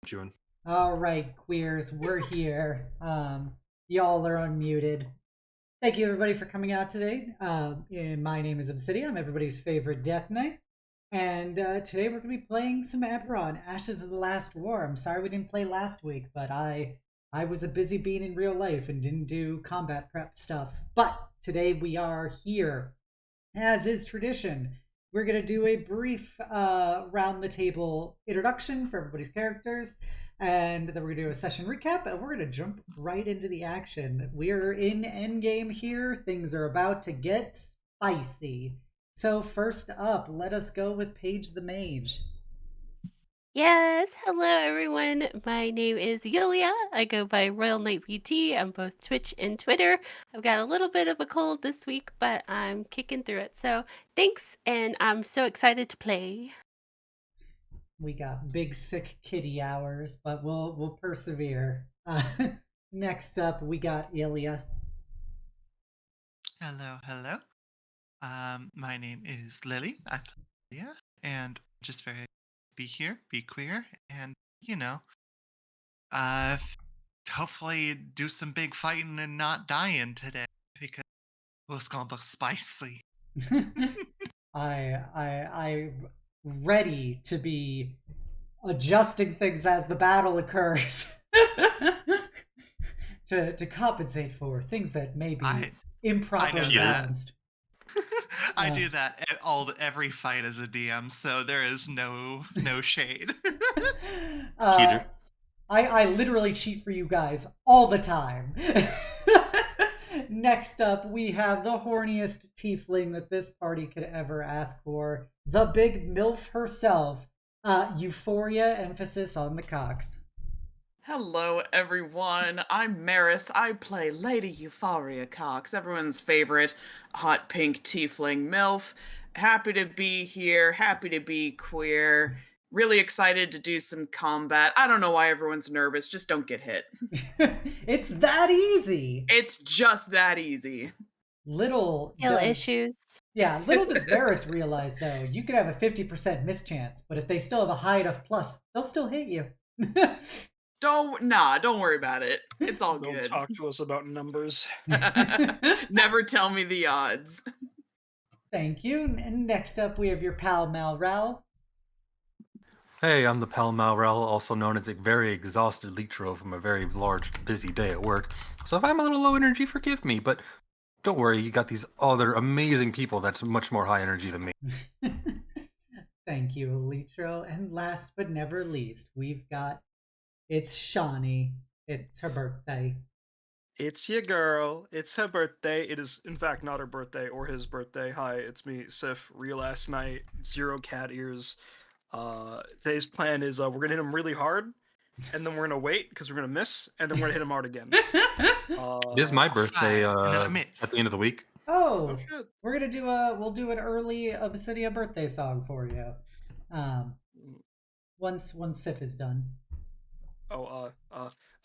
June. All right, queers, we're here. Y'all are unmuted. Thank you, everybody, for coming out today. My name is Obsidian. I'm everybody's favorite Death Knight. And today we're going to be playing some Eberron, Ashes of the Last War. I'm sorry we didn't play last week, but I was a busy being in real life and didn't do combat prep stuff. But today we are here. As is tradition, we're going to do a brief round the table introduction for everybody's characters, and then we're going to do a session recap, and we're going to jump right into the action. We're in endgame here. Things are about to get spicy. So first up, let us go with Paige the Mage. Yes, hello everyone. My name is Yulia. I go by Royal Knight VT on both Twitch and Twitter. I've got a little bit of a cold this week, but I'm kicking through it. So thanks, and I'm so excited to play. We got big sick kitty hours, but we'll persevere. Next up, we got Illya. Hello. My name is Lily. I play Ilya, and just very happy to be here, be queer, and uh, hopefully do some big fighting and not dying today because it's gonna be spicy. I'm ready to be adjusting things as the battle occurs to compensate for things that may be improperly balanced. I do that every fight as a DM, so there is no shade. Cheater. I literally cheat for you guys all the time. Next up, we have the horniest tiefling that this party could ever ask for. The big MILF herself. Euphoria, emphasis on the cocks. Hello, everyone. I'm Meris. I play Lady Euphoria Cox, everyone's favorite hot pink tiefling MILF. Happy to be here. Happy to be queer. Really excited to do some combat. I don't know why everyone's nervous. Just don't get hit. It's that easy. It's just that easy. Little issues. Yeah, little does Meris realize, though, you could have a 50% mischance, but if they still have a high enough plus, they'll still hit you. Don't worry about it. It's all good. Don't talk to us about numbers. Never tell me the odds. Thank you. And next up, we have your pal Malral. Hey, I'm the pal Malral, also known as a very exhausted Litro from a very large, busy day at work. So if I'm a little low energy, forgive me, but don't worry, you got these other amazing people that's much more high energy than me. Thank you, Litro. And last but never least, we've got it's Shawnee. It's her birthday. It's your girl. It's her birthday. It is, in fact, not her birthday or his birthday. Hi, it's me, Sif. Real last night. 0 cat ears. Today's plan is we're gonna hit him really hard, and then we're gonna wait because we're gonna miss, and then we're gonna hit him hard again. It is my birthday at the end of the week. Oh we're gonna do we'll do an early Obsidian birthday song for you. Once Sif is done. I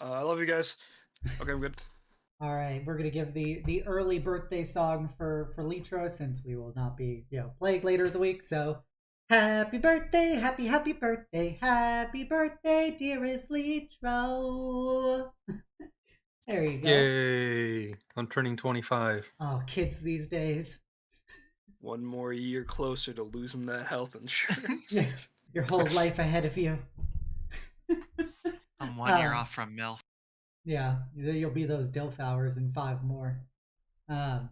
love you guys. Okay, I'm good. All right, we're gonna give the early birthday song for Litro, since we will not be playing later in the week. So, happy birthday, happy birthday, dearest Litro. There you go. Yay! I'm turning 25. Oh, kids these days. One more year closer to losing that health insurance. Your whole life ahead of you. I'm 1 year off from MILF. Yeah, you'll be those DILF hours in 5 more. But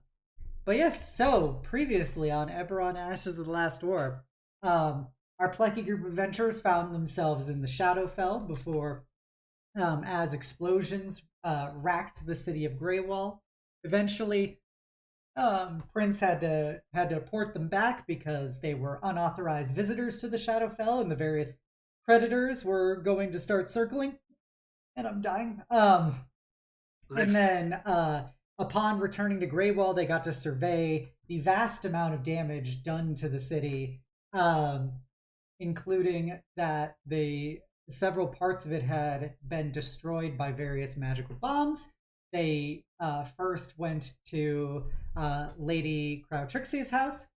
yes, so previously on Eberron Ashes of the Last War, our plucky group of adventurers found themselves in the Shadowfell before, as explosions racked the city of Greywall. Eventually, Prince had to port them back because they were unauthorized visitors to the Shadowfell, and the various predators were going to start circling. And I'm dying. And then upon returning to Greywall, they got to survey the vast amount of damage done to the city, including that several parts of it had been destroyed by various magical bombs. They first went to Lady Crowtrixie's house,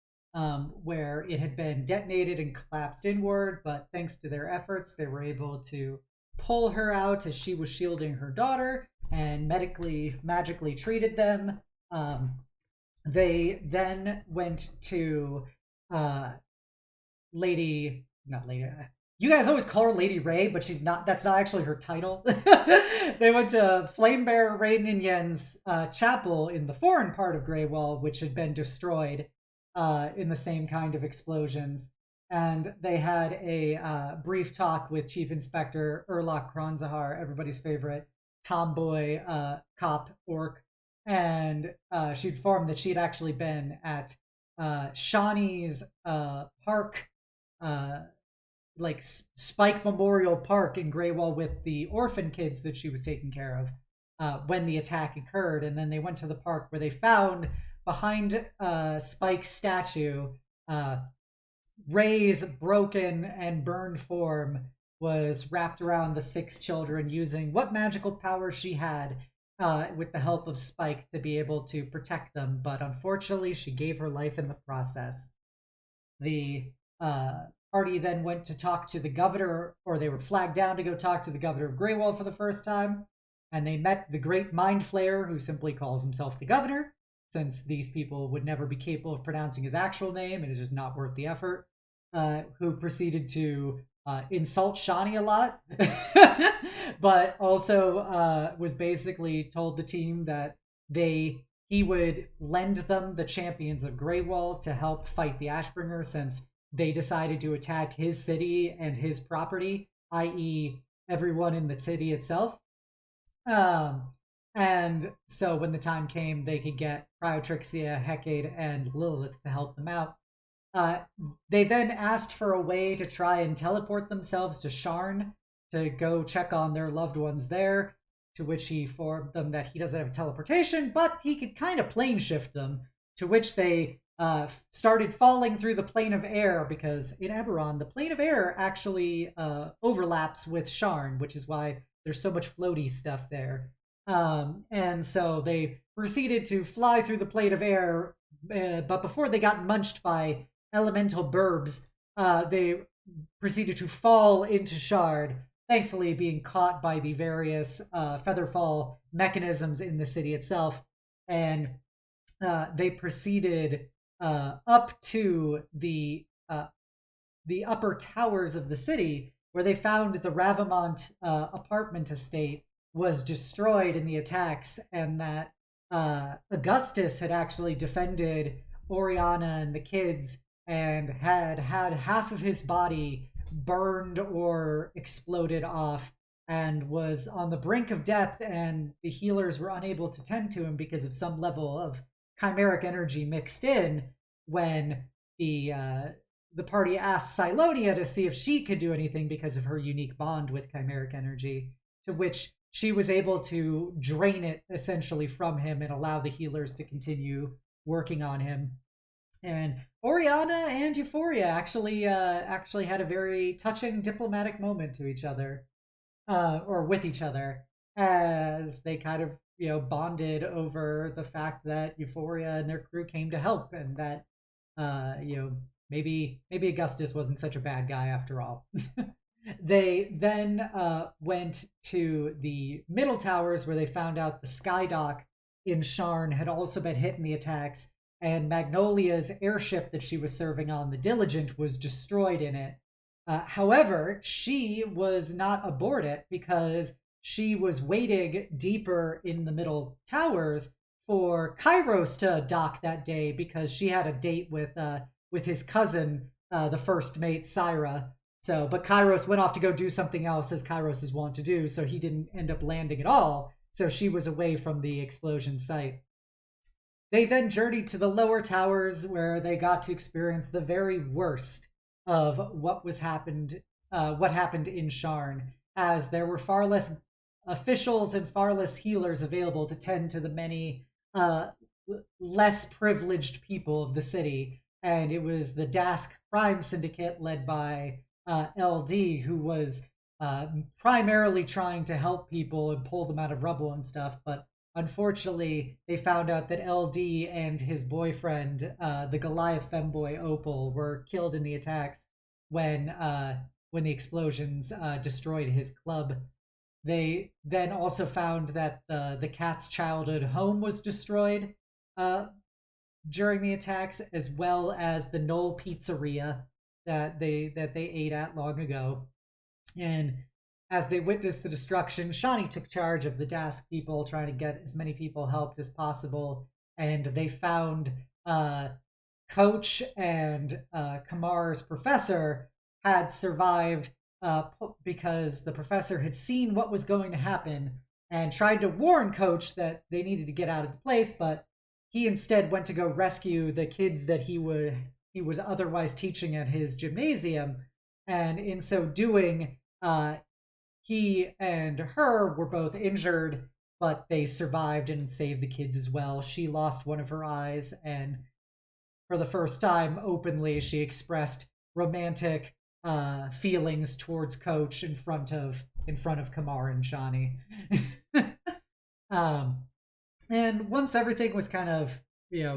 where it had been detonated and collapsed inward, but thanks to their efforts, they were able to pull her out as she was shielding her daughter and magically treated them. They then went to Lady, not Lady. You guys always call her Lady Ray, but she's not. That's not actually her title. They went to Flamebearer Raiden and Yen's chapel in the foreign part of Greywall, which had been destroyed in the same kind of explosions. And they had a brief talk with Chief Inspector Erlock Kronzahar, everybody's favorite tomboy cop orc. And she informed that she had actually been at Shawnee's park, like Spike Memorial Park in Greywall with the orphan kids that she was taking care of when the attack occurred. And then they went to the park where they found behind Spike's statue, Ray's broken and burned form was wrapped around the 6 children using what magical power she had with the help of Spike to be able to protect them. But unfortunately, she gave her life in the process. The party then went to talk to the governor, or they were flagged down to go talk to the governor of Greywall for the first time. And they met the great mind flayer, who simply calls himself the governor, since these people would never be capable of pronouncing his actual name and it's just not worth the effort, who proceeded to insult Shawnee a lot, but also was basically told the team that he would lend them the champions of Greywall to help fight the Ashbringers, since they decided to attack his city and his property, i.e. everyone in the city itself. And so when the time came, they could get Cryotrixia, Hecate, and Lilith to help them out. They then asked for a way to try and teleport themselves to Sharn to go check on their loved ones there, to which he informed them that he doesn't have teleportation, but he could kind of plane shift them, to which they started falling through the plane of air, because in Eberron, the plane of air actually overlaps with Sharn, which is why there's so much floaty stuff there. And so they proceeded to fly through the plane of air, but before they got munched by elemental burbs, they proceeded to fall into Shard, thankfully being caught by the various featherfall mechanisms in the city itself. And they proceeded up to the upper towers of the city, where they found the Ravamont apartment estate was destroyed in the attacks, and that Augustus had actually defended Oriana and the kids and had half of his body burned or exploded off and was on the brink of death, and the healers were unable to tend to him because of some level of chimeric energy mixed in, when the party asked Silonia to see if she could do anything because of her unique bond with chimeric energy, to which she was able to drain it essentially from him and allow the healers to continue working on him. And Oriana and Euphoria actually had a very touching diplomatic moment to each other, or with each other, as they kind of bonded over the fact that Euphoria and their crew came to help, and that maybe Augustus wasn't such a bad guy after all. They then went to the middle towers, where they found out the Skydock in Sharn had also been hit in the attacks, and Magnolia's airship that she was serving on, the Diligent, was destroyed in it. However, she was not aboard it because she was waiting deeper in the middle towers for Kairos to dock that day, because she had a date with his cousin, the first mate, Syra. So, but Kairos went off to go do something else, as Kairos is wont to do, so he didn't end up landing at all. So she was away from the explosion site. They then journeyed to the lower towers, where they got to experience the very worst of what happened in Sharn, as there were far less officials and far less healers available to tend to the many less privileged people of the city. And it was the Dask Crime Syndicate, led by LD, who was primarily trying to help people and pull them out of rubble and stuff. But unfortunately, they found out that LD and his boyfriend, the Goliath femboy Opal, were killed in the attacks when when the explosions destroyed his club. They then also found that the cat's childhood home was destroyed during the attacks, as well as the Knoll Pizzeria that they ate at long ago. And as they witnessed the destruction, Shawnee took charge of the Dask people, trying to get as many people helped as possible. And they found Coach and Kamar's professor had survived because the professor had seen what was going to happen and tried to warn Coach that they needed to get out of the place, but he instead went to go rescue the kids that he was otherwise teaching at his gymnasium. And in so doing, he and her were both injured, but they survived and saved the kids as well. She lost one of her eyes, and for the first time openly, she expressed romantic feelings towards Coach in front of Kamar and Shawnee. And once everything was kind of,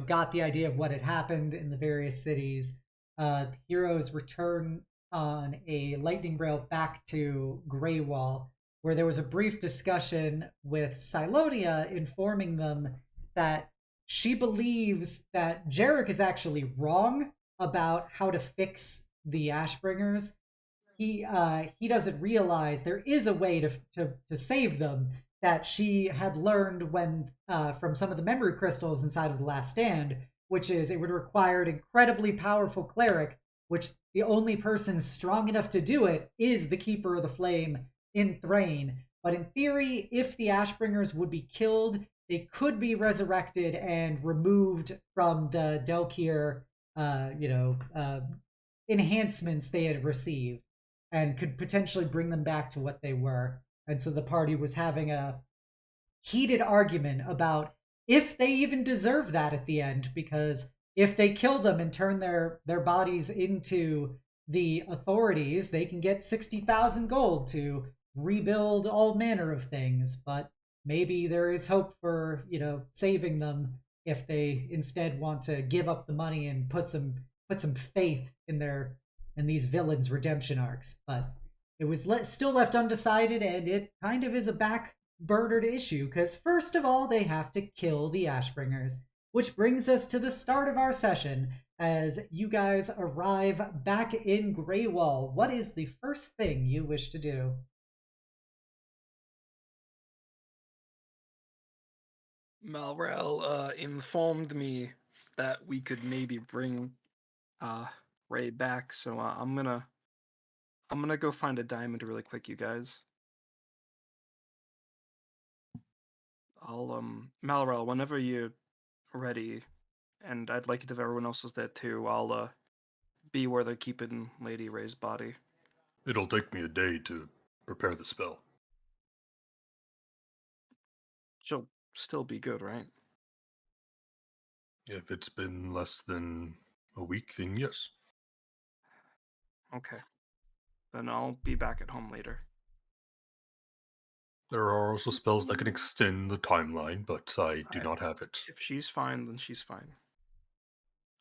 got the idea of what had happened in the various cities, the heroes return on a lightning rail back to Greywall, where there was a brief discussion with Silonia informing them that she believes that Jarek is actually wrong about how to fix the Ashbringers. He doesn't realize there is a way to save them that she had learned when from some of the memory crystals inside of the Last Stand, which is it would require an incredibly powerful cleric, which the only person strong enough to do it is the Keeper of the Flame in Thrain. But in theory, if the Ashbringers would be killed, they could be resurrected and removed from the Delkir, enhancements they had received, and could potentially bring them back to what they were. And so the party was having a heated argument about if they even deserve that at the end, because if they kill them and turn their bodies into the authorities, they can get 60,000 gold to rebuild all manner of things. But maybe there is hope for, saving them if they instead want to give up the money and put some faith in these villains' redemption arcs. But it was still left undecided, and it kind of is a back-burnered issue, because first of all, they have to kill the Ashbringers, which brings us to the start of our session. As you guys arrive back in Greywall, what is the first thing you wish to do? Malral informed me that we could maybe bring Ray back, so I'm gonna go find a diamond really quick, you guys. I'll Malral, whenever you're ready, and I'd like it if everyone else is there too, I'll be where they're keeping Lady Ray's body. It'll take me a day to prepare the spell. She'll still be good, right? If it's been less than a week, then yes. Okay. Then I'll be back at home later. There are also spells that can extend the timeline, but I do not have it. If she's fine, then she's fine.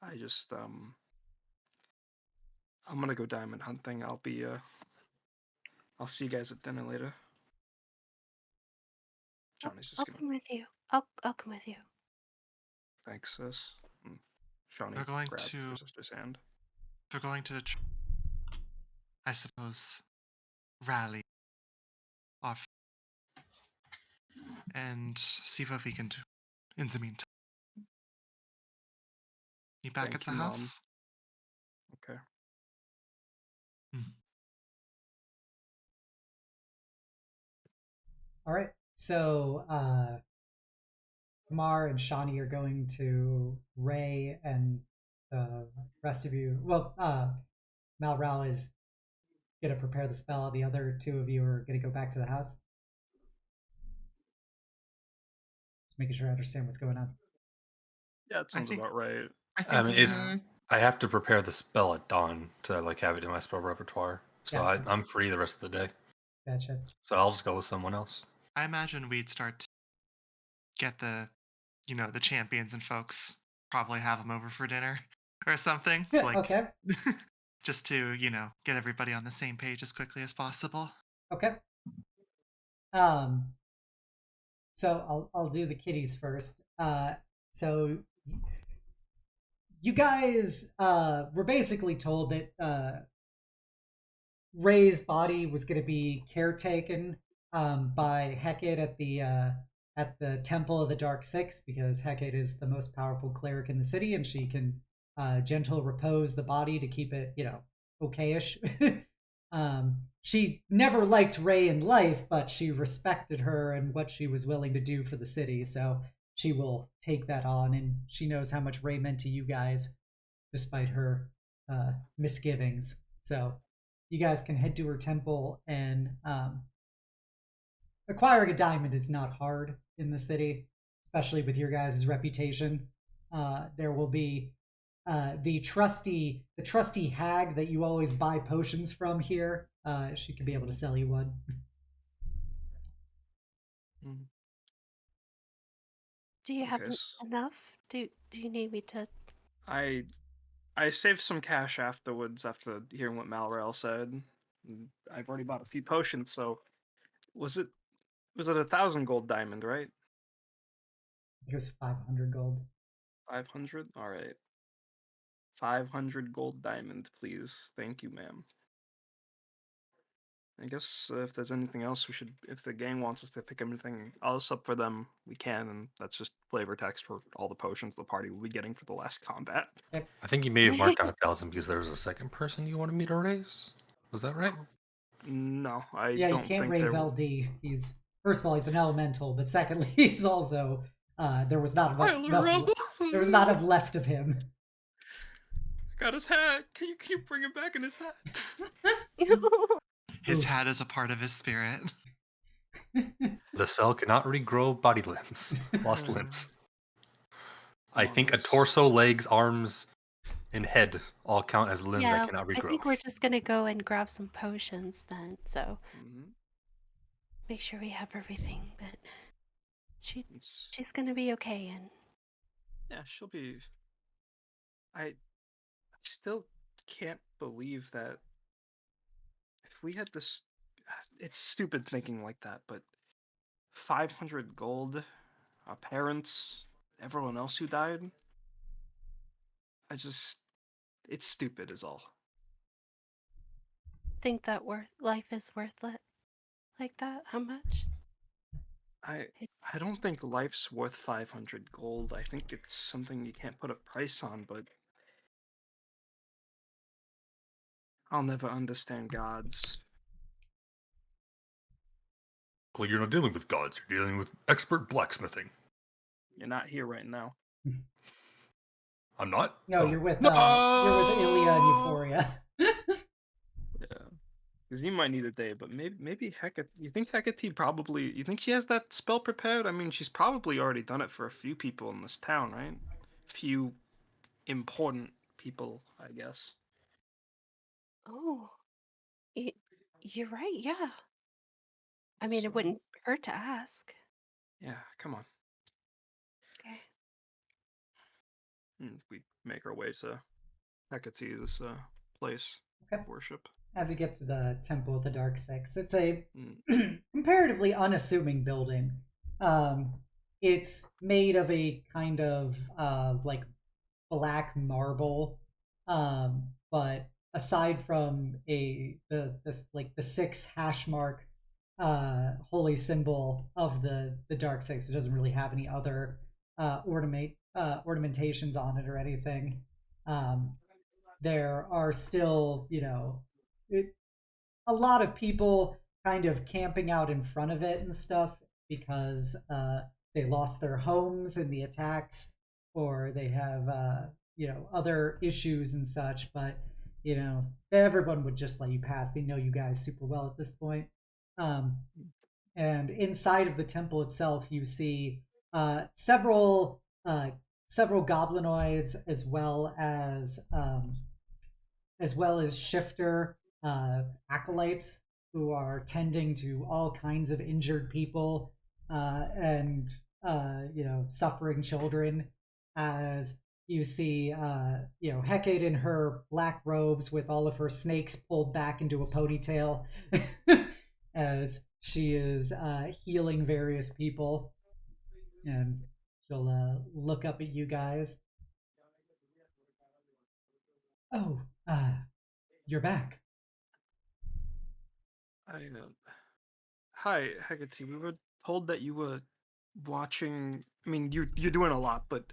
I just I'm gonna go diamond hunting. I'll see you guys at dinner later. Johnny's just I'll gonna. come with you. I'll come with you. Thanks, sis. Shawnee We're going grabbed to- her sister's hand. We're going to, I suppose, rally off and see what we can do in the meantime. You back Thank at the you, Mom. house? Okay. All right. So Kamar and Shawnee are going to Ray, and the rest of you. Well, Malral is going to prepare the spell. The other two of you are going to go back to the house. Just making sure I understand what's going on. Yeah, it sounds think- about right. I mean, it's Mhm. I have to prepare the spell at dawn to have it in my spell repertoire. So Gotcha. I'm free the rest of the day. Gotcha. So I'll just go with someone else. I imagine we'd start to get the champions and folks, probably have them over for dinner or something. Like, Okay. just to, get everybody on the same page as quickly as possible. Okay. So I'll do the kitties first. So you guys were basically told that Ray's body was going to be caretaken by Hecate at the Temple of the Dark Six, because Hecate is the most powerful cleric in the city, and she can gentle repose the body to keep it, okayish. She never liked Ray in life, but she respected her and what she was willing to do for the city, so she will take that on, and she knows how much Ray meant to you guys, despite her misgivings. So you guys can head to her temple, and acquiring a diamond is not hard in the city, especially with your guys' reputation. There will be the trusty hag that you always buy potions from here. She could be able to sell you one. Do you have Okay, enough? Do you need me to? I saved some cash afterwards after hearing what Malral said. I've already bought a few potions, so was it 1,000 gold diamond, right? Here's 500 gold. 500? All right. 500 gold diamond, please. Thank you, ma'am. I guess if there's anything else, if the gang wants us to pick anything else up for them, we can, and that's just flavor text for all the potions the party will be getting for the last combat. I think you may have marked down 1,000 because there was a second person you wanted me to raise. Was that right? No, I Yeah, you don't can't think raise there. LD. He's, first of all, he's an elemental, but secondly, he's also there was not enough there was not enough left of him. Got his hat. Can you bring him back in his hat? His hat is a part of his spirit. The spell cannot regrow body limbs, lost limbs. I think a torso, legs, arms, and head all count as limbs that cannot regrow. I think we're just gonna go and grab some potions then. So make sure we have everything. But she's gonna be okay, and yeah, she'll be. I still can't believe that if we had this. It's stupid thinking like that, but 500 gold, our parents, everyone else who died. It's stupid is all. think that life is worth it like that. How much? I don't think life's worth 500 gold. I think it's something you can't put a price on, but I'll never understand gods. Well, you're not dealing with gods, you're dealing with expert blacksmithing. You're not here right now. I'm not? No, you're with Illya and Euphoria. Yeah. Because you might need a day, but maybe Hecate. You think Hecate probably? You think she has that spell prepared? I mean, she's probably already done it for a few people in this town, right? Few important people, I guess. Oh, you're right. Yeah. I mean, it wouldn't hurt to ask. Yeah, come on. Okay. We make our way to Hecate's place of worship. As you get to the Temple of the Dark Six, it's a comparatively unassuming building. It's made of a kind of like black marble, but aside from the 6 hash mark holy symbol of the Dark Six, it doesn't really have any other ornamentations on it or anything. There are still, a lot of people kind of camping out in front of it and stuff because they lost their homes in the attacks, or they have other issues and such. But everyone would just let you pass. They know you guys super well at this point. And inside of the temple itself, you see several goblinoids, as well as shifter acolytes who are tending to all kinds of injured people and suffering children, as you see, Hecate in her black robes with all of her snakes pulled back into a ponytail as she is healing various people. And she'll look up at you guys. Oh, you're back. Hi, Hecate. We were told that you were watching. I mean, you're doing a lot, but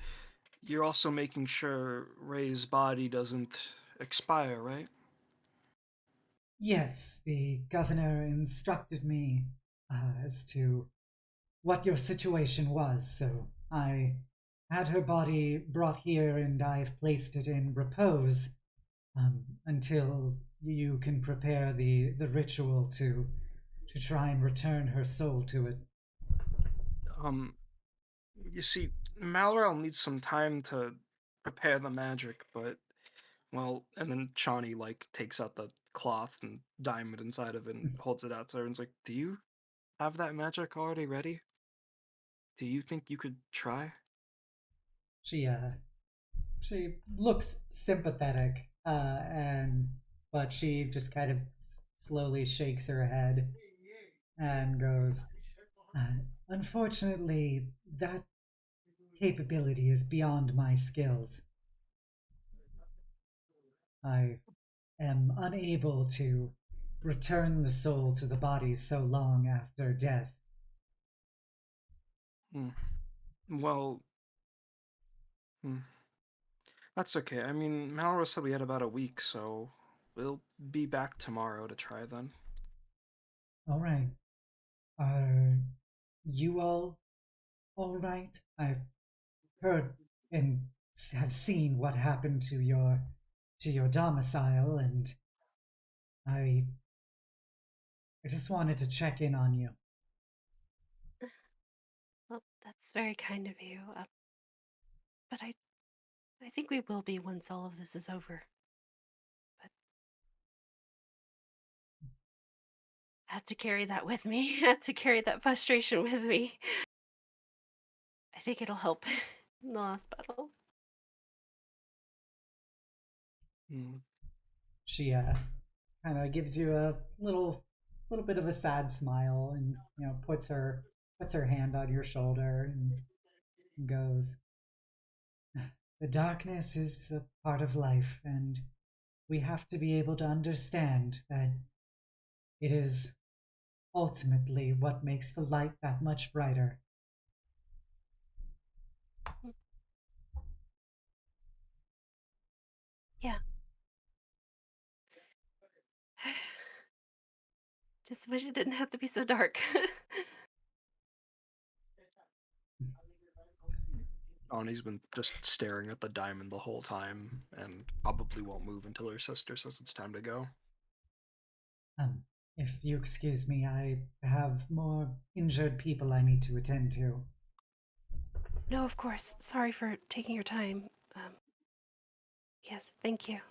you're also making sure Ray's body doesn't expire, right? Yes, the governor instructed me as to what your situation was, so I had her body brought here and I've placed it in repose until you can prepare the ritual to try and return her soul to it. You see, Malral needs some time to prepare the magic, but well, and then Shawnee like takes out the cloth and diamond inside of it and holds it out to her and's like, "Do you have that magic already ready? Do you think you could try?" She looks sympathetic, but she just kind of slowly shakes her head and goes, "Unfortunately, that capability is beyond my skills. I am unable to return the soul to the body so long after death." Well, that's okay. I mean, Malral said we had about a week, so we'll be back tomorrow to try then. All right. Are you all right? I've heard and have seen what happened to your domicile, and I just wanted to check in on you. Well, that's very kind of you. But I think we will be once all of this is over. But I had to carry that with me. I had to carry that frustration with me. I think it'll help in the last battle. She kind of gives you a little bit of a sad smile, and puts her hand on your shoulder and goes, "The darkness is a part of life, and we have to be able to understand that it is ultimately what makes the light that much brighter." Yeah. Just wish it didn't have to be so dark. Shawnee's been just staring at the diamond the whole time and probably won't move until her sister says it's time to go. If you excuse me, I have more injured people I need to attend to. No, of course. Sorry for taking your time. Yes, thank you.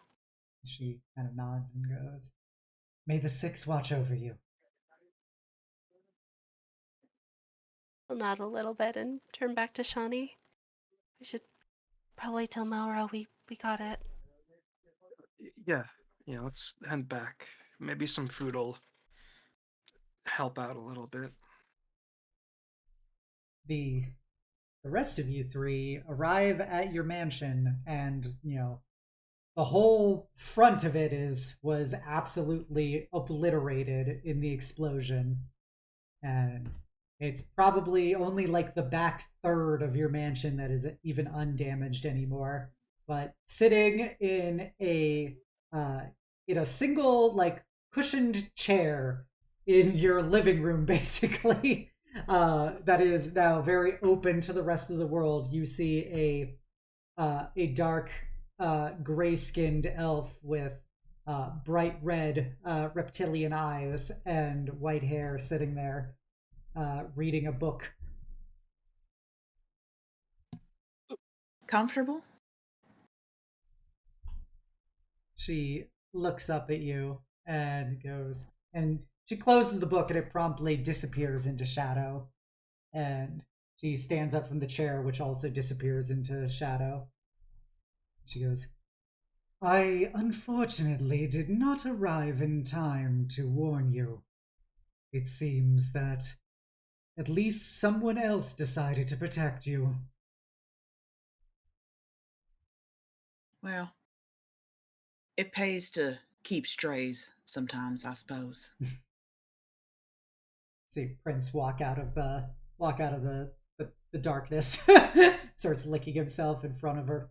She kind of nods and goes, "May the Six watch over you." I'll nod a little bit and turn back to Shawnee. We should probably tell Malral we got it. Yeah, let's head back. Maybe some food will help out a little bit. The rest of you three arrive at your mansion, and the whole front of it was absolutely obliterated in the explosion, and it's probably only like the back third of your mansion that is even undamaged anymore. But sitting in a single like cushioned chair in your living room, basically, that is now very open to the rest of the world, you see a dark gray-skinned elf with bright red reptilian eyes and white hair sitting there reading a book. Comfortable? She looks up at you and goes, and she closes the book and it promptly disappears into shadow. And she stands up from the chair, which also disappears into shadow. She goes, I unfortunately did not arrive in time to warn you. It seems that at least someone else decided to protect you. Well, it pays to keep strays sometimes, I suppose. See Prince walk out of the darkness, starts licking himself in front of her.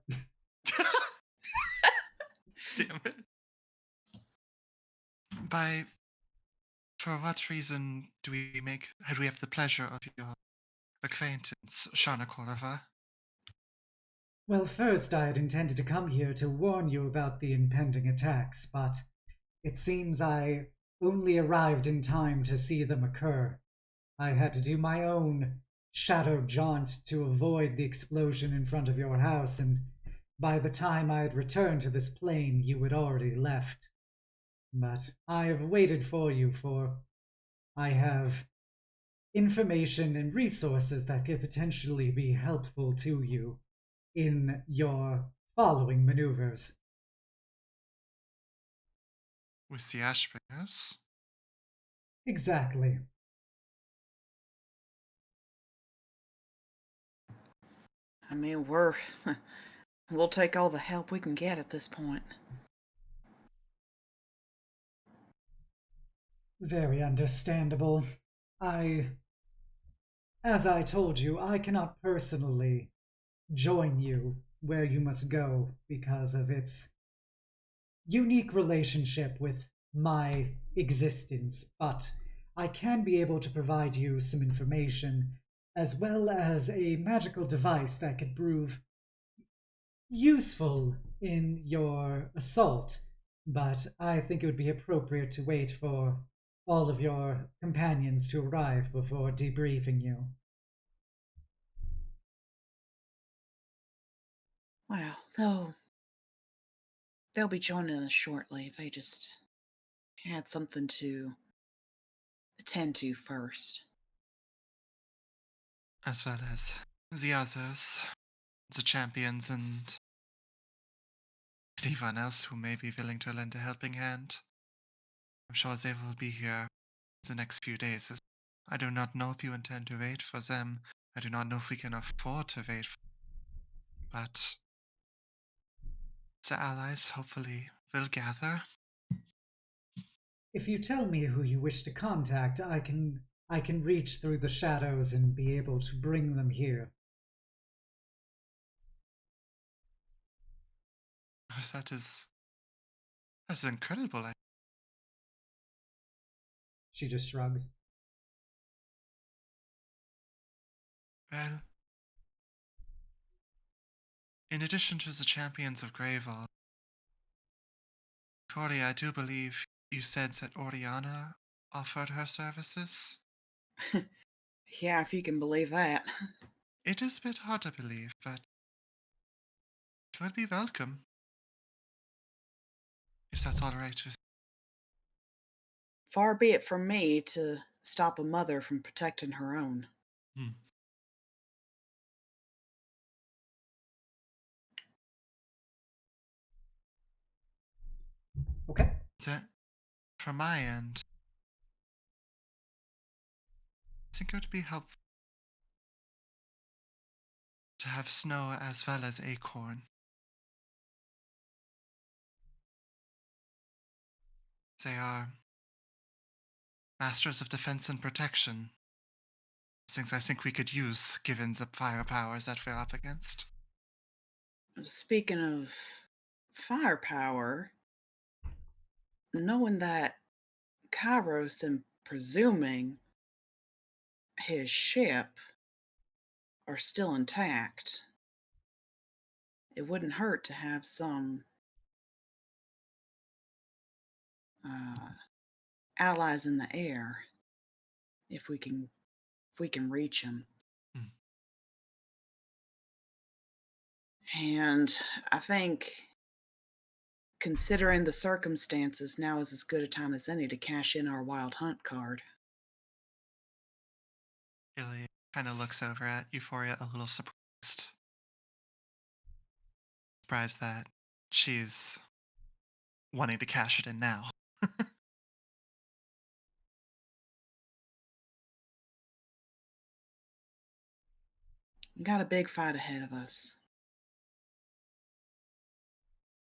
Damn it. For what reason do we have the pleasure of your acquaintance, Shana Korova? Well, first I had intended to come here to warn you about the impending attacks, but it seems I only arrived in time to see them occur. I had to do my own shadow jaunt to avoid the explosion in front of your house, and by the time I had returned to this plane, you had already left. But I have waited for you, for I have information and resources that could potentially be helpful to you in your following maneuvers. With the Ashbringers? Exactly. I mean, we'll take all the help we can get at this point. Very understandable. As I told you, I cannot personally join you where you must go because of its unique relationship with my existence, but I can be able to provide you some information as well as a magical device that could prove useful in your assault. But I think it would be appropriate to wait for all of your companions to arrive before debriefing you. Well, they'll be joining us shortly. They just had something to attend to first. As well as the others, the champions, and anyone else who may be willing to lend a helping hand. I'm sure they will be here the next few days. I do not know if you intend to wait for them. I do not know if we can afford to wait, but the allies hopefully will gather. If you tell me who you wish to contact, I can reach through the shadows and be able to bring them here. That's incredible. She just shrugs. Well, in addition to the champions of Greyval, Euphoria, I do believe you said that Oriana offered her services. Yeah, if you can believe that. It is a bit hard to believe, but it would be welcome. If that's all right with Far be it from me to stop a mother from protecting her own. you. Okay. That, from my end, I think it would be helpful to have Snow as well as Acorn. They are masters of defense and protection. Things I think we could use given the firepowers that we're up against. Speaking of firepower, knowing that Kairos and presuming his ship are still intact, it wouldn't hurt to have some allies in the air if we can reach him. And I think, considering the circumstances, now is as good a time as any to cash in our Wild Hunt card. Ilya kind of looks over at Euphoria a little surprised. surprised that she's wanting to cash it in now. We got a big fight ahead of us.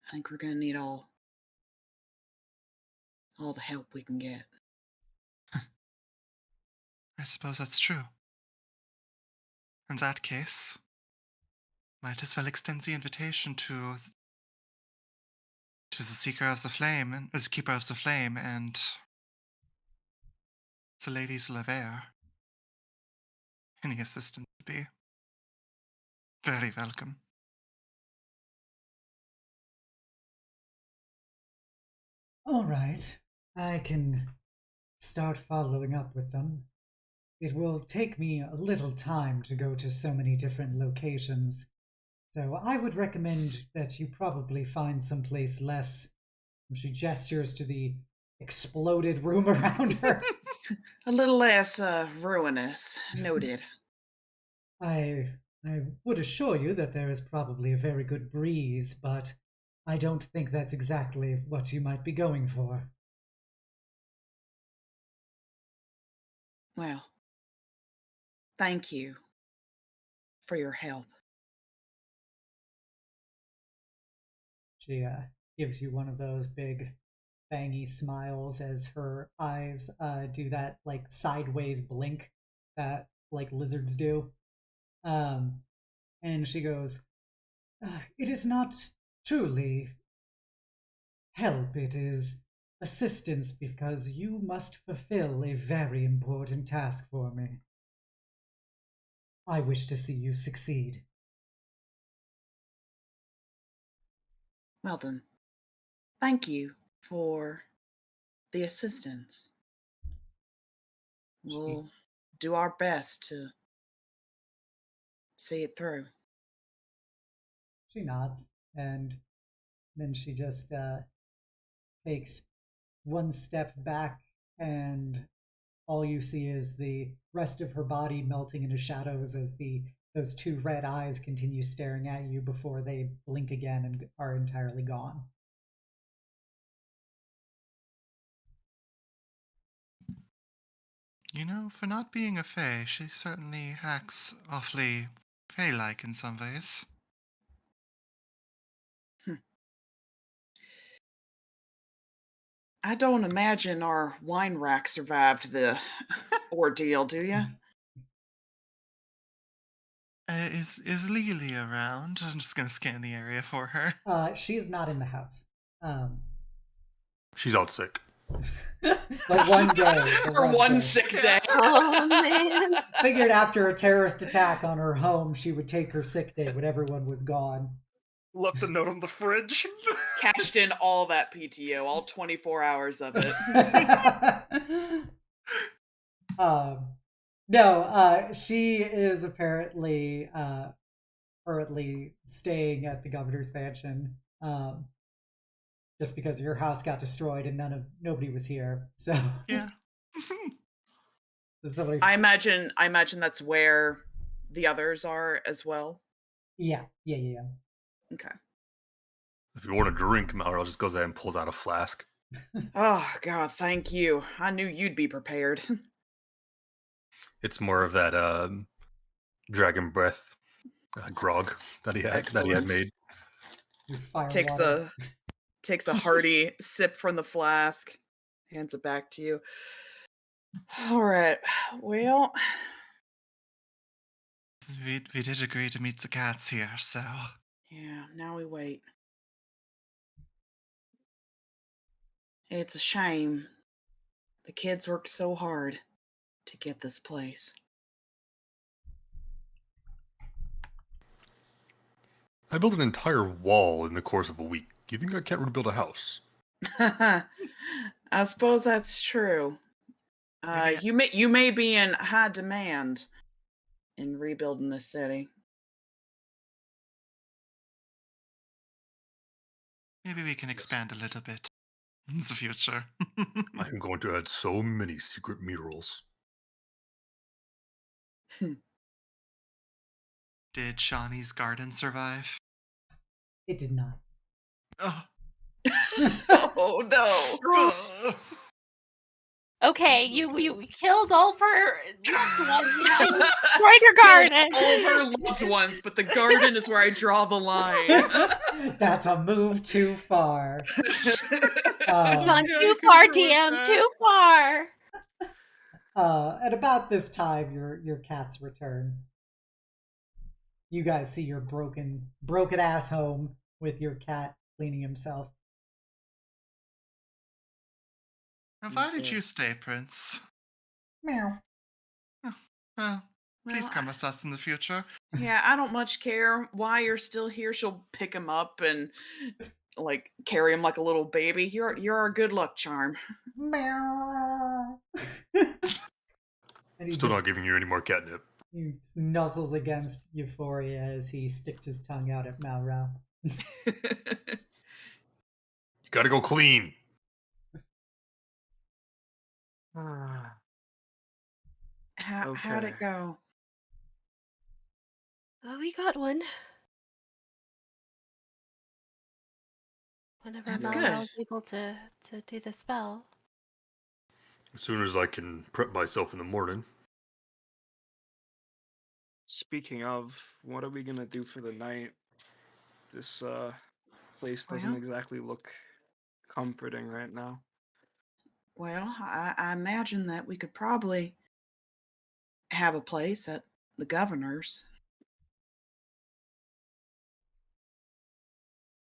I think we're gonna need all the help we can get. I suppose that's true. In that case, might as well extend the invitation to the Seeker of the Flame and the Keeper of the Flame and the Ladies Lever. Any assistance would be very welcome. All right, I can start following up with them. It will take me a little time to go to so many different locations, so I would recommend that you probably find someplace less. She gestures to the exploded room around her. A little less ruinous. Noted. I would assure you that there is probably a very good breeze, but I don't think that's exactly what you might be going for. Well, thank you for your help. She gives you one of those big fangy smiles as her eyes do that like sideways blink that like lizards do. And she goes, it is not truly help, it is assistance because you must fulfill a very important task for me. I wish to see you succeed. Well then, thank you for the assistance. We'll do our best to see it through. She nods, and then she just takes one step back, and all you see is the rest of her body melting into shadows as those two red eyes continue staring at you before they blink again and are entirely gone. You know, for not being a fae, she certainly acts awfully fae-like in some ways. I don't imagine our wine rack survived the ordeal, do you? Is Lily around? I'm just gonna scan the area for her. She is not in the house. She's out sick. But one day. For one sick day. Oh man. Figured after a terrorist attack on her home, she would take her sick day when everyone was gone. Left a note on the fridge. Cashed in all that PTO, all 24 hours of it. No, she is apparently currently staying at the governor's mansion. Just because your house got destroyed and nobody was here. So Yeah. so somebody, I imagine that's where the others are as well. yeah. Okay. If you want a drink, Malral just goes ahead and pulls out a flask. Oh God, thank you. I knew you'd be prepared. It's more of that dragon breath grog that he had Excellent. made. Your fire takes water. a hearty sip from the flask, hands it back to you. All right. Well, We did agree to meet the cats here, so yeah, now we wait. It's a shame. The kids worked so hard to get this place. I built an entire wall in the course of a week. Do you think I can't rebuild a house? I suppose that's true. Maybe- You may be in high demand in rebuilding this city. maybe we can expand a little bit in the future. I'm going to add so many secret murals. Did Shawnee's garden survive? It did not. Oh. Oh no. Oh. Okay, you killed all of her loved ones. Now you destroyed your garden. All of her loved ones, but the garden is where I draw the line. That's a move too far. You've gone Yeah, too you can far, throw it DM. back. Too far. At about this time, your cats return. You guys see your broken ass home with your cat cleaning himself. Now, why did you stay, Prince? Meow. Well, please Well, come with us in the future. Yeah, I don't much care why you're still here. She'll pick him up and like carry him like a little baby. You're our good luck charm. Meow. And he Still just not giving you any more catnip. he nuzzles against Euphoria as he sticks his tongue out at Malral. You gotta go clean. How'd it go? Oh, we got one. Whenever That's Malral good. was able to do the spell. As soon as I can prep myself in the morning. Speaking of, what are we gonna do for the night? This place doesn't Well? exactly look comforting right now. Well, I imagine that we could probably have a place at the governor's.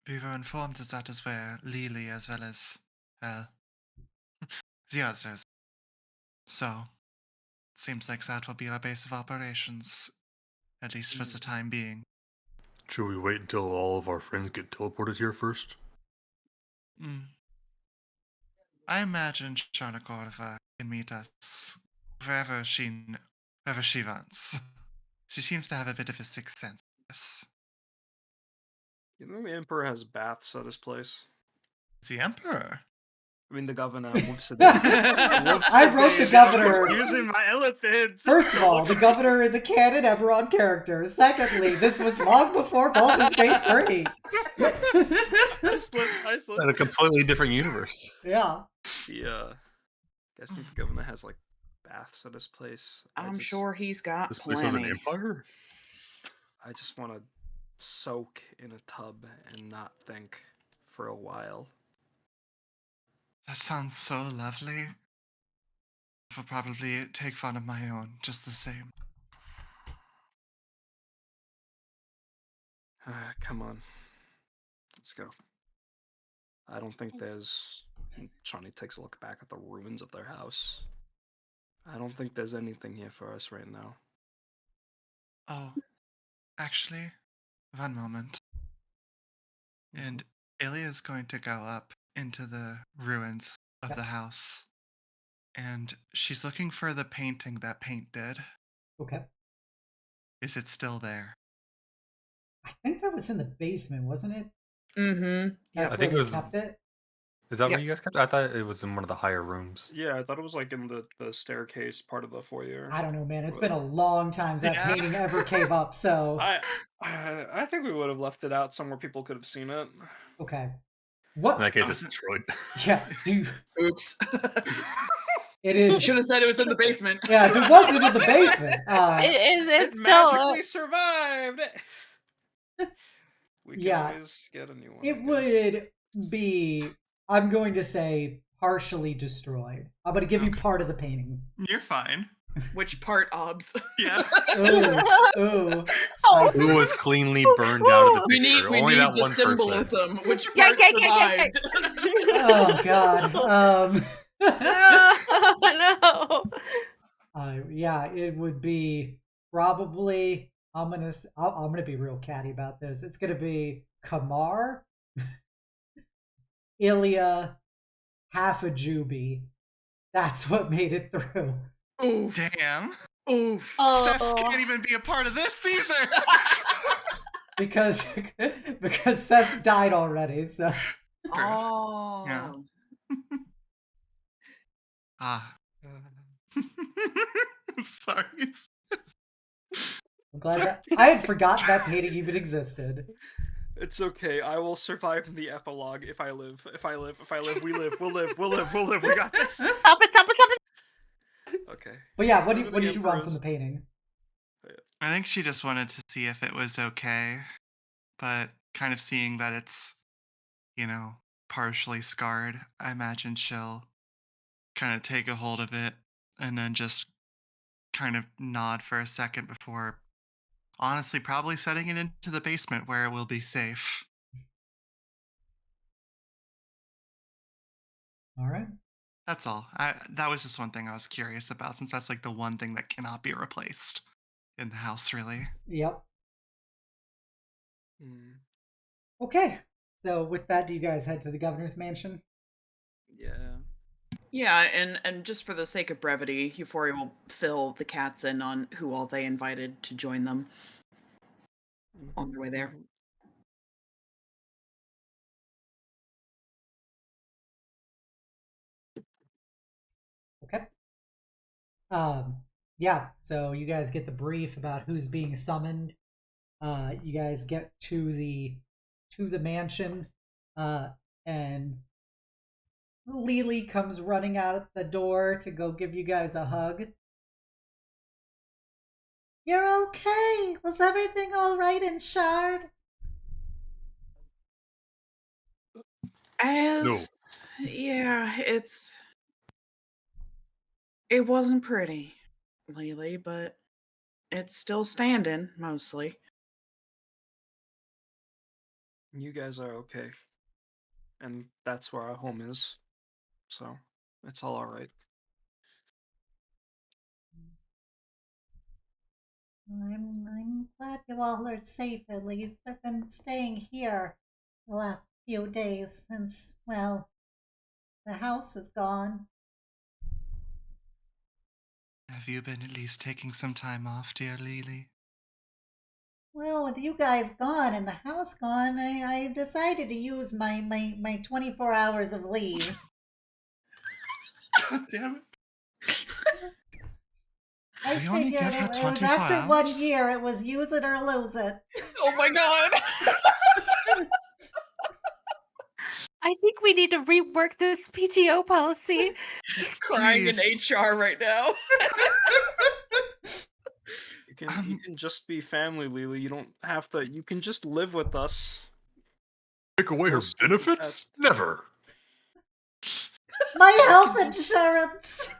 We were informed that is where Lily as well as the others. So, seems like that will be our base of operations, at least for the time being. Should we wait until all of our friends get teleported here first? I imagine Shana Cordova can meet us wherever she wants. She seems to have a bit of a sixth sense. Yes. You know the Emperor has baths at his place? The Emperor? I mean the governor. I wrote the governor. Using my elephants. First of all, the governor is a canon Eberron character. Secondly, this was long before Baldur's Gate 3. I slipped. In a completely different universe. Yeah. Yeah. I think the governor has like baths at his place. I'm sure he's got This place has an plenty. empire? I just want to soak in a tub and not think for a while. That sounds so lovely. I'll probably take fun of my own, just the same. Come on. Let's go. I don't think there's... Shawnee takes a look back at the ruins of their house. I don't think there's anything here for us right now. Oh, actually, one moment. And Illya is going to go up into the ruins of the house. And she's looking for the painting that Paint did. Okay. Is it still there? I think that was in the basement, wasn't it? Mm-hmm. That's I think where it they was. kept it. Is that Yep. where you guys kept it? I thought it was in one of the higher rooms. Yeah, I thought it was like in the staircase part of the foyer. I don't know, man. It's been a long time since that Yeah. painting ever came up, so... I think we would have left it out somewhere people could have seen it. Okay. In What? that case, it's destroyed. Yeah, dude. Oops. It You is... should have said it was in the basement. Yeah, if it wasn't in the basement. It's It still. magically survived! We can Yeah. always get a new one. I It guess. would be, I'm going to say, partially destroyed. I'm going to give you part of the painting. You're fine. Which part, Obs? Yeah. Ooh. Oh. Spicy. Who was cleanly burned out of the We picture? need Only that the one person. symbolism. Which Yeah, part yeah. survived? Oh, God. Oh, no. Yeah, it would be probably, I'm gonna be real catty about this. It's gonna be Kamar, Illya, half a Juby. That's what made it through. Oof. Damn. Oof. Seth Oh. can't even be a part of this either. Because Seth died already, so Oh. Yeah. Ah. I'm sorry. I'm glad that I had forgotten that painting even existed. It's okay. I will survive in the epilogue if I live. If I live, we live. We'll live. We'll live. We'll live. We got this. Stop it! Stop it! Stop it! Okay. But yeah, Let's what go to did the you want from the Emperor's. painting? I think she just wanted to see if it was okay, but kind of seeing that it's, partially scarred, I imagine she'll kind of take a hold of it and then just kind of nod for a second before, honestly, probably setting it into the basement where it will be safe. All right. That's all. That was just one thing I was curious about, since that's like the one thing that cannot be replaced in the house, really. Yep. Hmm. Okay. So with that, do you guys head to the governor's mansion? Yeah. Yeah, and just for the sake of brevity, Euphoria will fill the cats in on who all they invited to join them on their way there. Okay. Yeah, so you guys get the brief about who's being summoned. You guys get to the mansion, and Lily comes running out the door to go give you guys a hug. You're okay. Was everything all right in Shard? Yeah, it wasn't pretty, Lily, but it's still standing mostly. You guys are okay. And that's where our home is. So, it's all right. I'm glad you all are safe at least. I've been staying here the last few days since, well, the house is gone. Have you been at least taking some time off, dear Lily? Well, with you guys gone and the house gone, I decided to use my 24 hours of leave. God damn it. I We only figured give her it was 24 after 1 hours? year, it was use it or lose it. Oh my god! I think we need to rework this PTO policy. Crying in Please. HR right now. You can just be family, Lily. You don't have to. You can just live with us. Take away her Full strings benefits? attached. Never. My health insurance!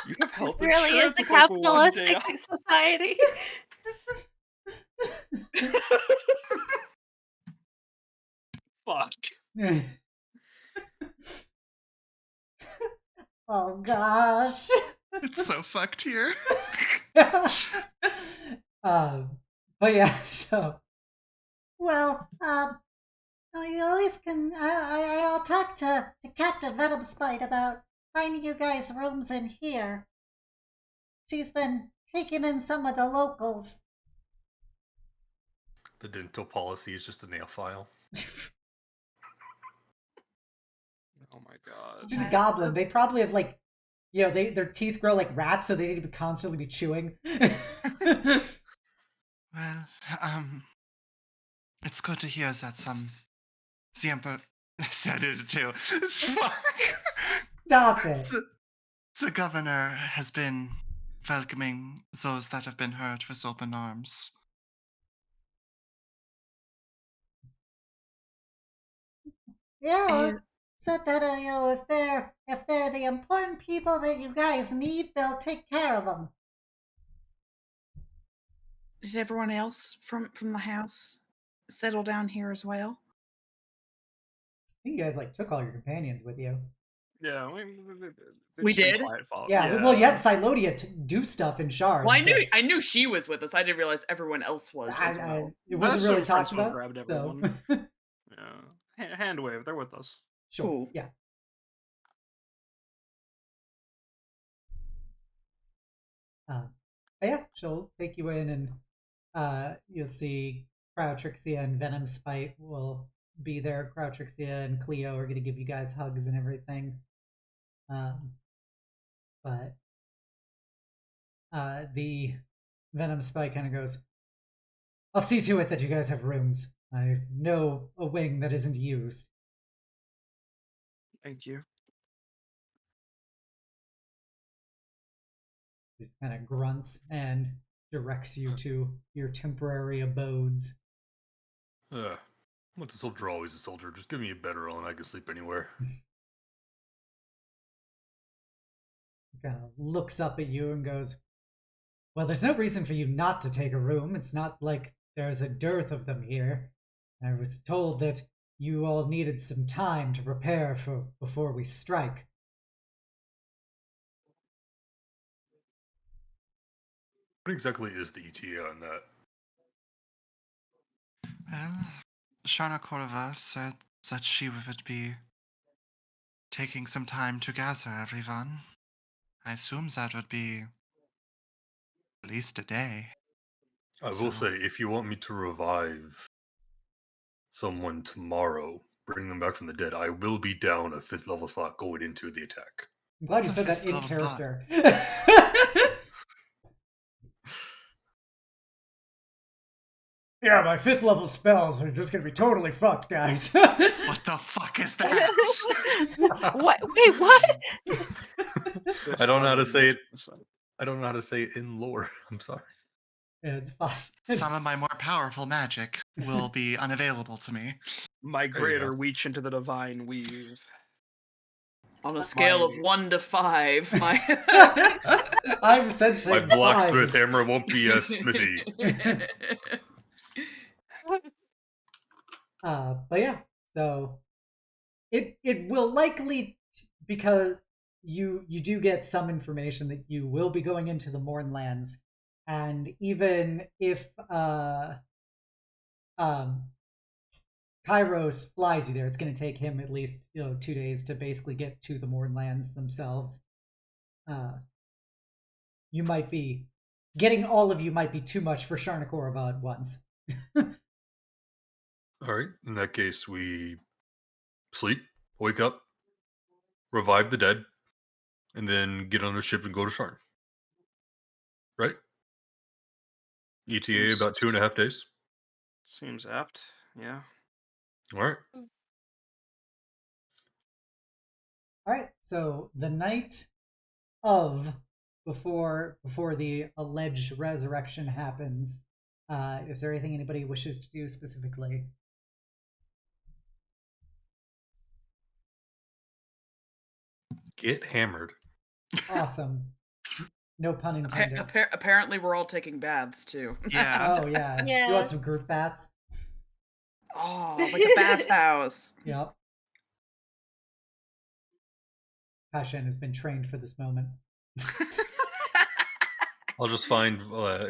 You have This health really is insurance a with, like, 1 day capitalistic off. society. Fuck. Oh gosh. It's so fucked here. But yeah, so Well, you always can. I'll talk to Captain Venomspite about finding you guys rooms in here. She's been taking in some of the locals. The dental policy is just a nail file. Oh my god. she's a goblin. They probably have like, their teeth grow like rats, so they need to constantly be chewing. Well, it's good to hear that the Emperor said it too. Fuck. Stop it. The governor has been welcoming those that have been hurt with open arms. Yeah, said that if they're the important people that you guys need, they'll take care of them. Did everyone else from the house settle down here as well? I think you guys like took all your companions with you. Yeah, We did? Yeah, well, you had Silodia to do stuff in Shard. Well, so I knew she was with us. I didn't realize everyone else was as well. it wasn't really talked Friends about. grabbed So everyone. Yeah. Hand wave, they're with us. sure, Cool. yeah. But yeah, she'll take you in, and you'll see Crowtrixia and Venomspite will be there. Crowtrixia and Cleo are going to give you guys hugs and everything. But the Venomspite kind of goes, I'll see to it that you guys have rooms. I know a wing that isn't used. Thank you. Just kind of grunts and directs you to your temporary abodes. Once a soldier, always a soldier. Just give me a bedroll and I can sleep anywhere. Kind of looks up at you and goes, "Well, there's no reason for you not to take a room. It's not like there's a dearth of them here. I was told that you all needed some time to prepare for before we strike." What exactly is the ETA on that? Well, Shana Korova said that she would be taking some time to gather everyone. I assume that would be at least a day. I will So- say, if you want me to revive someone tomorrow, bring them back from the dead, I will be down a 5th level slot going into the attack. I'm glad you That's said a that fifth in level slot. character. Yeah, my 5th level spells are just gonna be totally fucked, guys. What the fuck is that? What? Wait, what? I don't know how to say it. I don't know how to say it in lore. I'm sorry. Yeah, it's fine. Some of my more powerful magic will be unavailable to me. My There you go. greater reach into the divine weave. On a scale of My- 1 to 5, my I'm sensing My blacksmith fives. hammer won't be as smithy. But yeah, so it will likely, because you do get some information that you will be going into the Mournlands, and even if Kairos flies you there, it's going to take him at least 2 days to basically get to the Mournlands themselves. You might be getting all of you might be too much for Sharnakorova at once. All right. In that case, we sleep, wake up, revive the dead, and then get on the ship and go to Sharn. Right? ETA Seems- about 2.5 days. Seems apt. Yeah. All right. All right, so the night of before the alleged resurrection happens, is there anything anybody wishes to do specifically? Get hammered. Awesome. No pun intended. Apparently, we're all taking baths too. Yeah. Oh yeah. You Yes. want some group bats? Oh, like a bathhouse. Yep. Passion has been trained for this moment. I'll just find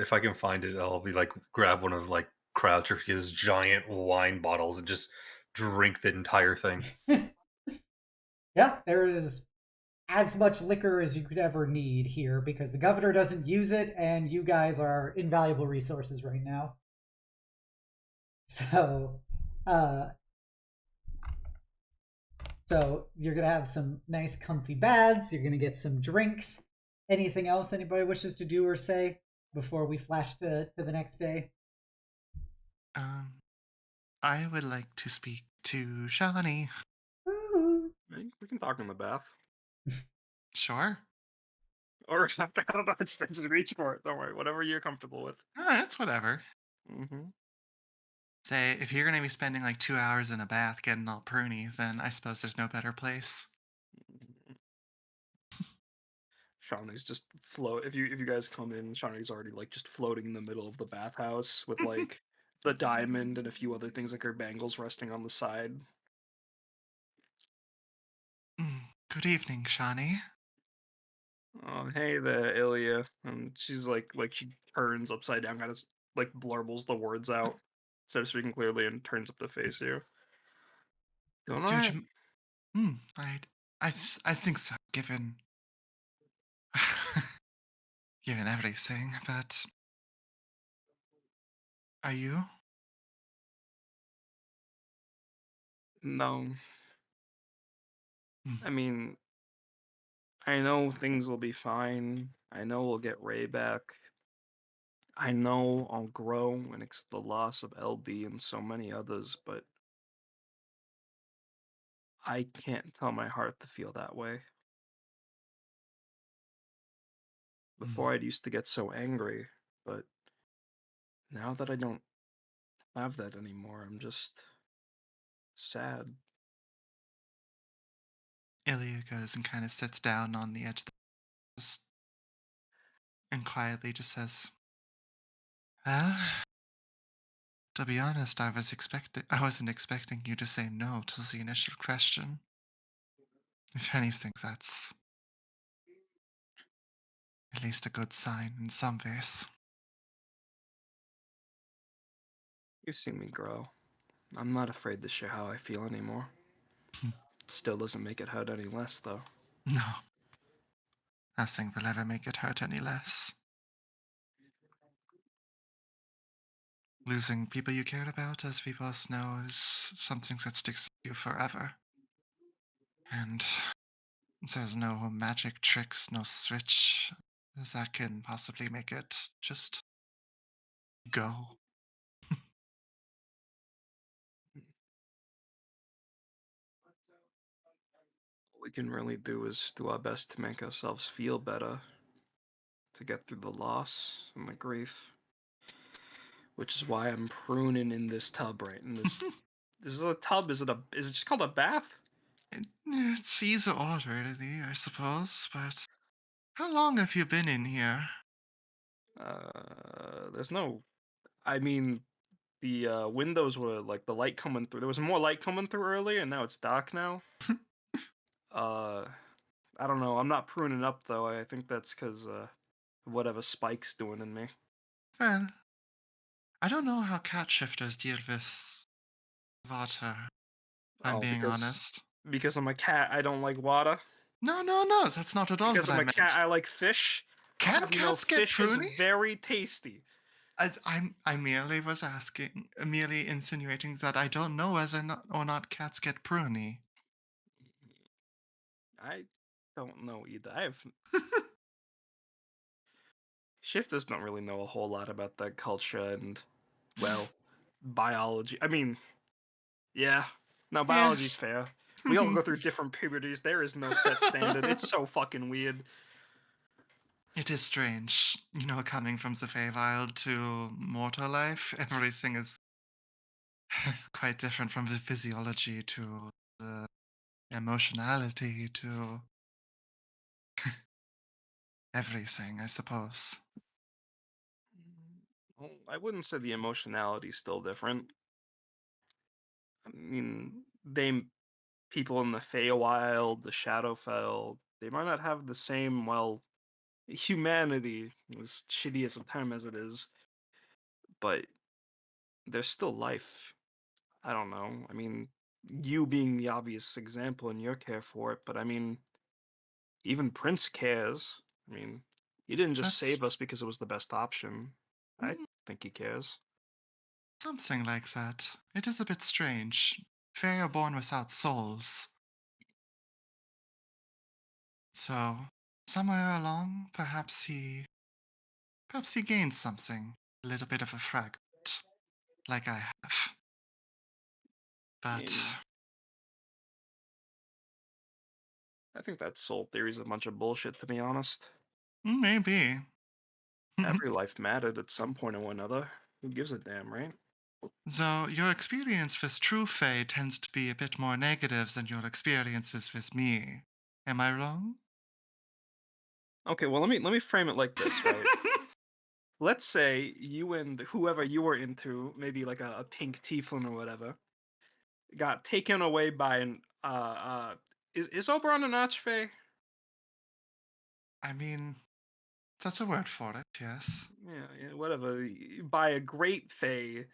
if I can find it. I'll be like grab one of like Crouch or his giant wine bottles and just drink the entire thing. Yeah, there is as much liquor as you could ever need here because the governor doesn't use it and you guys are invaluable resources right now. So you're gonna have some nice comfy baths, you're gonna get some drinks. Anything else anybody wishes to do or say before we flash to the next day? I would like to speak to Shani. We can talk in the bath. Sure. Or I don't know, it's reach for it. Don't worry. Whatever you're comfortable with. It's whatever. Mm-hmm. Say, if you're going to be spending like 2 hours in a bath getting all pruny, then I suppose there's no better place. Shawnee's just float. If you guys come in, Shawnee's already like just floating in the middle of the bathhouse with like the diamond and a few other things like her bangles resting on the side. Good evening, Shani. Oh, hey there, Illya. And she's like she turns upside down, kind of like blurbles the words out instead of speaking clearly, and turns up to face you. Doing Dude, alright? I think so, given given everything, but are you? No. Hmm. I mean, I know things will be fine. I know we'll get Ray back. I know I'll grow and accept the loss of LD and so many others, but I can't tell my heart to feel that way. Before, I used to get so angry, but now that I don't have that anymore, I'm just sad. Illya goes and kind of sits down on the edge of the just and quietly just says, "Well, to be honest, I wasn't expecting you to say no to the initial question. If anything, that's at least a good sign in some ways." You've seen me grow. I'm not afraid to share how I feel anymore. Still doesn't make it hurt any less, though. No, nothing will ever make it hurt any less. Losing people you cared about, as we both know, is something that sticks with you forever. And there's no magic tricks, no switch that can possibly make it just go. All we can really do is do our best to make ourselves feel better, to get through the loss and the grief. Which is why I'm pruning in this tub right in this. This is a tub. Is it just called a bath? It's either or, really, I suppose, but how long have you been in here? There's no. I mean, the windows were like the light coming through. There was more light coming through earlier, and now it's dark now. Uh, I don't know. I'm not pruning up though. I think that's because whatever Spike's doing in me. Well, I don't know how cat shifters deal with water, if I'm Oh, being honest. because I'm a cat, I don't like water. No, that's not at all Because what I'm I a cat, meant. I like fish. Can Have you know cats get fish is pruny? very tasty. I merely was asking, merely insinuating that I don't know whether or not cats get pruny. I don't know either. Shifters don't really know a whole lot about that culture and, well, biology. I mean, yeah. No, biology's Yes. fair. We all go through different puberties. There is no set standard. It's so fucking weird. It is strange, coming from the Feywild to mortal life. Everything is quite different, from the physiology to the emotionality to everything, I suppose. Well, I wouldn't say the emotionality's still different. I mean, people in the Feywild, the Shadowfell, they might not have the same, well, humanity, as shitty as a term as it is, but there's still life. I don't know. I mean, you being the obvious example in your care for it, but I mean, even Prince cares. I mean, he didn't just That's save us because it was the best option. I mm, think he cares. something like that. It is a bit strange. Fey are born without souls. So, somewhere along, perhaps he gained something. A little bit of a fragment, like I have. I But mean, I think that soul theory's a bunch of bullshit, to be honest. maybe. Every life mattered at some point or another. Who gives a damn, right? Though your experience with true Fae tends to be a bit more negative than your experiences with me. Am I wrong? Okay, well let me frame it like this, right? Let's say you and whoever you were into, maybe like a pink tiefling or whatever, got taken away by an is Oberon an archfey? I mean, that's a word for it, yes. Yeah, whatever. By a great fae,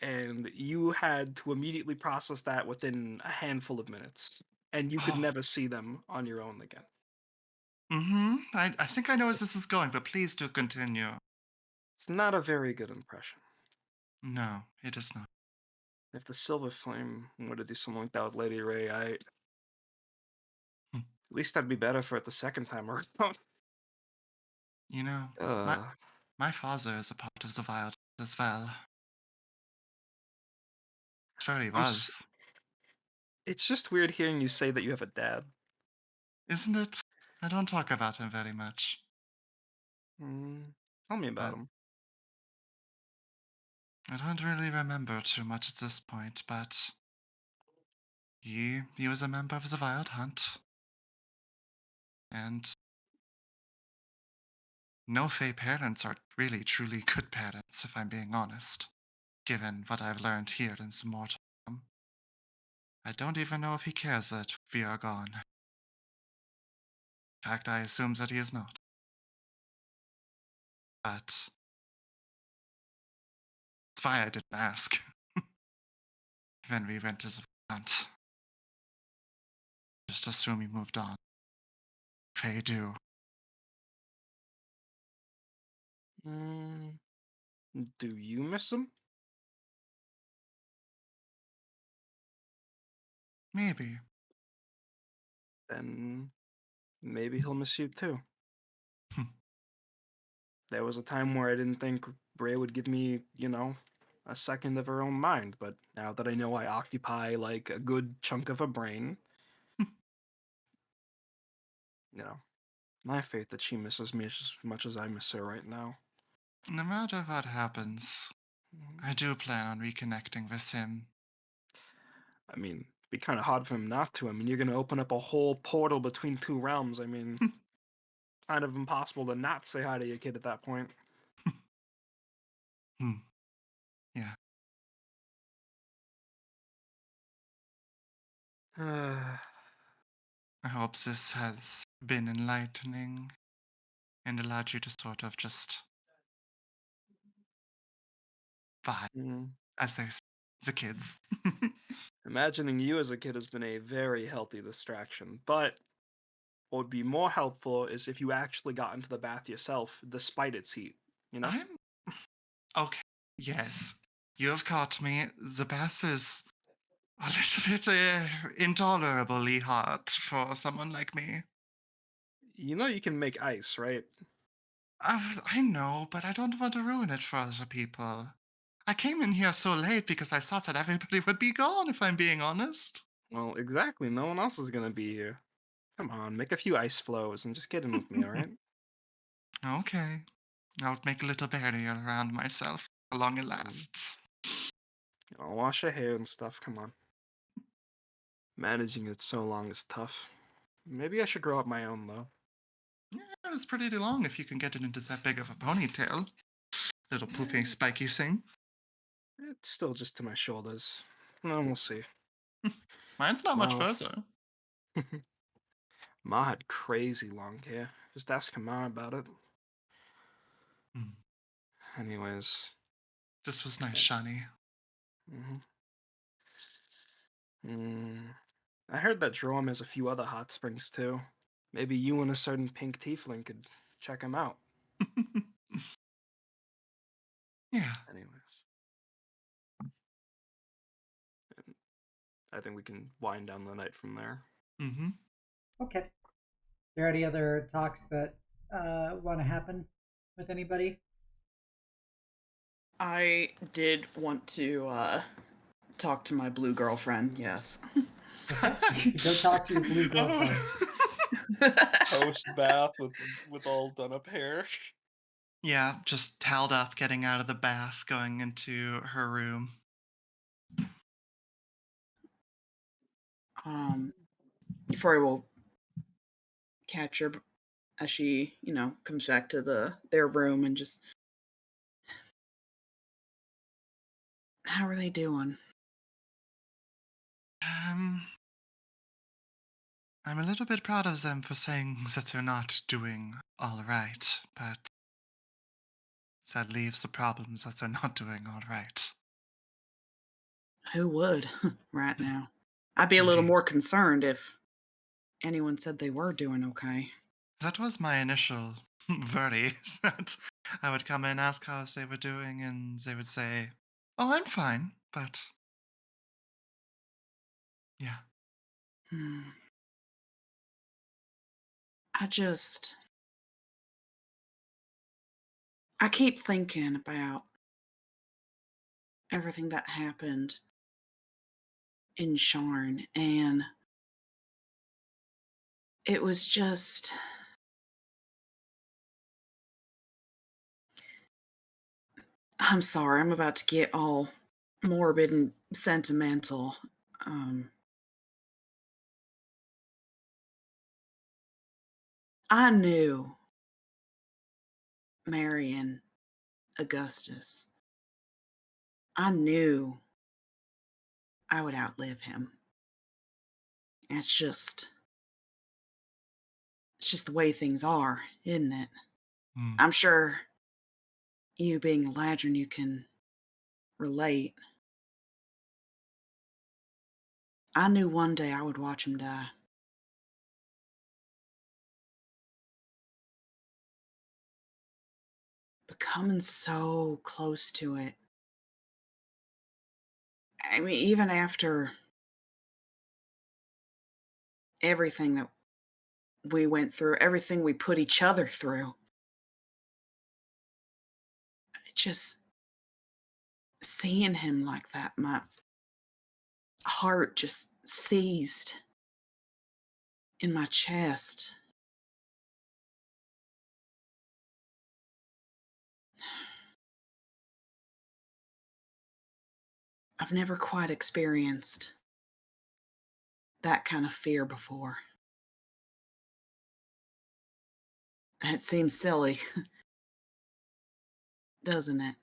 and you had to immediately process that within a handful of minutes, and you could Oh, never see them on your own again. I think I know where this is going, but please do continue. It's not a very good impression. No, it is not. If the Silver Flame were to do something like that with Lady Ray, at Hmm. least I'd be better for it the second time around. You know, my uh, My father is a part of the wild as well. Sure he I'm s- was. It's just weird hearing you say that you have a dad. Isn't it? I don't talk about him very much. Mm, tell me about But him. I don't really remember too much at this point, but he was a member of the Wild Hunt. And no Fey parents are really truly good parents, if I'm being honest, given what I've learned here in the mortal realm. I don't even know if he cares that we are gone. In fact, I assume that he is not. But that's why I didn't ask when we went to the hunt. Just assume he moved on. Fey do. Mm, do you miss him? Maybe. Then maybe he'll miss you too. There was a time where I didn't think Ray would give me, a second of her own mind, but now that I know I occupy like a good chunk of a brain, you know, I have faith that she misses me as much as I miss her right now. No matter what happens, Mhm. I do plan on reconnecting with him. I mean, it'd be kind of hard for him not to. I mean, you're going to open up a whole portal between two realms. I mean, kind of impossible to not say hi to your kid at that point. Yeah. I hope this has been enlightening and allowed you to sort of just vibe, Mm. as they say, the kids. Imagining you as a kid has been a very healthy distraction, but what would be more helpful is if you actually got into the bath yourself, despite its heat, you know? I'm okay. Yes, you have caught me. The bath is a little bit intolerably hot for someone like me. You know you can make ice, right? I know, but I don't want to ruin it for other people. I came in here so late because I thought that everybody would be gone, if I'm being honest. Well, exactly. No one else is gonna be here. Come on, make a few ice flows and just get in with me, alright? Okay. I'll make a little barrier around myself, how long it Mm. lasts. I'll wash your hair and stuff, come on. Managing it so long is tough. Maybe I should grow up my own, though. Yeah, it's pretty long if you can get it into that big of a ponytail. Little poofy spiky thing. It's still just to my shoulders. No, we'll see. Mine's not much Ma, further. Ma had crazy long hair. Just ask her Ma about it. Hmm. Anyways. This was nice, Shani. Mm-hmm. I heard that Drome has a few other hot springs too. Maybe you and a certain pink tiefling could check him out. Yeah. Anyways, I think we can wind down the night from there. Mm-hmm. Okay. Are there any other talks that want to happen with anybody? I did want to talk to my blue girlfriend, yes. Okay. Go talk to your blue girlfriend. Post bath with all done up hair. Yeah, just toweled up, getting out of the bath, going into her room. Euphoria will catch her as she, comes back to their room and just, how are they doing? I'm a little bit proud of them for saying that they're not doing all right, but that leaves the problems that they're not doing all right. Who would right now? I'd be a little Indeed. more concerned if anyone said they were doing okay. That was my initial worry, that I would come in, ask how they were doing, and they would say, "Oh, I'm fine," but yeah. Hmm. I just, I keep thinking about everything that happened in Sharn, and it was just I'm sorry, I'm about to get all morbid and sentimental. Um, I knew Marion Augustus. I knew I would outlive him. It's just the way things are, isn't it? Hmm. I'm sure you being a Ladron, you can relate. I knew one day I would watch him die. But coming so close to it, I mean, even after everything that we went through, everything we put each other through, just seeing him like that, my heart just seized in my chest. I've never quite experienced that kind of fear before. It seems silly, doesn't it?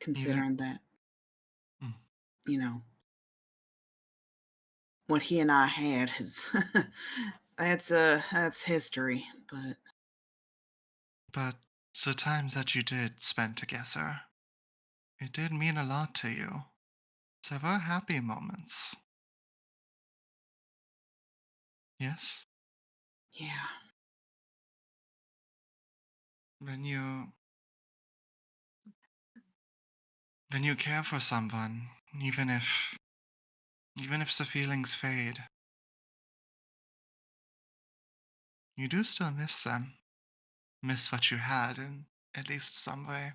Even Considering that, mm, you know, what he and I had is that's history, but but the times that you did spend together, it did mean a lot to you. There were happy moments. Yes? yeah. When you care for someone, even if the feelings fade, you do still miss them. Miss what you had in at least some way.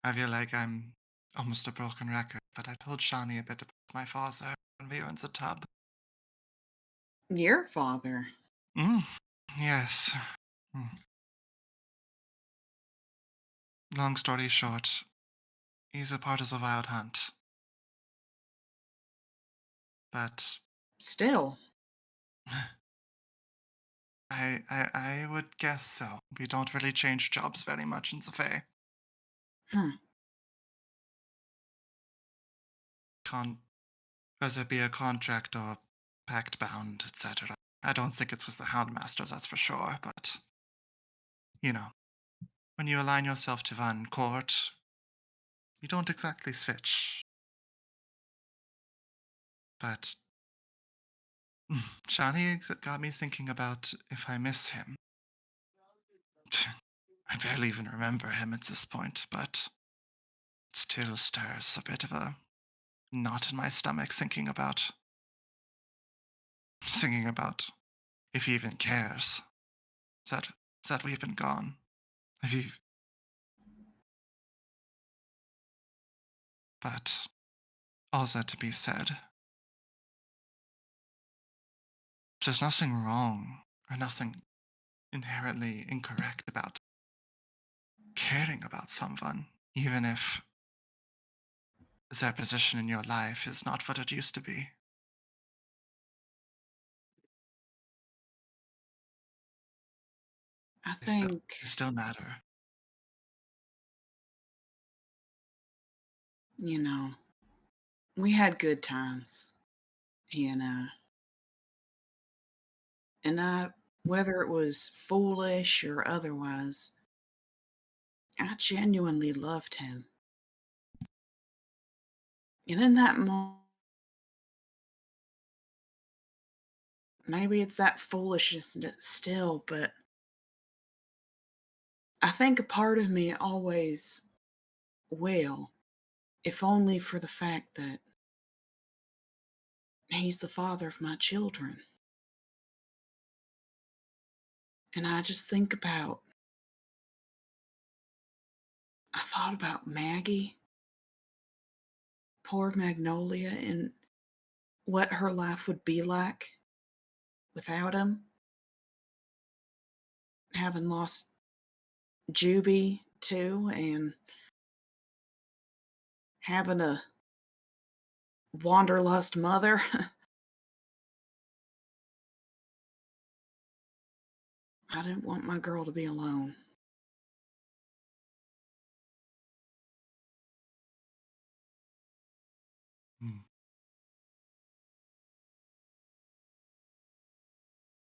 I feel like I'm almost a broken record, but I told Shawnee a bit about my father when we were in the tub. Your father. Mm, yes. Mm. Long story short, he's a part of the Wild Hunt. But Still. I would guess so. We don't really change jobs very much in the Fae. Huh. Whether it be a contract or pact bound, etc. I don't think it was the Houndmasters, that's for sure, but you know, when you align yourself to one court, you don't exactly switch. But Shani got me thinking about if I miss him. I barely even remember him at this point, but it still stirs a bit of a knot in my stomach thinking about if he even cares that that we've been gone. If he, but all that to be said, there's nothing wrong or nothing inherently incorrect about caring about someone, even if their position in your life is not what it used to be. I They still, think, they still matter. you know, we had good times, he and I. And whether it was foolish or otherwise, I genuinely loved him. And in that moment, maybe it's that foolishness still, but I think a part of me always will, if only for the fact that he's the father of my children. And I thought about Maggie, poor Magnolia, and what her life would be like without him, having lost Juby too, and having a wanderlust mother. I didn't want my girl to be alone. Hmm.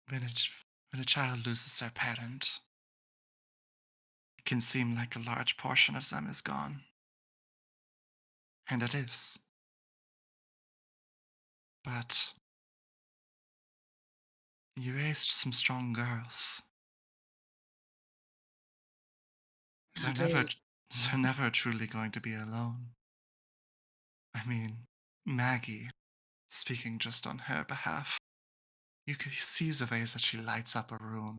When a child loses their parent, it can seem like a large portion of them is gone. And it is. But you raised some strong girls. I They're never, did. they're never truly going to be alone. I mean, Maggie, speaking just on her behalf, you can see the ways that she lights up a room.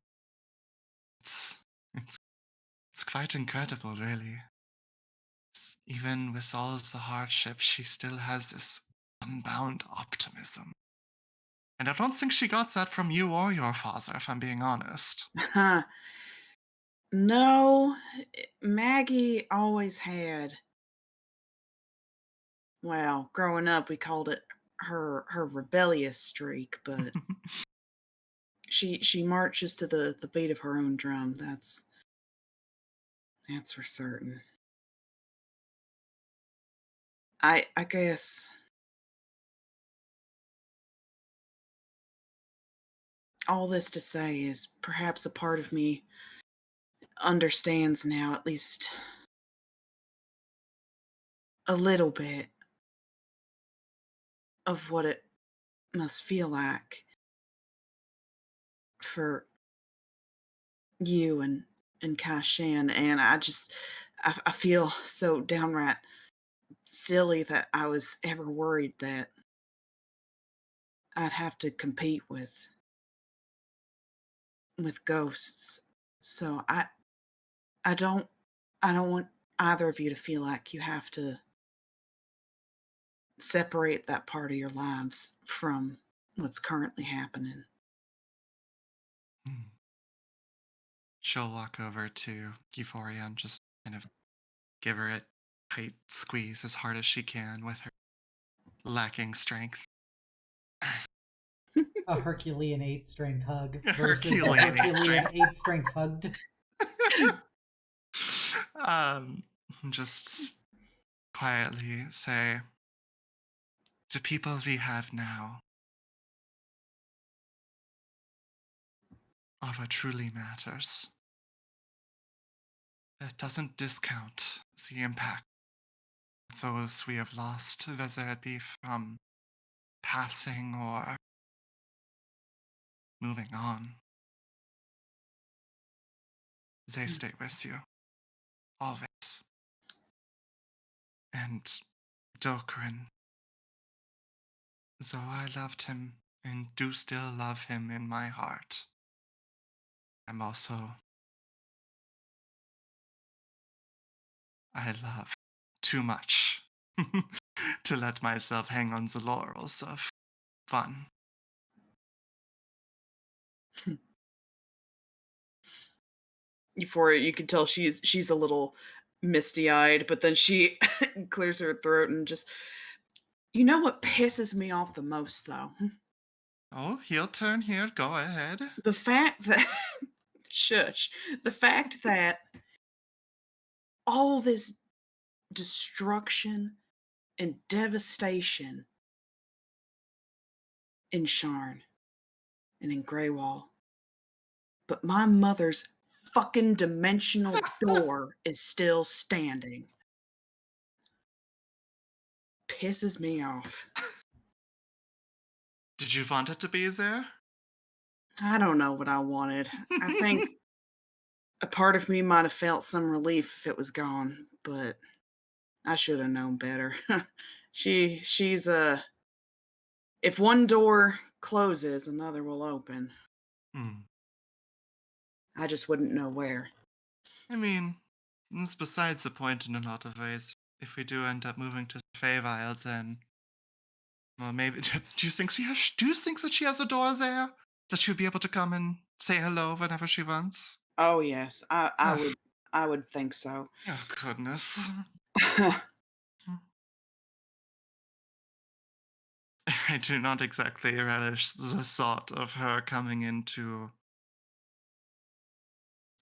It's, it's, it's quite incredible, really. Even with all the hardship, she still has this unbound optimism. And I don't think she got that from you or your father, if I'm being honest. No, Maggie always had, well, growing up we called it her rebellious streak, but she marches to the beat of her own drum. That's for certain. I guess all this to say is perhaps a part of me understands now at least a little bit of what it must feel like for you and Kashan, and I feel so downright silly that I was ever worried that I'd have to compete with ghosts. So I don't I don't want either of you to feel like you have to separate that part of your lives from what's currently happening. Hmm. She'll walk over to Euphoria and just kind of give her a tight squeeze as hard as she can with her lacking strength. A Herculean 8 strength hug A versus a Herculean 8 Herculean strength. 8 strength hugged. um, just quietly say, the people we have now are what truly matters. It doesn't discount the impact those we have lost, whether it be from passing or moving on. They stay with you, always. And Dokrin, though I loved him and do still love him in my heart, I love too much to let myself hang on the laurels of fun. Euphoria, you can tell she's a little misty-eyed, but then she clears her throat and just, you know what pisses me off the most though? Oh, heel turn here, go ahead. The fact that shush. The fact that all this destruction and devastation in Sharn and in Greywall, but my mother's fucking dimensional door is still standing. Pisses me off. Did you want it to be there? I don't know what I wanted. I think a part of me might have felt some relief if it was gone, but I should have known better. She's if one door closes, another will open. Hmm. I just wouldn't know where. I mean, it's besides the point in a lot of ways. If we do end up moving to the Feywild, then, well, maybe. Do you think that she has a door there that she'll be able to come and say hello whenever she wants? Oh yes, I Ugh. would think so. Oh goodness. I do not exactly relish the thought of her coming to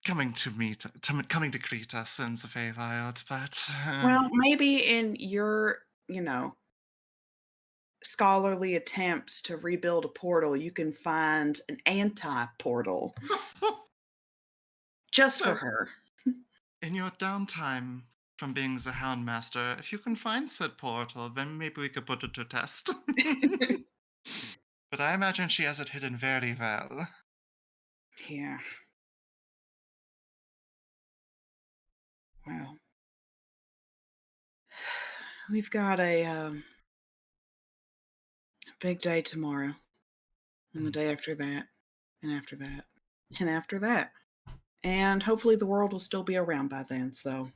greet us in the Feywild, but Well, maybe in your, scholarly attempts to rebuild a portal, you can find an anti-portal just for So, her. in your downtime from being the Houndmaster, if you can find said portal, then maybe we could put it to test. But I imagine she has it hidden very well. Yeah. Well, we've got a big day tomorrow, and the day after that, and after that, and after that. And hopefully the world will still be around by then, so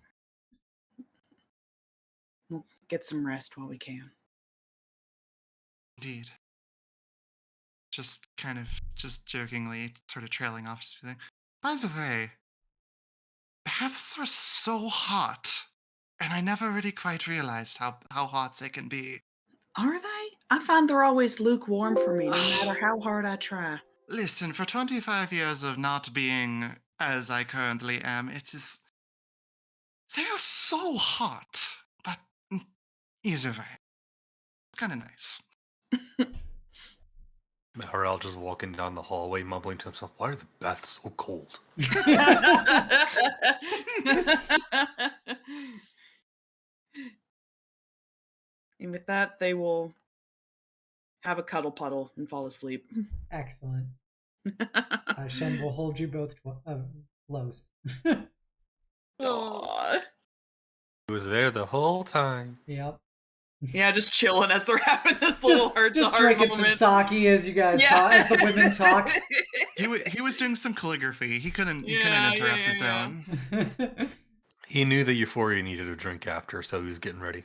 we'll get some rest while we can. Indeed. Just jokingly, sort of trailing off. By the way, baths are so hot, and I never really quite realized how hot they can be. Are they? I find they're always lukewarm for me, no matter how hard I try. Listen, for 25 years of not being as I currently am, they are so hot. But either way, it's kind of nice. Malral just walking down the hallway, mumbling to himself, "Why are the baths so cold?" And with that, they will have a cuddle puddle and fall asleep. Excellent. Shen will hold you both close. Aww. He was there the whole time. Yep. Yeah, just chilling as they're having this little Just heart-to-heart drinking moment. some sake as you guys talk, as the women talk. He was doing some calligraphy. He couldn't interrupt his own. He knew that Euphoria needed a drink after, so he was getting ready.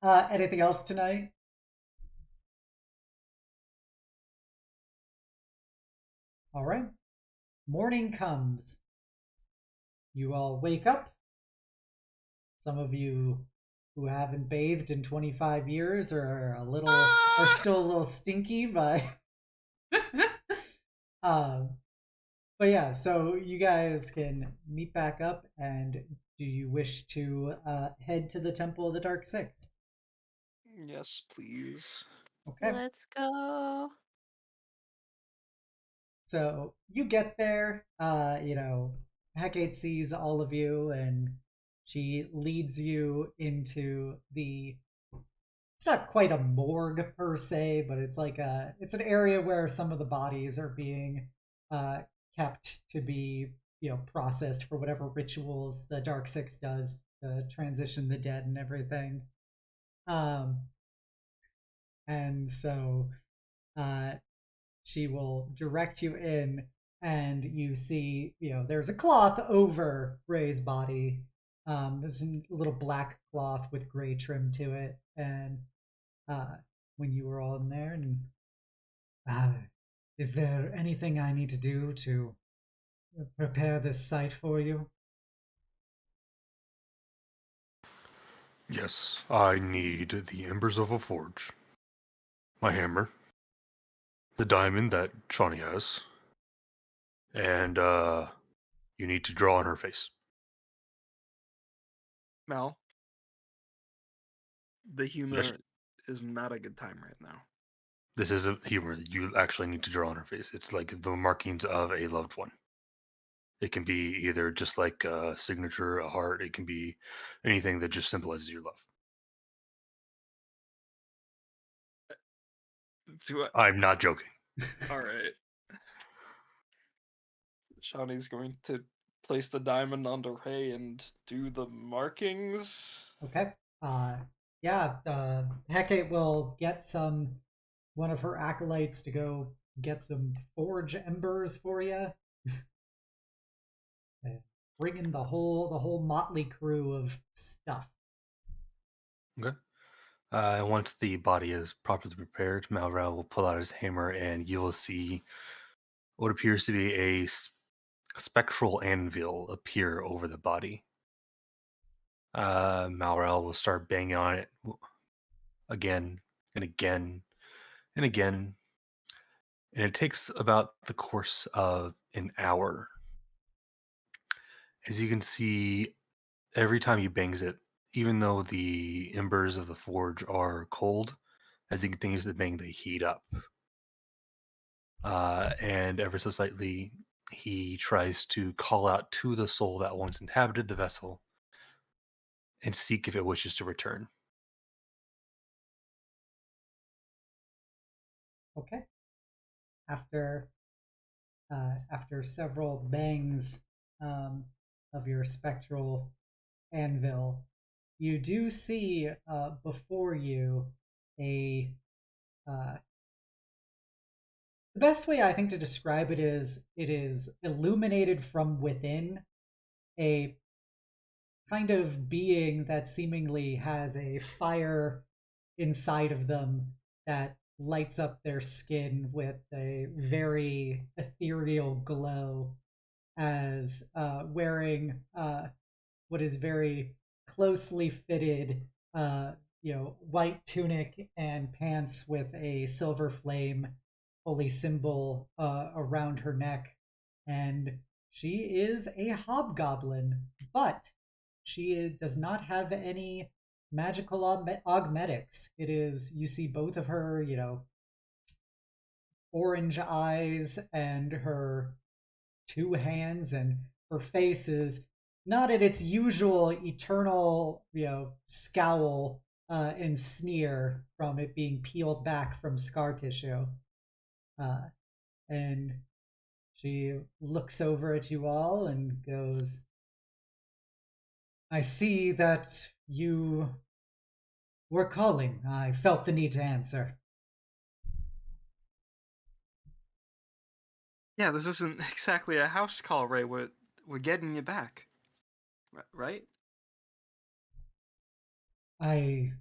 Anything else tonight? All right. Morning comes. You all wake up. Some of you who haven't bathed in 25 years are still a little stinky, but but yeah, so you guys can meet back up, and do you wish to head to the Temple of the Dark Six? Yes, please. Okay. Let's go. So you get there, Hecate sees all of you, and she leads you into it's not quite a morgue per se, but it's it's an area where some of the bodies are being kept to be, processed for whatever rituals the Dark Six does to transition the dead and everything. And so she will direct you in, and you see, there's a cloth over Ray's body. There's a little black cloth with gray trim to it, and when you were all in there, and is there anything I need to do to prepare this site for you? Yes, I need the embers of a forge, my hammer, the diamond that Shawnee has, and you need to draw on her face. Mal, the humor Yes. is not a good time right now. This isn't humor. You actually need to draw on her face. It's like the markings of a loved one. It can be either just like a signature, a heart. It can be anything that just symbolizes your love. I'm not joking. All right. Shawnee's going to place the diamond onto Ray and do the markings. Okay. Hecate will get one of her acolytes to go get some forge embers for you. Bring in the whole motley crew of stuff. Okay. Once the body is properly prepared, Malral will pull out his hammer, and you will see what appears to be a spectral anvil appear over the body. Malral will start banging on it again and again and again, and it takes about the course of an hour. As you can see, every time he bangs it, even though the embers of the forge are cold, as he continues to bang, they heat up. And ever so slightly, he tries to call out to the soul that once inhabited the vessel and seek if it wishes to return. Okay. After several bangs of your spectral anvil, you do see before you a the best way I think to describe it is illuminated from within, a kind of being that seemingly has a fire inside of them that lights up their skin with a very ethereal glow, as wearing what is very closely fitted, white tunic and pants with a silver flame holy symbol around her neck. And she is a hobgoblin, but she does not have any magical augmetics. It is, you see both of her, orange eyes and her two hands, and her face is not at its usual eternal, scowl and sneer from it being peeled back from scar tissue. And she looks over at you all and goes, "I see that you were calling. I felt the need to answer." Yeah, this isn't exactly a house call, Ray. We're getting you back, right? I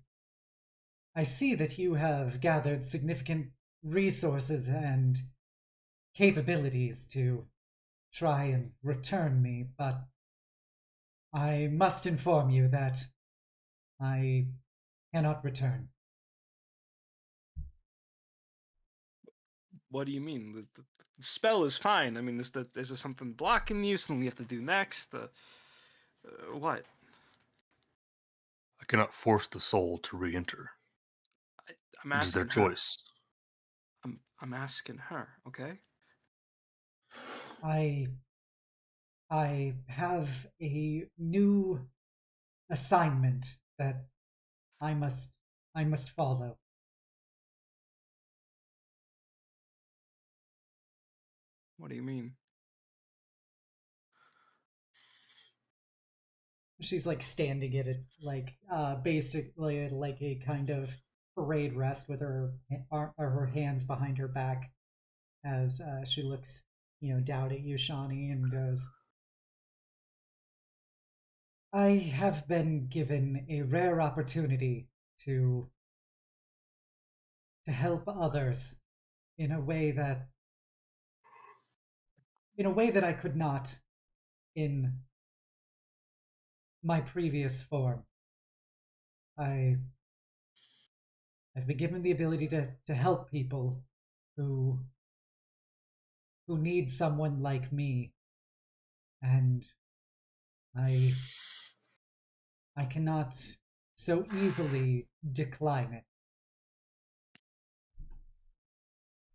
see that you have gathered significant resources and capabilities to try and return me, but I must inform you that I cannot return. What do you mean? The spell is fine. I mean, is there something blocking you? Something we have to do next? What? I cannot force the soul to re-enter. I'm It is their asking her. choice. I'm asking her. Okay. I have a new assignment that I must follow. What do you mean? She's like standing at it, like basically like a kind of parade rest with her hands behind her back, as she looks, down at you, Shawnee, and goes, "I have been given a rare opportunity to help others in a way that I could not in my previous form. I've been given the ability to help people who need someone like me, and I cannot so easily decline it."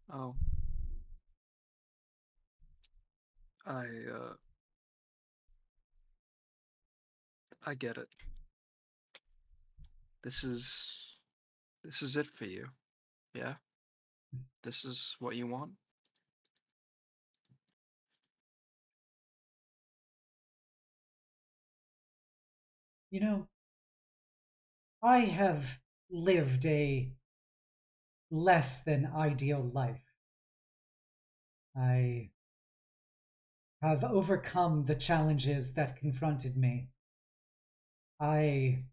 Oh. I get it. This is it for you. Yeah? This is what you want? I have lived a less than ideal life. I have overcome the challenges that confronted me. I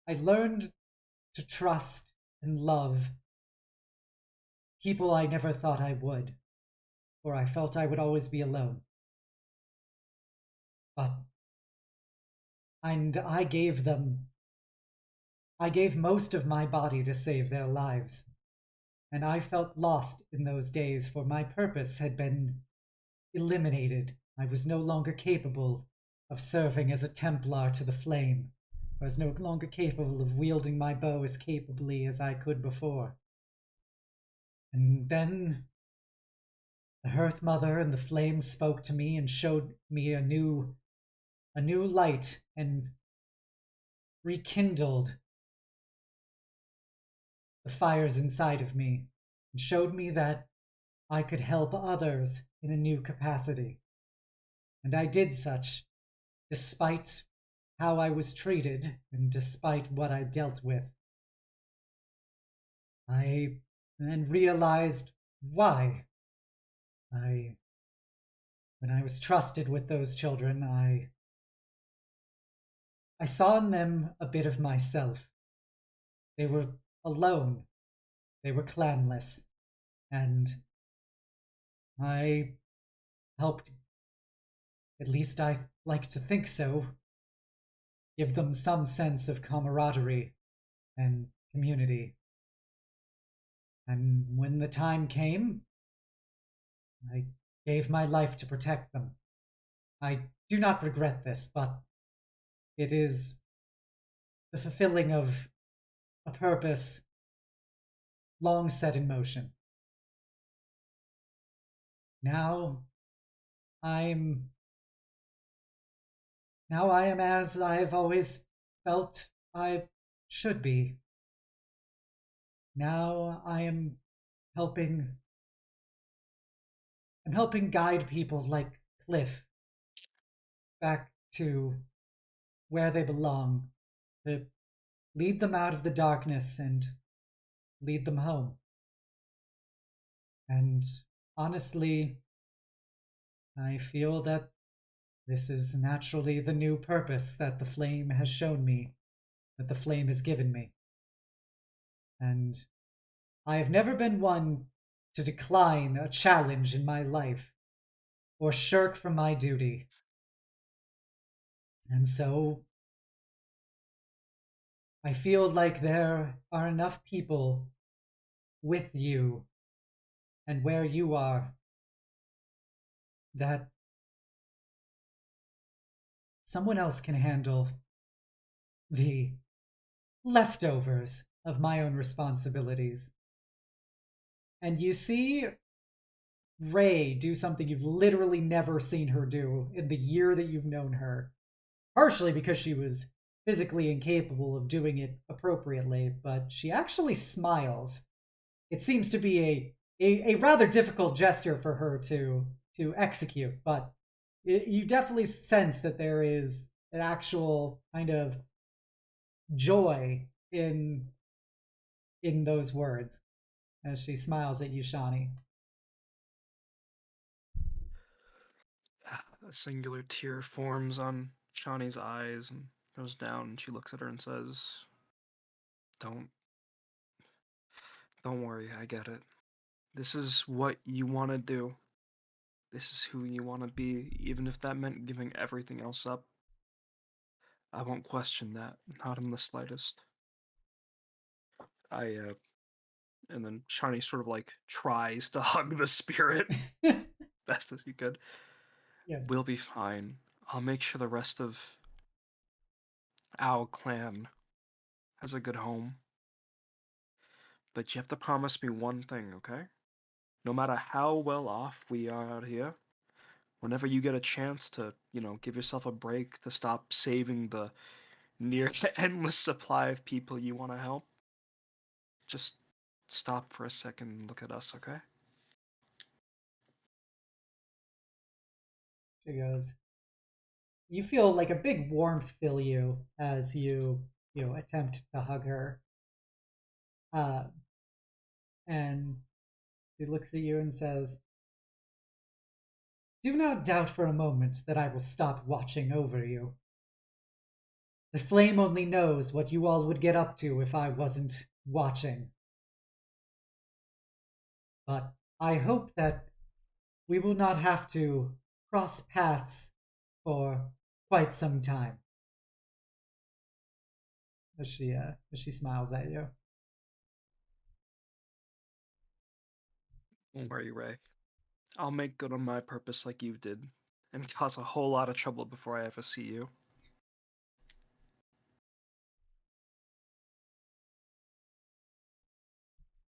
learned to trust and love people I never thought I would, or I felt I would always be alone. But I gave most of my body to save their lives, and I felt lost in those days, for my purpose had been eliminated. I was no longer capable of serving as a Templar to the Flame. I was no longer capable of wielding my bow as capably as I could before. And then the Hearth Mother and the Flame spoke to me and showed me a new light, and rekindled the fires inside of me, and showed me that I could help others in a new capacity. And I did such, despite how I was treated and despite what I dealt with. I then realized why. When I was trusted with those children, I saw in them a bit of myself. They were alone. They were clanless. And I helped, at least I like to think so, give them some sense of camaraderie and community. And when the time came, I gave my life to protect them. I do not regret this, but it is the fulfilling of a purpose long set in motion. Now I am as I've always felt I should be. Now I'm helping guide people like Cliff back to where they belong, to lead them out of the darkness and lead them home. And honestly, I feel that this is naturally the new purpose that the Flame has shown me, that the Flame has given me. And I have never been one to decline a challenge in my life or shirk from my duty. And so I feel like there are enough people with you and where you are that someone else can handle the leftovers of my own responsibilities. And you see Ray do something you've literally never seen her do in the year that you've known her. Partially because she was physically incapable of doing it appropriately, but she actually smiles. It seems to be a rather difficult gesture for her to execute, but you definitely sense that there is an actual kind of joy in those words as she smiles at you, Shawnee. A singular tear forms on Shawnee's eyes and goes down, and she looks at her and says, Don't worry, I get it. This is what you want to do. This is who you want to be, even if that meant giving everything else up. I won't question that, not in the slightest. And then Shawnee sort of like tries to hug the spirit best as he could. Yeah. We'll be fine. I'll make sure the rest of our clan has a good home. But you have to promise me one thing, okay? No matter how well off we are out here, whenever you get a chance to, give yourself a break to stop saving the near endless supply of people you want to help, just stop for a second and look at us, okay? She goes, you feel like a big warmth fill you as you attempt to hug her. And she looks at you and says, do not doubt for a moment that I will stop watching over you. The flame only knows what you all would get up to if I wasn't watching. But I hope that we will not have to cross paths for quite some time. As she smiles at you. Don't worry, Ray. I'll make good on my purpose like you did, and cause a whole lot of trouble before I ever see you.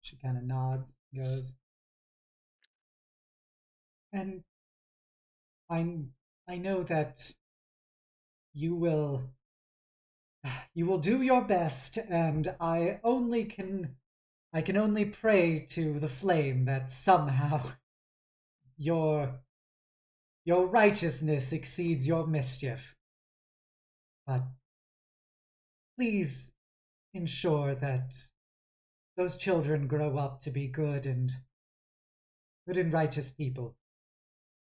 She kind of nods, goes, and I know that you will do your best, and I can only pray to the flame that somehow your righteousness exceeds your mischief. But please ensure that those children grow up to be good and righteous people.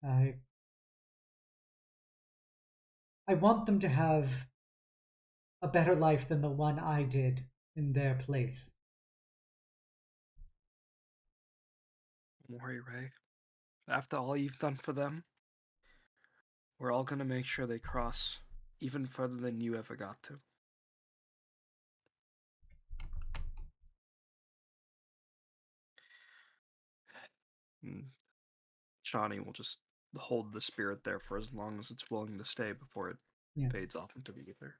I want them to have a better life than the one I did in their place. Don't worry, Ray. After all you've done for them, we're all gonna make sure they cross even further than you ever got to. And Shawnee will just hold the spirit there for as long as it's willing to stay before it fades off into the ether.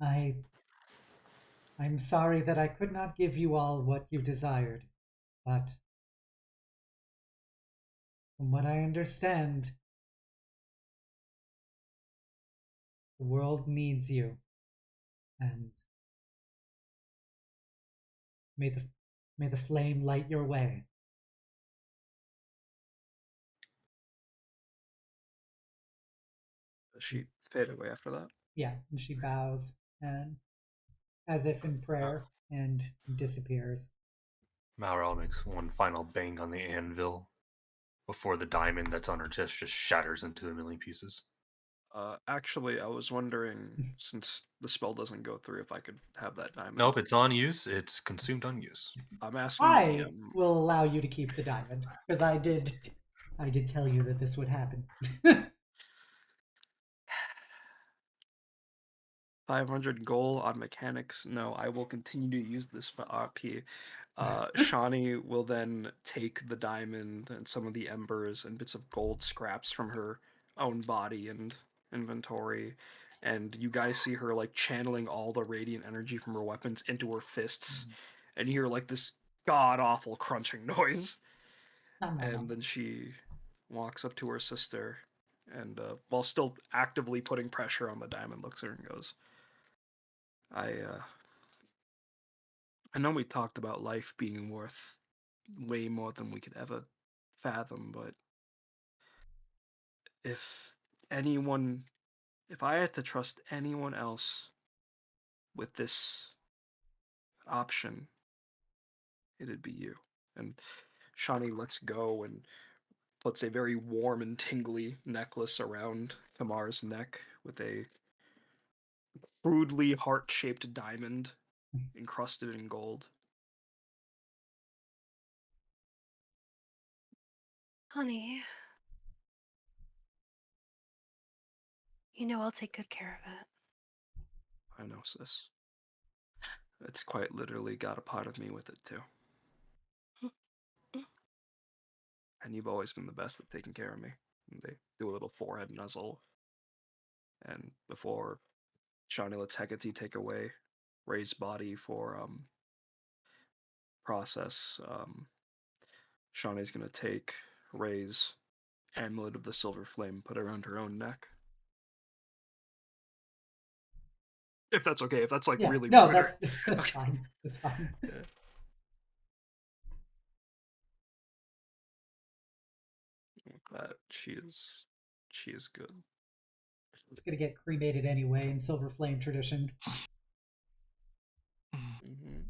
I'm sorry that I could not give you all what you desired, but from what I understand, the world needs you, and may the flame light your way. Does she fade away after that? Yeah, and she bows and as if in prayer and disappears. Malral makes one final bang on the anvil before the diamond that's on her chest just shatters into a million pieces. Actually, I was wondering, since the spell doesn't go through, if I could have that diamond. Nope, it's on use. It's consumed on use. I'm asking I the DM. will allow you to keep the diamond because I did tell you that this would happen. 500 gold on mechanics. No, I will continue to use this for RP. Shawnee will then take the diamond and some of the embers and bits of gold scraps from her own body and inventory, and you guys see her like channeling all the radiant energy from her weapons into her fists, and you hear like this god awful crunching noise. And then she walks up to her sister and while still actively putting pressure on the diamond, looks at her and goes, I know we talked about life being worth way more than we could ever fathom, but if I had to trust anyone else with this option, it'd be you. And Shawnee lets go and puts a very warm and tingly necklace around Kamar's neck with a crudely heart-shaped diamond encrusted in gold. Honey, you know I'll take good care of it. I know, sis. It's quite literally got a part of me with it, too. And you've always been the best at taking care of me. And they do a little forehead nuzzle. And before Shawnee lets Hecate take away Ray's body for process, Shawnee's gonna take Ray's amulet of the silver flame, put it around her own neck. If that's okay, if that's like really no, rude. that's Okay. fine. It's fine. Yeah. She is good. It's gonna get cremated anyway in Silver Flame tradition. Mm-hmm.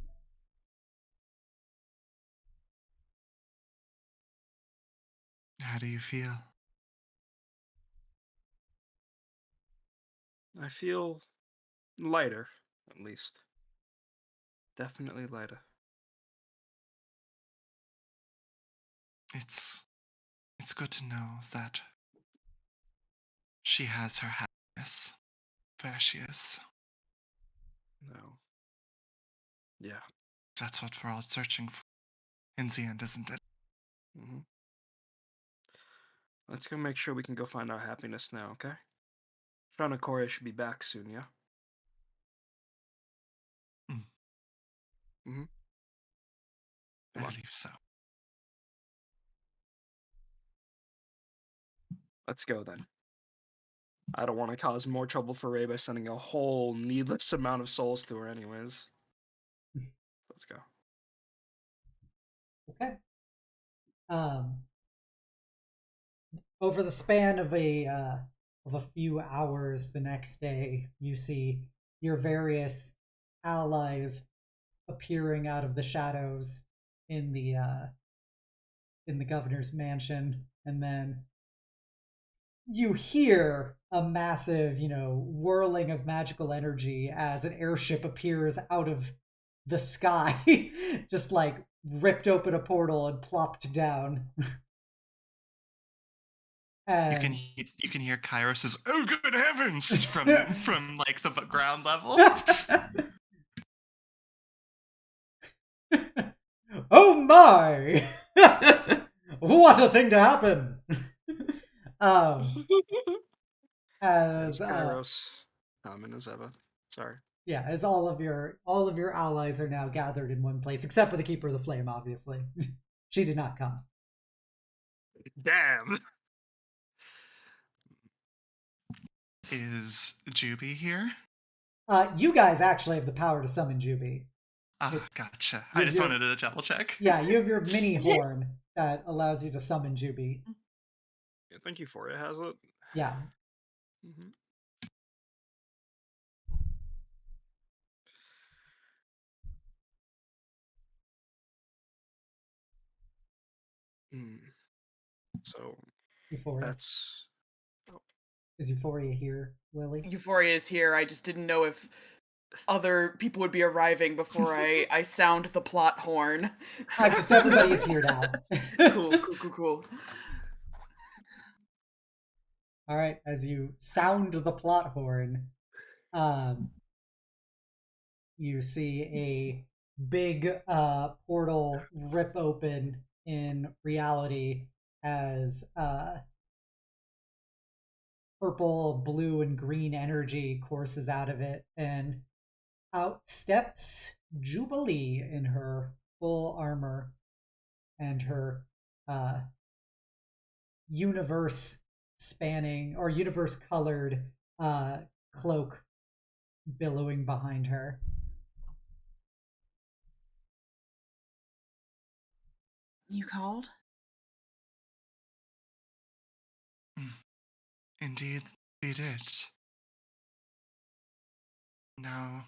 How do you feel? I feel lighter, at least. Definitely lighter. It's good to know that she has her happiness where she is. No. Yeah. That's what we're all searching for in the end, isn't it? hmm Let's go make sure we can go find our happiness now, okay? Sean and Corey should be back soon, yeah? Mm. Mm-hmm. I Come on, believe so. let's go then. I don't want to cause more trouble for Ray by sending a whole needless amount of souls to her anyways. Let's go. Okay. Over the span of a few hours the next day, you see your various allies appearing out of the shadows in the governor's mansion, and then you hear a massive, whirling of magical energy as an airship appears out of the sky, just like ripped open a portal and plopped down. And You can hear Kairos' "Oh good heavens" from like the ground level. oh my! what a thing to happen! As It's Kairos. Common as ever. Sorry. yeah, as all of your allies are now gathered in one place, except for the Keeper of the Flame, obviously. she did not come. Damn. Is Juby here? You guys actually have the power to summon Juby. Ah, gotcha. you I have just your- wanted to double check. Yeah, you have your mini horn that allows you to summon Juby. I think Euphoria has it. Yeah. Mm-hmm. So Euphoria. that's Is Euphoria here, Lily? Euphoria is here. I just didn't know if other people would be arriving before I sound the plot horn. Just everybody's here now. Cool. All right, as you sound the plot horn, you see a big portal rip open in reality as purple, blue, and green energy courses out of it, and out steps Jubilee in her full armor and her universe spanning or universe colored cloak billowing behind her. You called? Indeed, we did. Now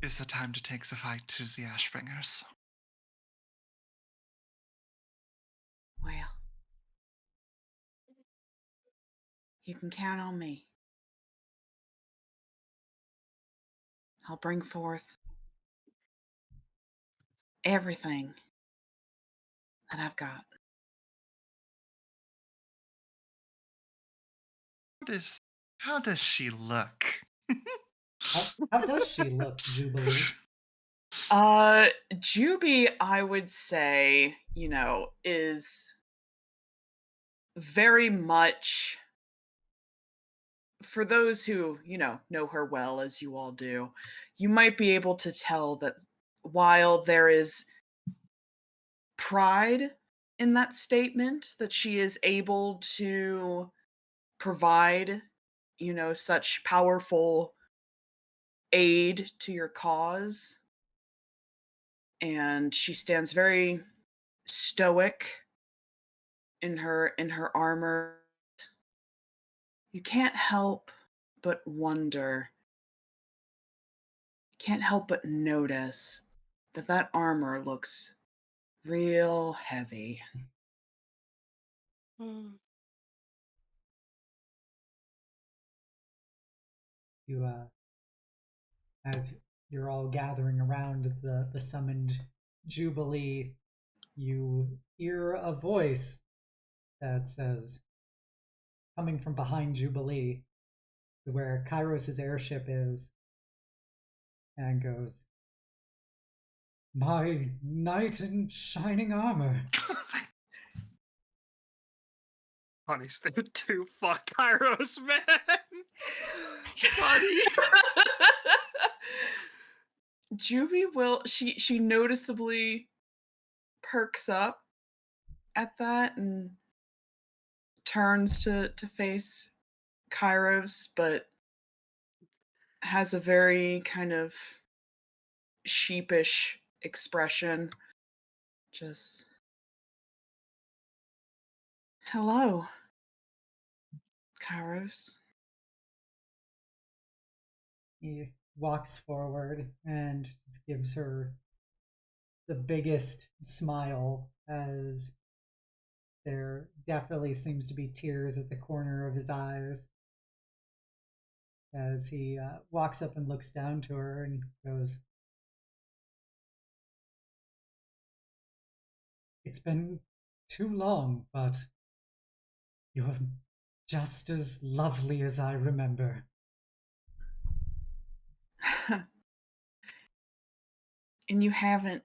is the time to take the fight to the Ashbringers. Well, you can count on me. I'll bring forth everything that I've got. How does she look? How does she look, Jubilee? Juby, I would say, is very much, for those who, know her well, as you all do, you might be able to tell that while there is pride in that statement, that she is able to provide, such powerful aid to your cause. And she stands very stoic in her armor. You can't help but wonder, can't help but notice that armor looks real heavy. Mm. You, as you're all gathering around the summoned Jubilee, you hear a voice that says, coming from behind Jubilee, to where Kairos' airship is, and goes, "My knight in shining armor." Honey, stay too. Fuck Kairos, man. Honey. Juby will she noticeably perks up at that and turns to face Kairos, but has a very kind of sheepish expression. Just, hello, Kairos. He walks forward and just gives her the biggest smile, as there definitely seems to be tears at the corner of his eyes, as he walks up and looks down to her and goes, "It's been too long, but you're just as lovely as I remember." And you haven't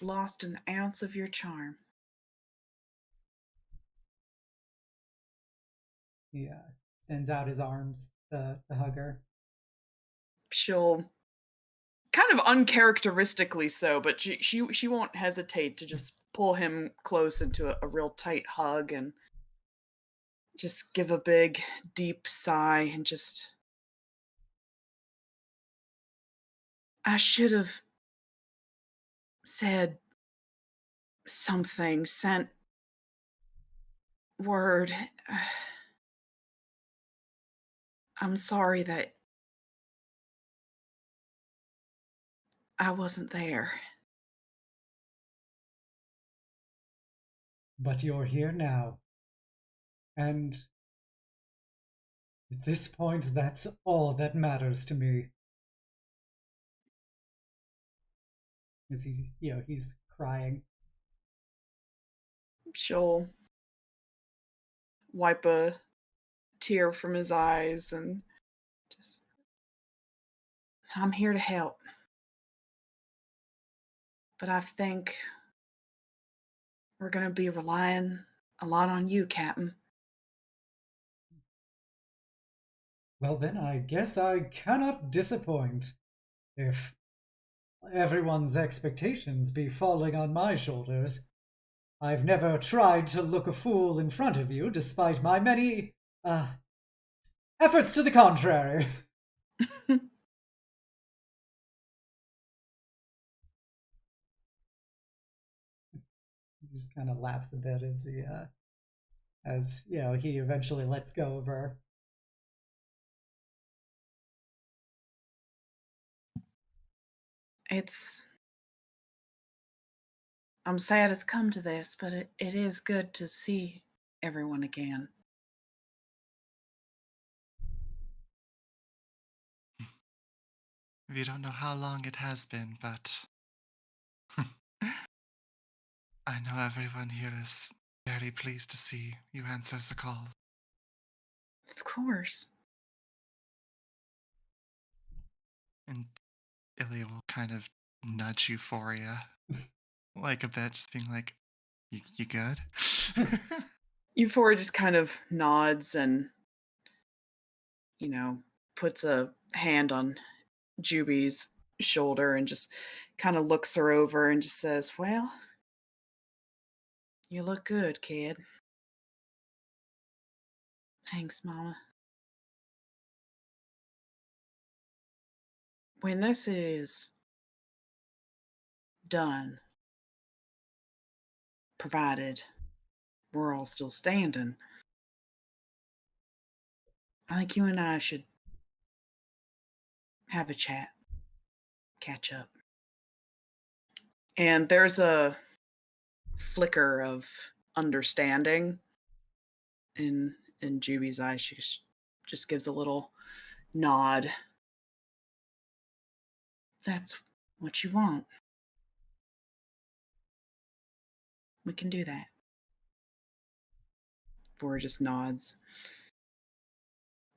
lost an ounce of your charm. He sends out his arms to hug her. She'll kind of uncharacteristically so, but she won't hesitate to just pull him close into a real tight hug and just give a big deep sigh and just, I should have said something, sent word. I'm sorry that I wasn't there. But you're here now. And at this point, that's all that matters to me. As he's crying. She'll wipe a tear from his eyes and just, I'm here to help. But I think we're going to be relying a lot on you, Captain. Well, then I guess I cannot disappoint. If everyone's expectations be falling on my shoulders, I've never tried to look a fool in front of you, despite my many efforts to the contrary. He just kind of laughs a bit as he eventually lets go of her. I'm sad it's come to this, but it is good to see everyone again. We don't know how long it has been, but I know everyone here is very pleased to see you answer the call. Of course. And Illya will kind of nudge Euphoria like a bit, just being like, you good? Euphoria just kind of nods and, puts a hand on Juby's shoulder and just kind of looks her over and just says, well, you look good, kid. Thanks, Mama. When this is done, provided we're all still standing, I think you and I should have a chat, catch up. And there's a flicker of understanding in Juby's eyes. She just gives a little nod. That's what you want. We can do that. Vora just nods.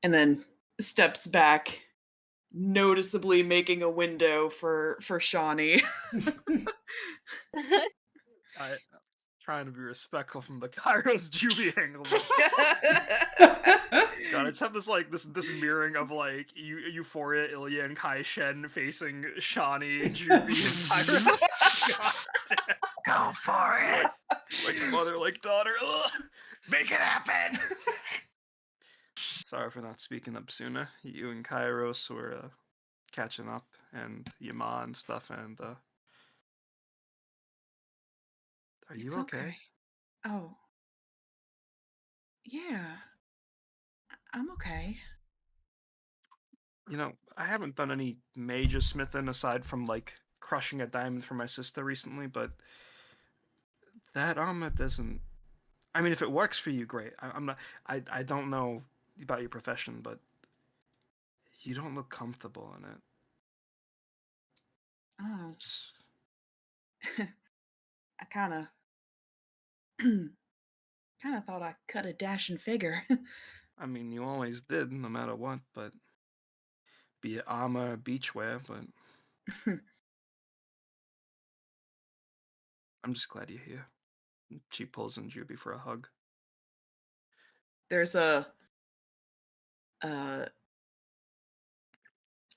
And then steps back, noticeably making a window for Shawnee. I trying to be respectful from the Kairos Juby angle. God, I just have this mirroring of like Euphoria, Illya, and Kai Shen facing Shawnee, Juby, and Kairos. God damn. Go for it! Like mother, like daughter. Ugh. Make it happen! Sorry for not speaking up sooner. You and Kairos were catching up, and Yama and stuff, and are you It's okay? Oh. Yeah. I'm okay. You know, I haven't done any major smithing aside from like crushing a diamond for my sister recently, but that armor doesn't. I mean, if it works for you, great. I'm not. I don't know about your profession, but you don't look comfortable in it. Oh. It's- I kind of thought I cut a dashing figure. I mean, you always did, no matter what, but be it armor, beachwear, but I'm just glad you're here. She pulls in Juby for a hug. There's a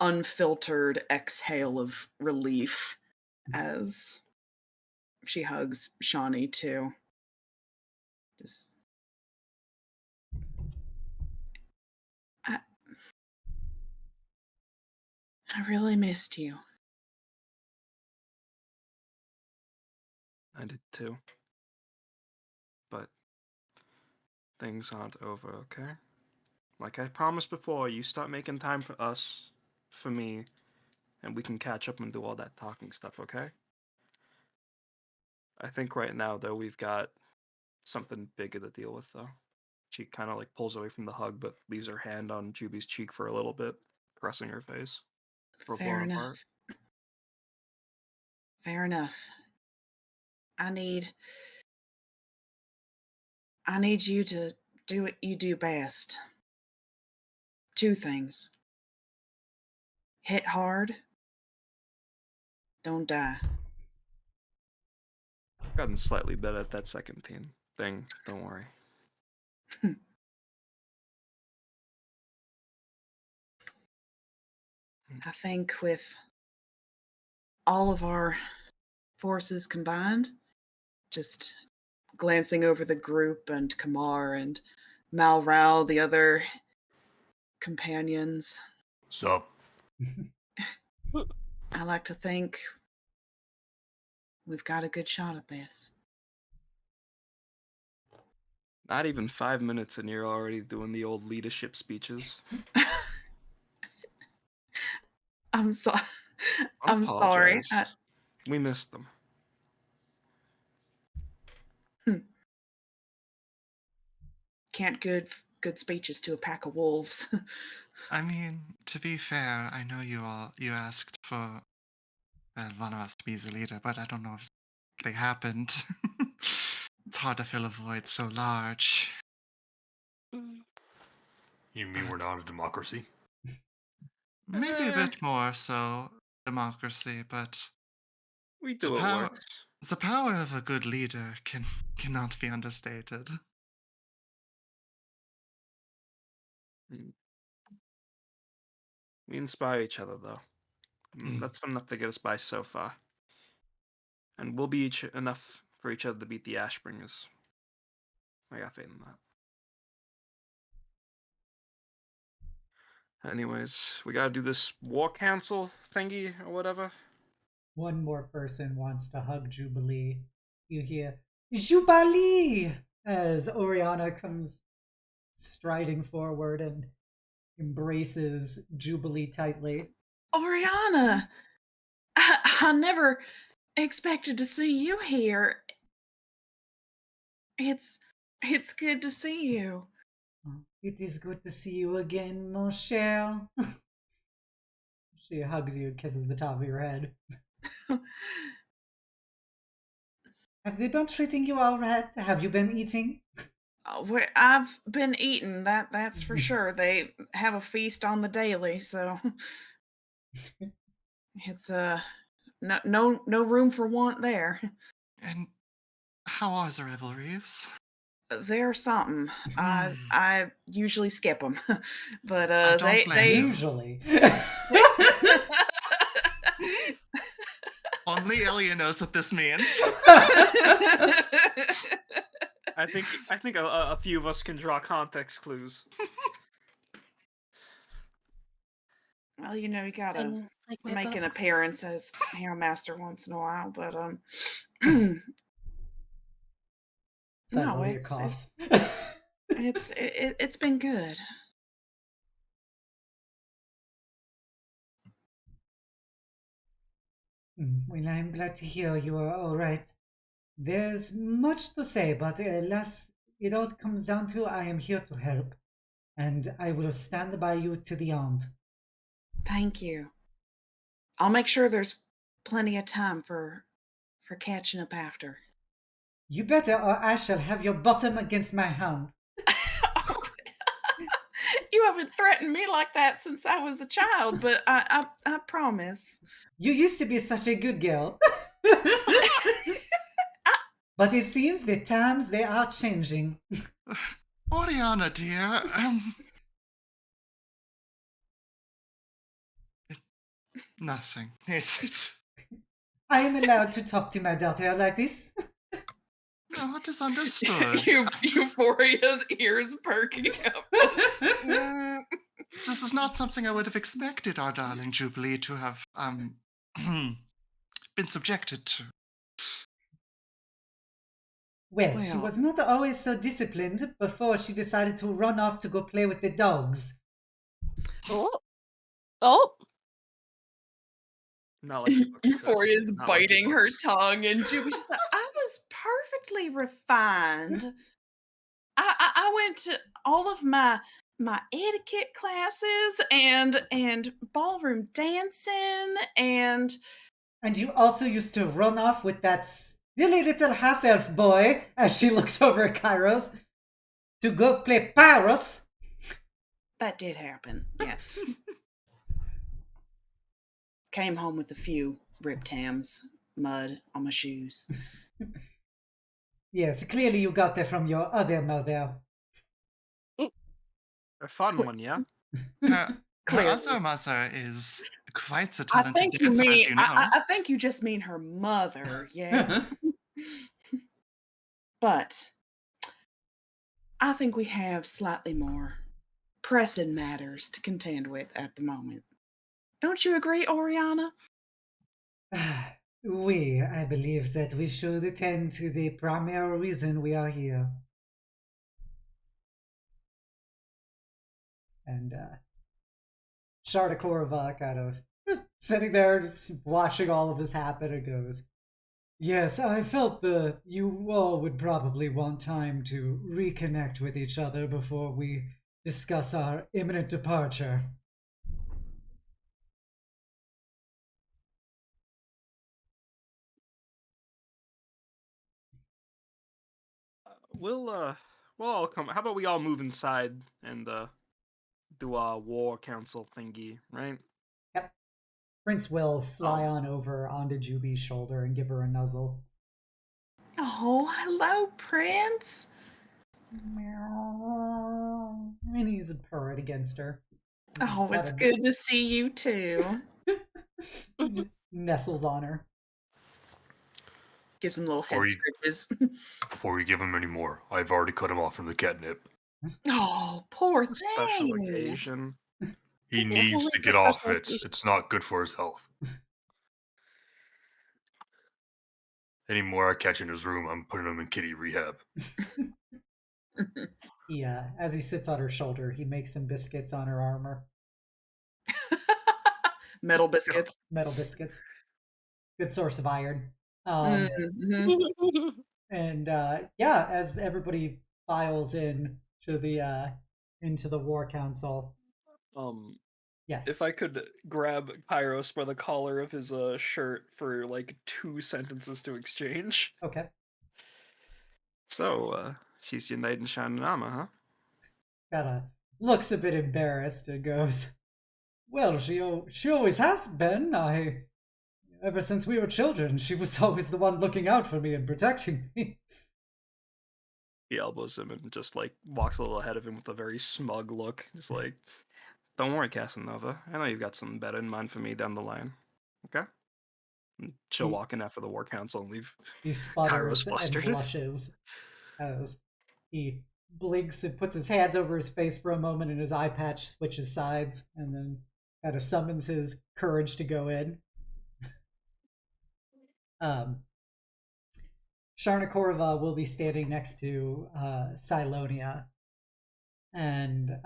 unfiltered exhale of relief as she hugs Shawnee too. Just I really missed you. I did too. But things aren't over, okay? Like I promised before, you start making time for us, for me, and we can catch up and do all that talking stuff, okay? I think right now, though, we've got something bigger to deal with, though. She kind of like pulls away from the hug, but leaves her hand on Juby's cheek for a little bit, caressing her face. We're Fair blown apart. enough. Fair enough. I need you to do what you do best. 2 things. Hit hard. Don't die. Gotten slightly better at that second thing, don't worry. I think with all of our forces combined, just glancing over the group and Kamar and Malral, the other companions, Sup? I like to think we've got a good shot at this. Not even 5 minutes and you're already doing the old leadership speeches. I'm sorry. I'm sorry. Apologize. We missed them. Can't good speeches to a pack of wolves. I mean, to be fair, I know you asked for one of us to be the leader, but I don't know if they happened. It's hard to fill a void so large. You mean we're not a democracy? Maybe a bit more so democracy, but We the do what power works. the power of a good leader cannot be understated. We inspire each other, though. That's enough to get us by so far. And we'll be enough for each other to beat the Ashbringers. I got faith in that. Anyways, we gotta do this war council thingy or whatever. One more person wants to hug Jubilee. You hear Jubilee as Oriana comes striding forward and embraces Jubilee tightly. Oriana! I never expected to see you here. It's good to see you. It is good to see you again, mon cher. She hugs you and kisses the top of your head. Have they been treating you all right? Have you been eating? I've been eating, that's for sure. They have a feast on the daily, so it's no room for want there. And how are the revelries? They're something. I usually skip them, but I don't blame you. Usually. Only Illya knows what this means. I think a few of us can draw context clues. Well, you gotta Like my make an books. appearance as Hair Master once in a while, but Suddenly it's coughs. it's been good. Well, I'm glad to hear you are all right. There's much to say, but alas, it all comes down to I am here to help, and I will stand by you to the end. Thank you. I'll make sure there's plenty of time for catching up after. You better, or I shall have your bottom against my hand. You haven't threatened me like that since I was a child, but I promise. You used to be such a good girl. But it seems the times they are changing. Oriana, dear, nothing. It's I am allowed to talk to my daughter like this. no, it is understood. Euphoria's ears perking up. This is not something I would have expected our darling Jubilee to have been subjected to. Well, she was not always so disciplined before she decided to run off to go play with the dogs. Oh. Not like Euphoria's Not like biting her books. tongue, and Juby's like, I was perfectly refined. I went to all of my etiquette classes and ballroom dancing and you also used to run off with that silly little half-elf boy, as she looks over at Kairos, to go play Pyrus. that did happen, yes. Came home with a few ripped hams, mud on my shoes. Yes, clearly you got that from your other mother. A fun one, yeah? Her Clearly. other mother is quite the I talented think you dancer, mean as you know. I think you just mean her mother, yes. But I think we have slightly more pressing matters to contend with at the moment. Don't you agree, Oriana? I believe that we should attend to the primary reason we are here. And Shardakorova kind of just sitting there, just watching all of this happen, and goes, yes, I felt that you all would probably want time to reconnect with each other before we discuss our imminent departure. We'll all come. How about we all move inside and do a war council thingy, right? Yep. Prince will fly on over onto Juby's shoulder and give her a nuzzle. Oh, hello, Prince. And he's a purr against her. Oh, it's good to see you too. Just nestles on her. Gives him little head scratches. Before we give him any more, I've already cut him off from the catnip. Oh, poor Special thing. occasion. He needs only to for get off special it. occasions. It's not good for his health. Any more I catch in his room, I'm putting him in kitty rehab. Yeah, as he sits on her shoulder, he makes some biscuits on her armor. Metal biscuits. Metal biscuits. Good source of iron. Mhm. And yeah, as everybody files in to the into the War Council. Yes. If I could grab Kairos by the collar of his shirt for like 2 sentences to exchange. Okay. So, she's your knight in shining armor, huh? Kinda looks a bit embarrassed and goes, "Well, she always has been. Ever since we were children, she was always the one looking out for me and protecting me." He elbows him and just like walks a little ahead of him with a very smug look. Just like, don't worry, Casanova. I know you've got something better in mind for me down the line. Okay? And she'll walk in after the War Council and leave He sputters Kairos and flustered. blushes as he blinks and puts his hands over his face for a moment, and his eye patch switches sides, and then kind of summons his courage to go in. Sharnakorova will be standing next to Silonia, and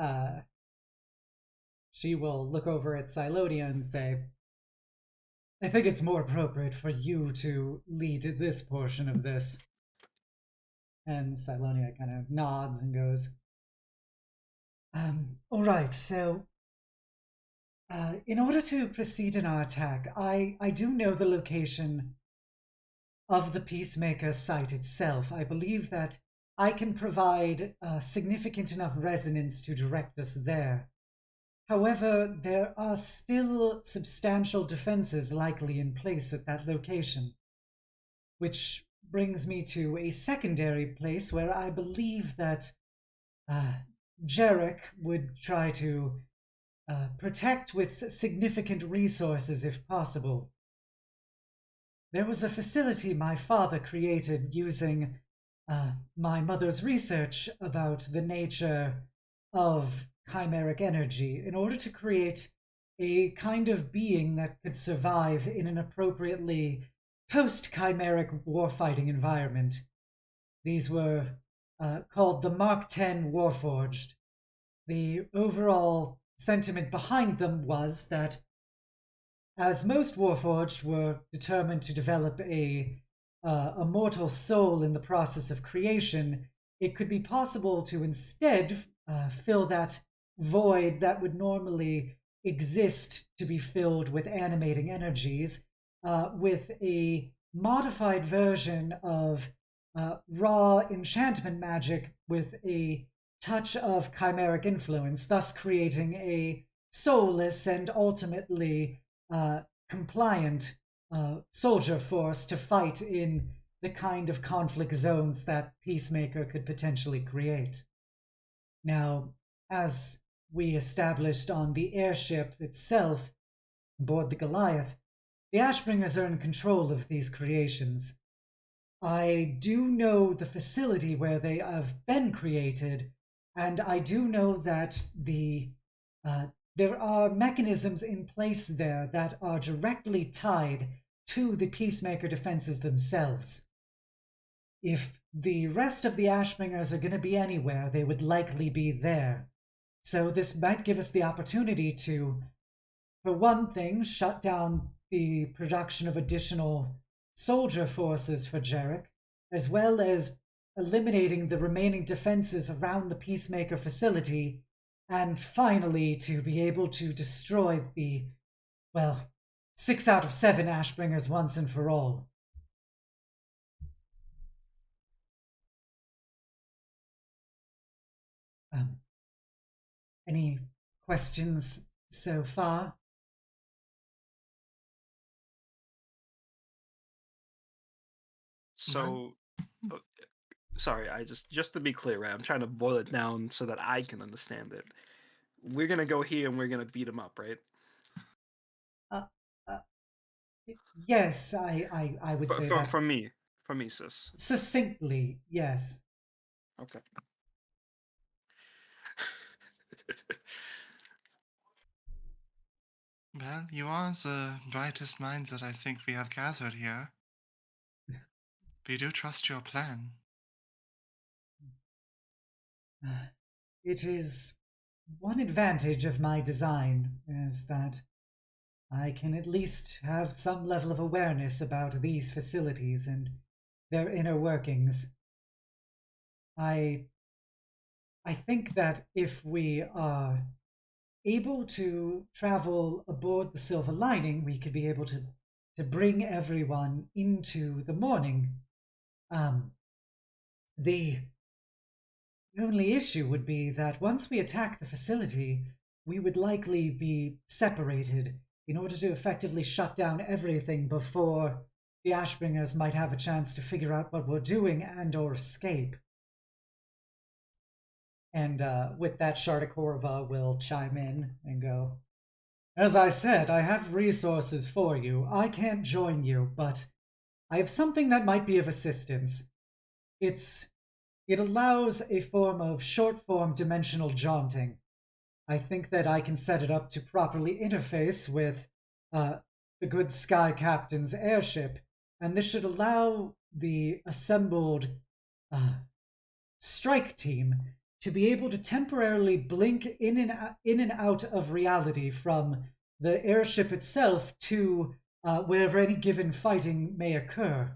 she will look over at Silonia and say, "I think it's more appropriate for you to lead this portion of this." And Silonia kind of nods and goes, "All right, so in order to proceed in our attack, I do know the location of the Peacemaker site itself. I believe that I can provide significant enough resonance to direct us there. However, there are still substantial defenses likely in place at that location, which brings me to a secondary place where I believe that Jarek would try to protect with significant resources if possible. There was a facility my father created using my mother's research about the nature of chimeric energy in order to create a kind of being that could survive in an appropriately post-chimeric warfighting environment. These were called the Mark X Warforged. The overall sentiment behind them was that as most Warforged were determined to develop a mortal soul in the process of creation, it could be possible to instead fill that void that would normally exist to be filled with animating energies with a modified version of raw enchantment magic with a touch of chimeric influence, thus creating a soulless and ultimately compliant soldier force to fight in the kind of conflict zones that Peacemaker could potentially create. Now, as we established on the airship itself, aboard the Goliath, the Ashbringers are in control of these creations. I do know the facility where they have been created, and I do know that there are mechanisms in place there that are directly tied to the Peacemaker defenses themselves. If the rest of the Ashbringers are going to be anywhere, they would likely be there. So this might give us the opportunity to, for one thing, shut down the production of additional soldier forces for Jarek, as well as eliminating the remaining defenses around the Peacemaker facility, and finally to be able to destroy the, 6 out of 7 Ashbringers once and for all. Any questions so far? So, sorry, just to be clear, right? I'm trying to boil it down so that I can understand it. We're gonna go here and we're gonna beat him up, right? Yes, I would say that. From me, sis. Succinctly, yes. Okay. Well, you are the brightest minds that I think we have gathered here. We do trust your plan. It is one advantage of my design is that I can at least have some level of awareness about these facilities and their inner workings. I I think that if we are able to travel aboard the Silver Lining, we could be able to bring everyone into the morning. The only issue would be that once we attack the facility, we would likely be separated in order to effectively shut down everything before the Ashbringers might have a chance to figure out what we're doing and or escape. And with that, Shardakorva will chime in and go, as I said, I have resources for you. I can't join you, but I have something that might be of assistance. It allows a form of short-form dimensional jaunting. I think that I can set it up to properly interface with the good Sky Captain's airship, and this should allow the assembled strike team to be able to temporarily blink in and out of reality from the airship itself to wherever any given fighting may occur.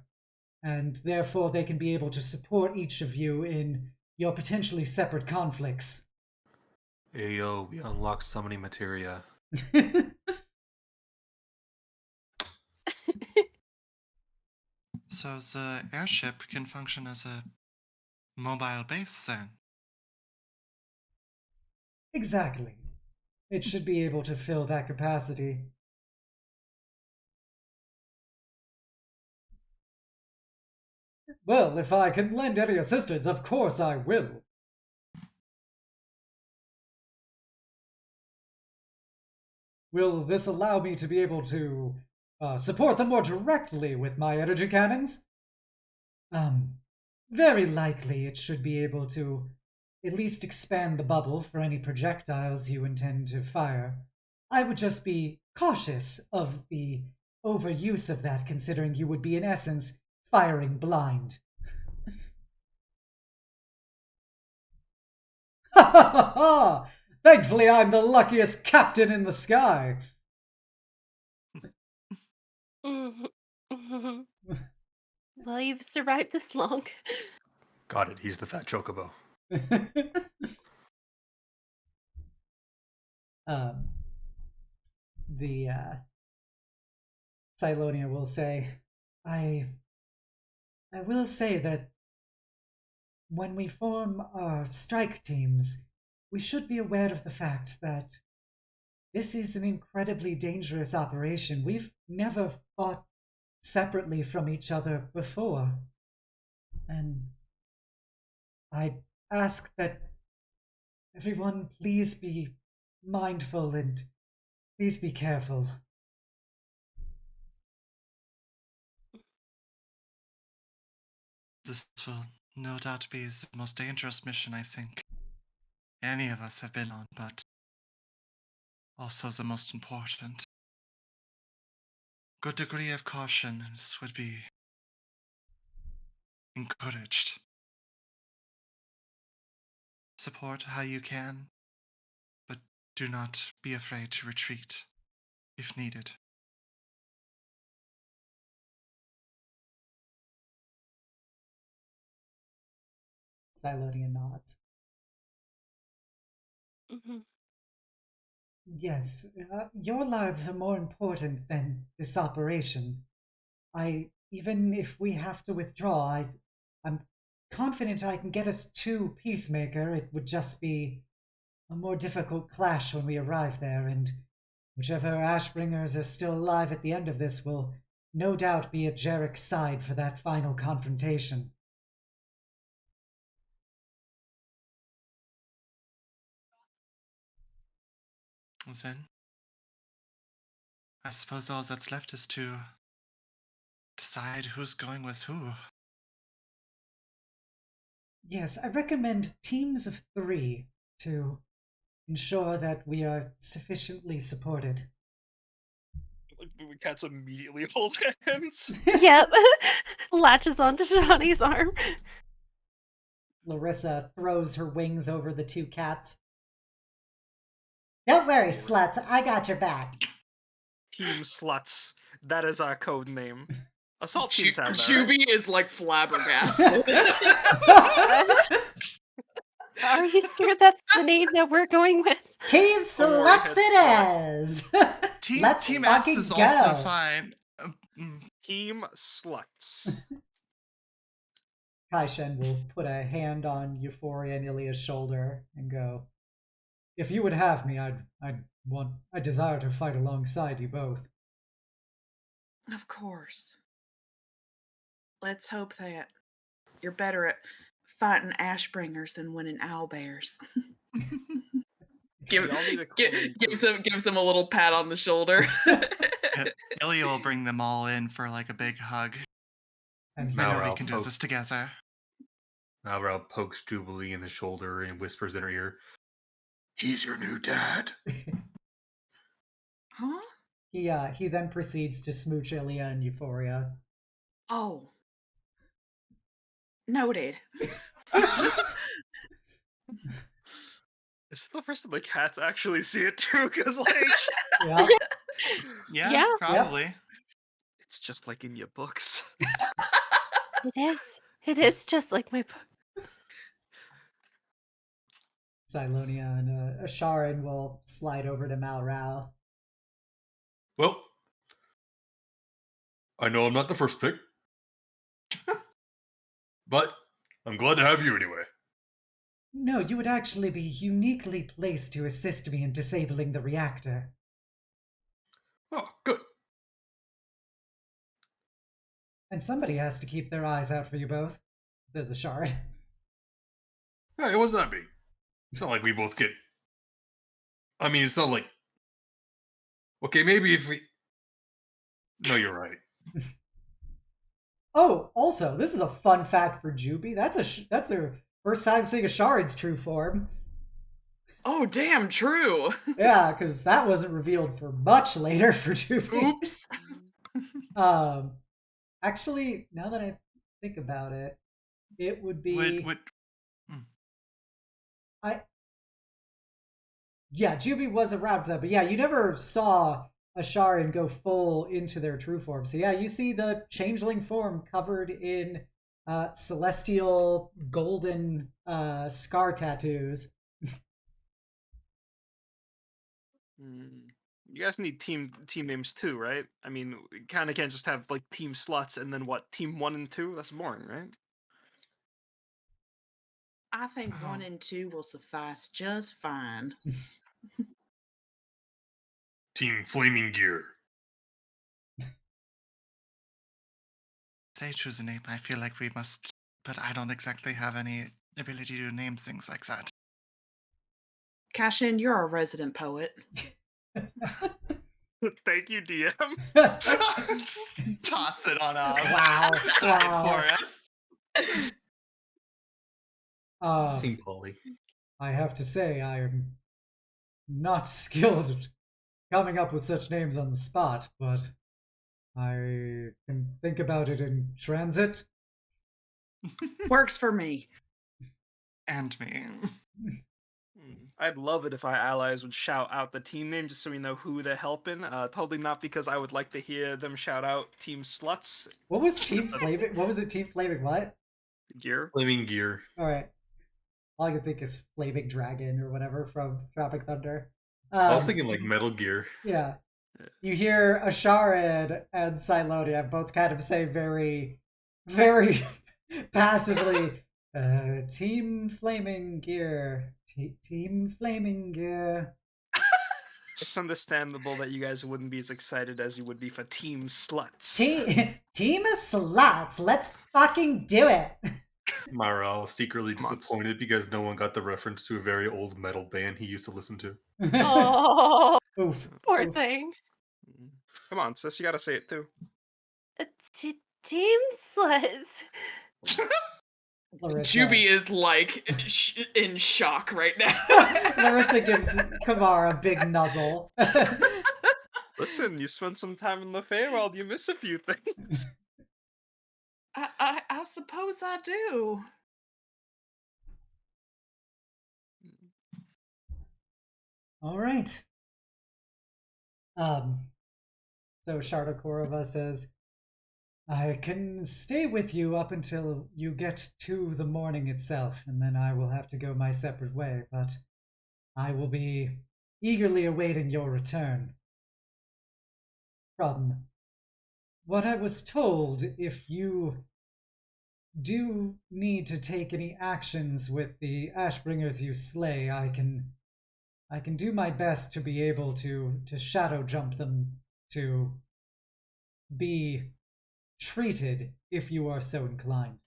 And therefore they can be able to support each of you in your potentially separate conflicts. Hey yo, we unlocked summoning materia. So the airship can function as a mobile base then? Exactly. It should be able to fill that capacity. Well, if I can lend any assistance, of course I will. Will this allow me to be able to support them more directly with my energy cannons? Very likely it should be able to at least expand the bubble for any projectiles you intend to fire. I would just be cautious of the overuse of that, considering you would be, in essence, firing blind. Ha ha ha ha! Thankfully, I'm the luckiest captain in the sky. Well, you've survived this long. Got it, he's the fat chocobo. The Cylonia will say, I will say that when we form our strike teams, we should be aware of the fact that this is an incredibly dangerous operation. We've never fought separately from each other before. And I ask that everyone please be mindful and please be careful. This will no doubt be the most dangerous mission I think any of us have been on, but also the most important. Good degree of caution this would be encouraged. Support how you can, but do not be afraid to retreat if needed. Cylonia nods. Yes, your lives are more important than this operation. Even if we have to withdraw, I'm confident I can get us to Peacemaker. It would just be a more difficult clash when we arrive there, and whichever Ashbringers are still alive at the end of this will no doubt be at Jarek's side for that final confrontation. Then, I suppose all that's left is to decide who's going with who. Yes, I recommend teams of 3 to ensure that we are sufficiently supported. We can't immediately hold hands. Yep. Latches onto Shawnee's arm. Larissa throws her wings over the 2 cats. Don't worry, sluts. I got your back. Team Sluts. That is our code name. Assault teams have that, Juby right? is like flabbergasted. Are you sure that's the name that we're going with? Team Don't worry, Sluts head it slut. is! Let's Team S fucking is go! also fine. Team sluts. Kaishen will put a hand on Euphoria and Illya's shoulder and go, "If you would have me, I desire to fight alongside you both." Of course. Let's hope that you're better at fighting Ashbringers than winning owlbears. Y'all need to call me too. gives him a little pat on the shoulder. Illya will bring them all in for like a big hug. And I know we Malral can do this together. Malral pokes Jubilee in the shoulder and whispers in her ear, "He's your new dad." Huh? he then proceeds to smooch Illya and Euphoria. Oh. Noted. Is it the first time the cats actually see it too? Because like, Yeah. Yeah, probably. it's just like in your books. It is. It is just like my book. Silonia and Asharin will slide over to Malral. Well, I know I'm not the first pick, but I'm glad to have you anyway. No, you would actually be uniquely placed to assist me in disabling the reactor. Oh, good. And somebody has to keep their eyes out for you both, says Asharin. Hey, what's that mean? It's not like we both get... I mean, it's not like... Okay, maybe if we... No, you're right. Oh, also, this is a fun fact for Juby. That's her first time seeing Asharin's true form. Oh, damn, true. Yeah, because that wasn't revealed for much later for Juby. Oops. Actually, now that I think about it, it would be yeah, Juby was around for that, but yeah, you never saw Asharin go full into their true form. So yeah, you see the changeling form covered in celestial golden scar tattoos. You guys need team names too, right? I mean, we kind of can't just have like team sluts and then what, team 1 and 2? That's boring, right? I think 1 and 2 will suffice just fine. Team Flaming Gear. Say choose a name. I feel like we must, but I don't exactly have any ability to name things like that. Cashin, you're our resident poet. Thank you, DM. Just toss it on us. Wow. Side for us. Team Polly. I have to say, I am not skilled at coming up with such names on the spot, but I can think about it in transit. Works for me. And me. I'd love it if our allies would shout out the team name just so we know who they're helping. Totally not because I would like to hear them shout out Team Sluts. What was Team Flaming? What was it? Team Flaming what? Gear. Flaming Gear. All right. All I can think is Flaming Dragon or whatever from Tropic Thunder. I was thinking like Metal Gear. Yeah. You hear Asharin and Silonia both kind of say very, very passively, Team Flaming Gear. Team Flaming Gear. It's understandable that you guys wouldn't be as excited as you would be for Team Sluts. Team of Sluts, let's fucking do it! Malral secretly disappointed because no one got the reference to a very old metal band he used to listen to. Oh, Oof. poor Oof. thing. Come on, sis, you gotta say it too. Team sluts. Larissa. Juby is like in shock right now. Larissa gives Kamar a big nuzzle. Listen, you spend some time in the Feywild, you miss a few things. I suppose I do. All right. So Sharda Korova says, I can stay with you up until you get to the morning itself, and then I will have to go my separate way, but I will be eagerly awaiting your return. From what I was told, if you do need to take any actions with the Ashbringers you slay, I can do my best to be able to shadow jump them to be treated if you are so inclined.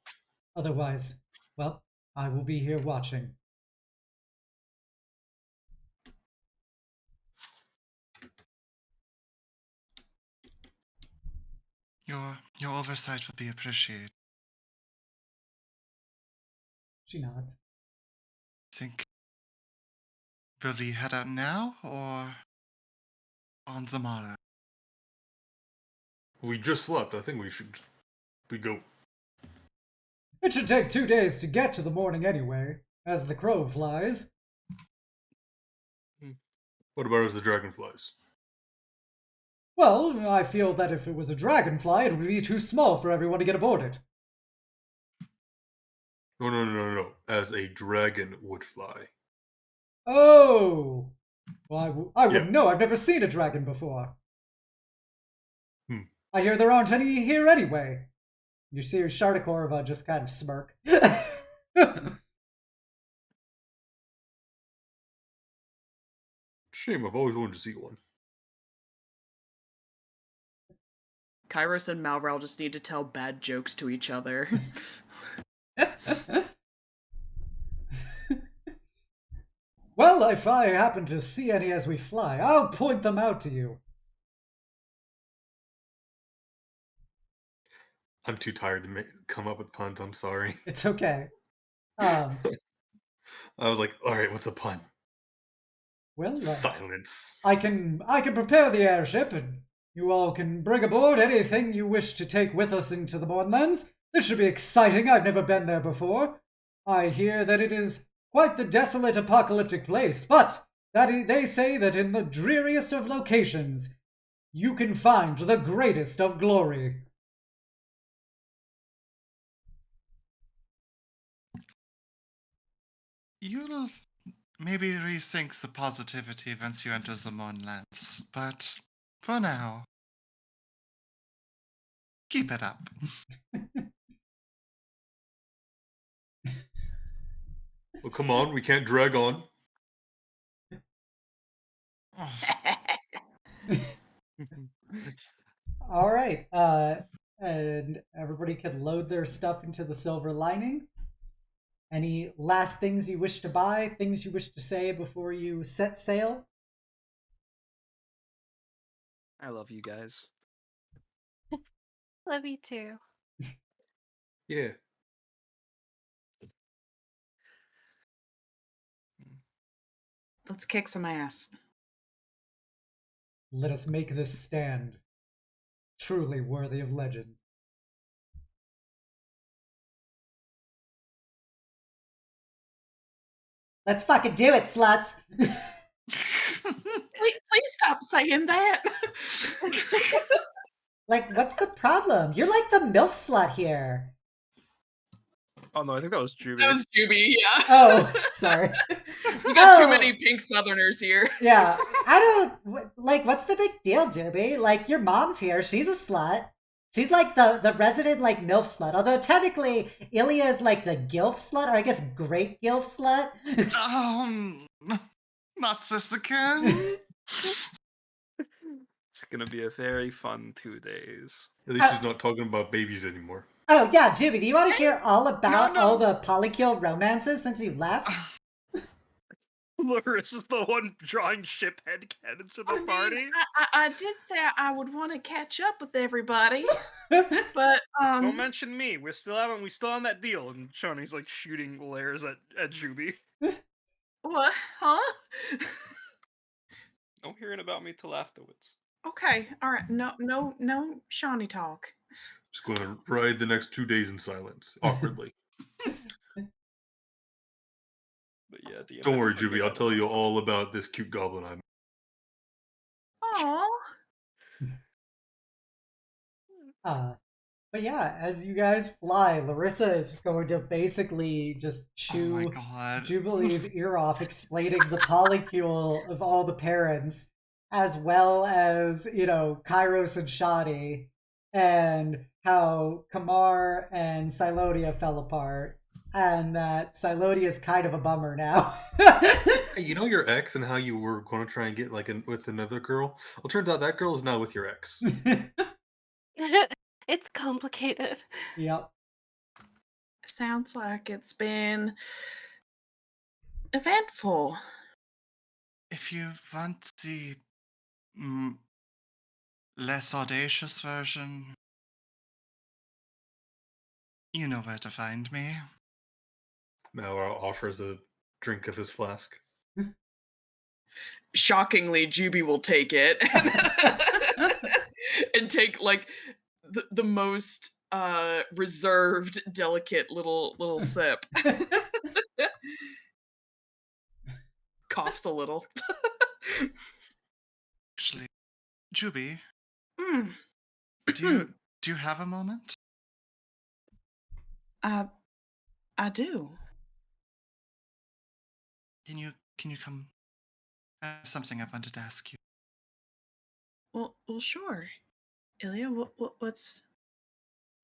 Otherwise, well, I will be here watching. Your oversight will be appreciated. She nods. Think will we head out now or on the morrow? We just slept. I think we go. It should take 2 days to get to the morning anyway, as the crow flies. What about as the dragonflies? Well, I feel that if it was a dragonfly, it would be too small for everyone to get aboard it. No. As a dragon would fly. Oh! Well, I wouldn't Yeah. know. I've never seen a dragon before. Hmm. I hear there aren't any here anyway. You see Shardakorva just kind of smirk. Shame, I've always wanted to see one. Kairos and Malral just need to tell bad jokes to each other. Well, if I happen to see any as we fly, I'll point them out to you. I'm too tired to come up with puns. I'm sorry. It's okay. I was like, all right, what's a pun? Well, Silence. I can prepare the airship, and you all can bring aboard anything you wish to take with us into the Borderlands. This should be exciting. I've never been there before. I hear that it is quite the desolate, apocalyptic place, but they say that in the dreariest of locations, you can find the greatest of glory. You'll maybe rethink the positivity once you enter the Moonlands, but for now, keep it up. Well, come on, we can't drag on. All right, and everybody can load their stuff into the silver lining. Any last things you wish to buy, things you wish to say before you set sail? I love you guys. Love you too. Yeah. Let's kick some ass. Let us make this stand truly worthy of legend. Let's fucking do it, sluts! Please stop saying that. Like, what's the problem? You're like the MILF slut here. Oh no, I think that was Juby. That was Juby, yeah. Oh, sorry. You got too Oh. many pink Southerners here. Yeah, I don't like. What's the big deal, Juby? Like, your mom's here. She's a slut. She's like the resident like MILF slut. Although technically, Illya is like the GILF slut, or I guess great GILF slut. Not sister Ken. It's gonna be a very fun 2 days. At least she's not talking about babies anymore. Oh yeah, Juby, do you want to hear all about No. all the polykill romances since you left? Loris is the one drawing ship head canon to the party. I did say I would want to catch up with everybody, but Don't mention me. We still on that deal. And Shawnee's like shooting glares at Juby. what? Huh? No hearing about me till afterwards. Okay, all right. No, Shawnee talk. Just going to ride the next 2 days in silence, awkwardly. But yeah, DM, Don't worry, I think Juby. I I'll got tell it. you all about this cute goblin I met. Aw. But yeah, as you guys fly, Larissa is just going to basically just Oh my chew god. Jubilee's ear off, explaining the polycule of all the parents, as well as, Kairos and Shadi, and how Kamar and Silodia fell apart, and that Silodia is kind of a bummer now. Hey, you know your ex and how you were going to try and get with another girl? Well, turns out that girl is now with your ex. It's complicated. Yep. Sounds like it's been eventful. If you want the mm, less audacious version, you know where to find me. Malral offers a drink of his flask. Shockingly, Juby will take it and take like the most reserved, delicate little sip. Coughs a little. Actually, Juby, Mm. do you have a moment? I do. Can you come? I have something I wanted to ask you. Well, sure. Illya, what's...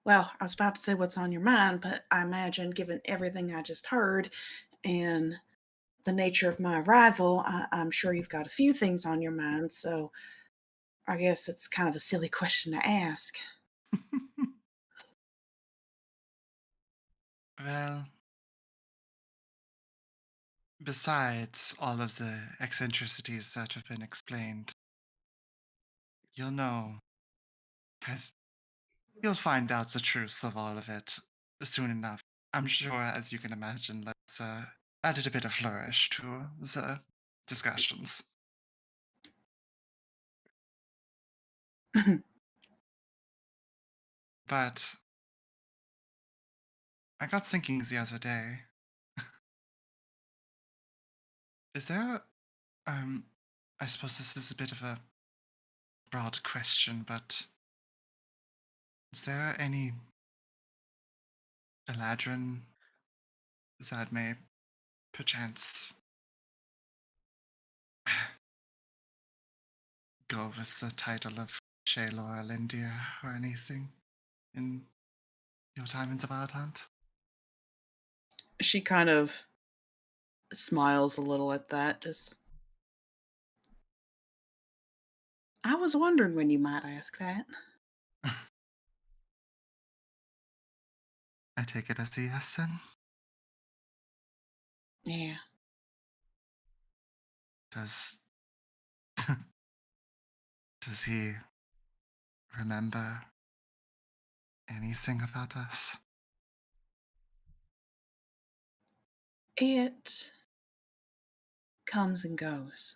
Well, I was about to say what's on your mind, but I imagine, given everything I just heard and the nature of my arrival, I'm sure you've got a few things on your mind, so I guess it's kind of a silly question to ask. Well, besides all of the eccentricities that have been explained, you'll know, as you'll find out the truth of all of it soon enough. I'm sure, as you can imagine, let's added a bit of flourish to the discussions. But I got thinking the other day, is there, I suppose this is a bit of a broad question, but is there any Eladrin that may perchance go with the title of Shaylor Lindia or anything in your time in the Wild Hunt? She kind of smiles a little at that, just... I was wondering when you might ask that. I take it as a yes then? Yeah. Does does he remember anything about us? It comes and goes.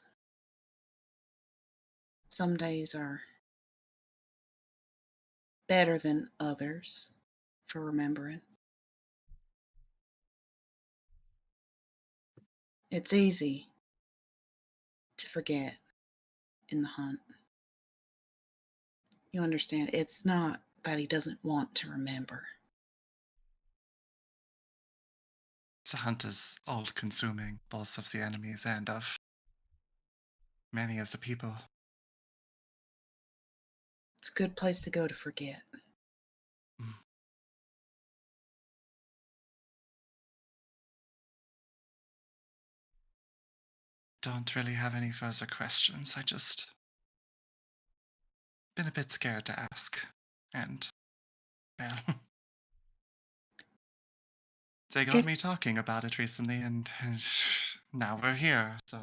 Some days are better than others for remembering. It's easy to forget in the hunt. You understand, it's not that he doesn't want to remember. The hunt is all-consuming, both of the enemies and of many of the people. It's a good place to go to forget. Mm. Don't really have any further questions. I just been a bit scared to ask. And, well, they got If, me talking about it recently, and now we're here, so.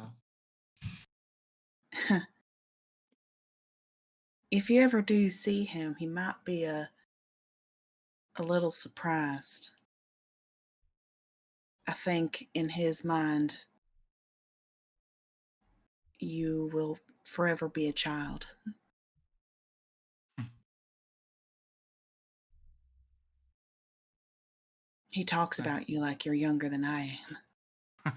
if you ever do see him, he might be a little surprised. I think in his mind, you will forever be a child. He talks about you like you're younger than I am.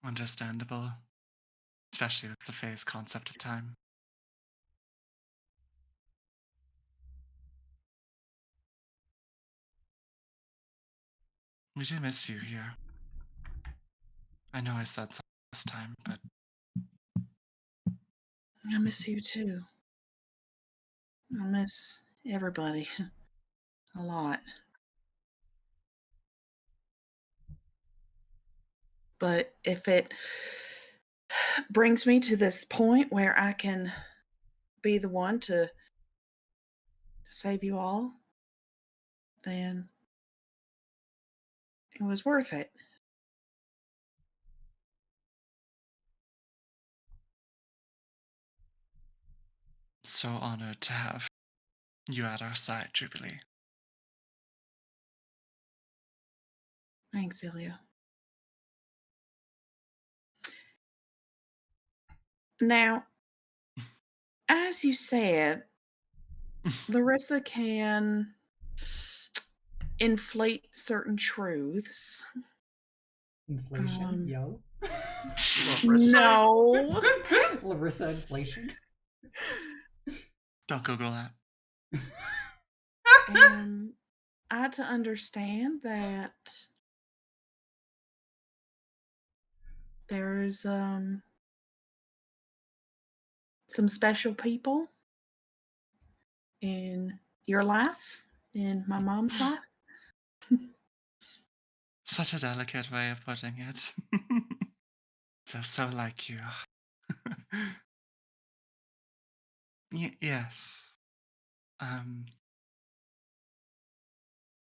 Understandable. Especially with the phase concept of time. We do miss you here. I know I said something last time, but I miss you too. I miss everybody a lot. But if it brings me to this point where I can be the one to save you all, then it was worth it. so honored to have you at our side, Jubilee. Thanks, Illya. Now, as you said, Larissa can inflate certain truths. Inflation, yo. Larissa? No. Larissa inflation. Don't Google that. I had to understand that there's some special people in your life, in my mom's life. Such a delicate way of putting it. So like you. Yes.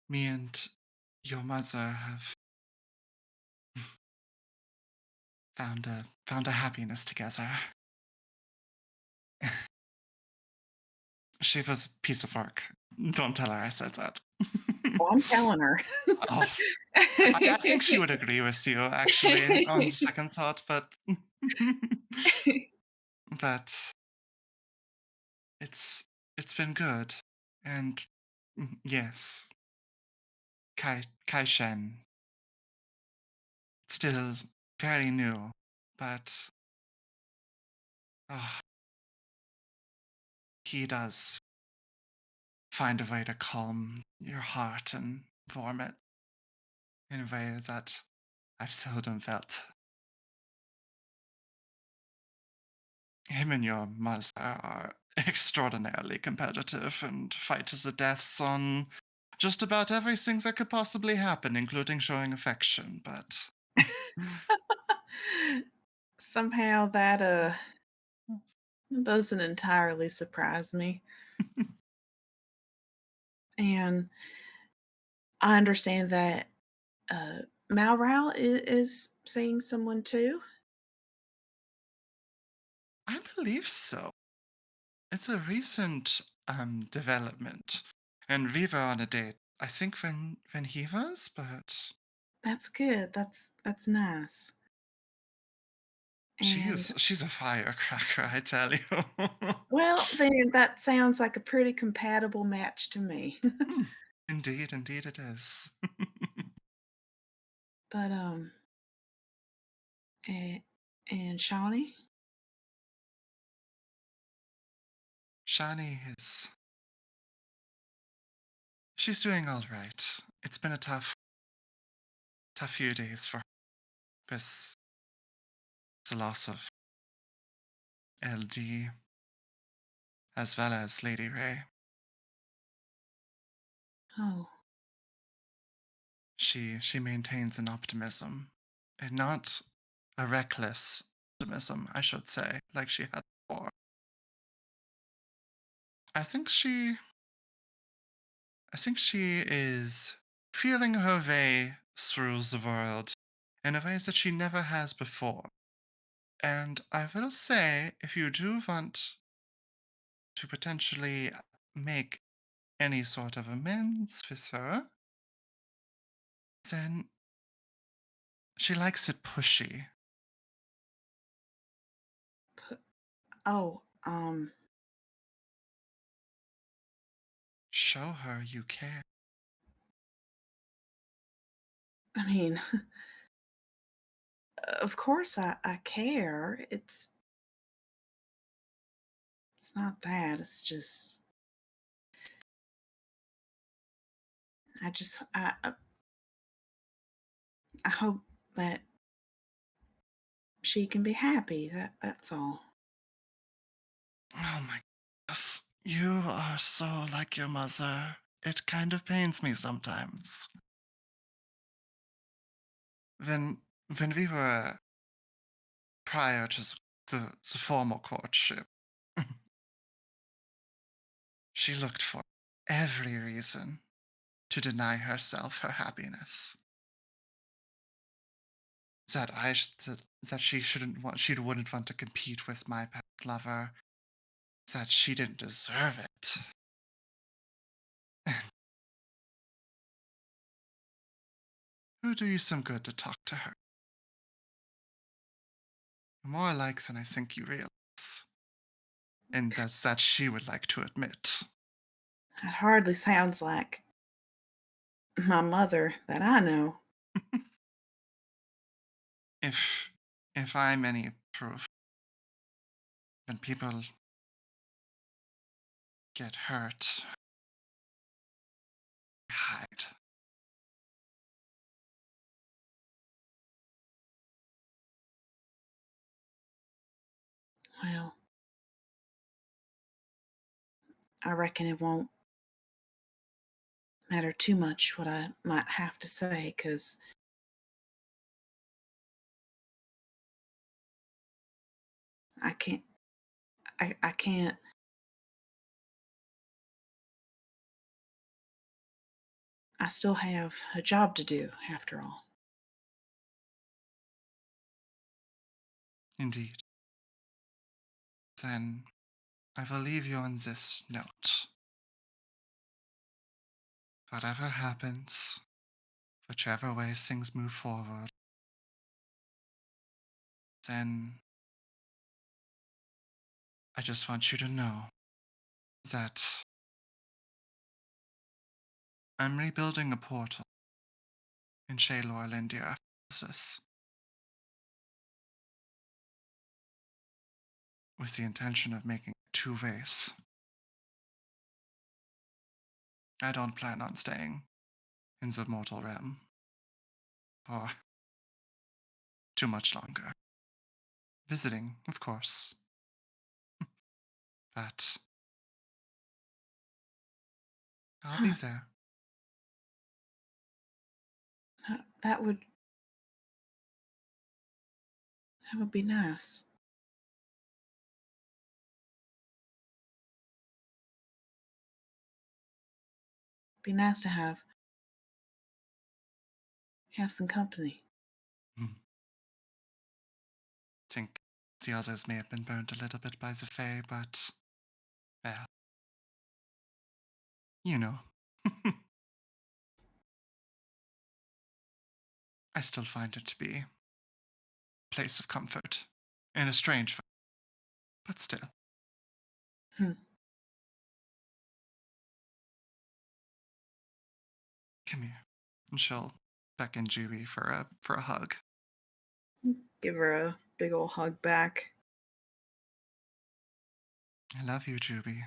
Me and your mother have found a happiness together. She was a piece of work. Don't tell her I said that. Well, I'm telling her. Oh, I think she would agree with you, actually, on second thought, but but it's been good. And yes, Kai Shen, still very new, but oh, he does find a way to calm your heart and warm it in a way that I've seldom felt. Him and your mother are extraordinarily competitive and fight to the deaths on just about everything that could possibly happen, including showing affection, but Somehow that doesn't entirely surprise me. And I understand that Malral is seeing someone too. I believe so. It's a recent development, and we were on a date. I think when he was, but That's good. That's nice. And she's a firecracker, I tell you. well, then that sounds like a pretty compatible match to me. Indeed it is. But and Shawnee, Shani she's doing all right. It's been a tough few days for her because the loss of LD as well as Lady Ray. oh, She maintains an optimism, and not a reckless optimism, I should say, like she had before. I think she is feeling her way through the world in a way that she never has before. And I will say, if you do want to potentially make any sort of amends with her, then she likes it pushy. oh, Show her you care. I mean, of course I care. It's not that. It's just I I hope that she can be happy. That's all. Oh my goodness. You are so like your mother. It kind of pains me sometimes. When when we were prior to the formal courtship, she looked for every reason to deny herself her happiness. That she she wouldn't want to compete with my past lover. That she didn't deserve it. Who do you some good to talk to her? More likes than I think you realize. And that's that she would like to admit. It hardly sounds like my mother that I know. If if I'm any proof, when people get hurt, I hide. Well, I reckon it won't matter too much what I might have to say, 'cause I can't I can't I still have a job to do after all. Indeed. Then I will leave you on this note. Whatever happens, whichever way things move forward, then I just want you to know that I'm rebuilding a portal in Shaylor, India after this, with the intention of making it two ways. I don't plan on staying in the mortal realm for too much longer. Visiting, of course, but I'll be Huh, there. that would be nice. Be nice to have some company. Hmm. Think the others may have been burned a little bit by the Fae, but, well, you know. I still find it to be a place of comfort in a strange way, but still. Hmm. Come here. And she'll beckon Juby for a hug. Give her a big old hug back. I love you, Juby.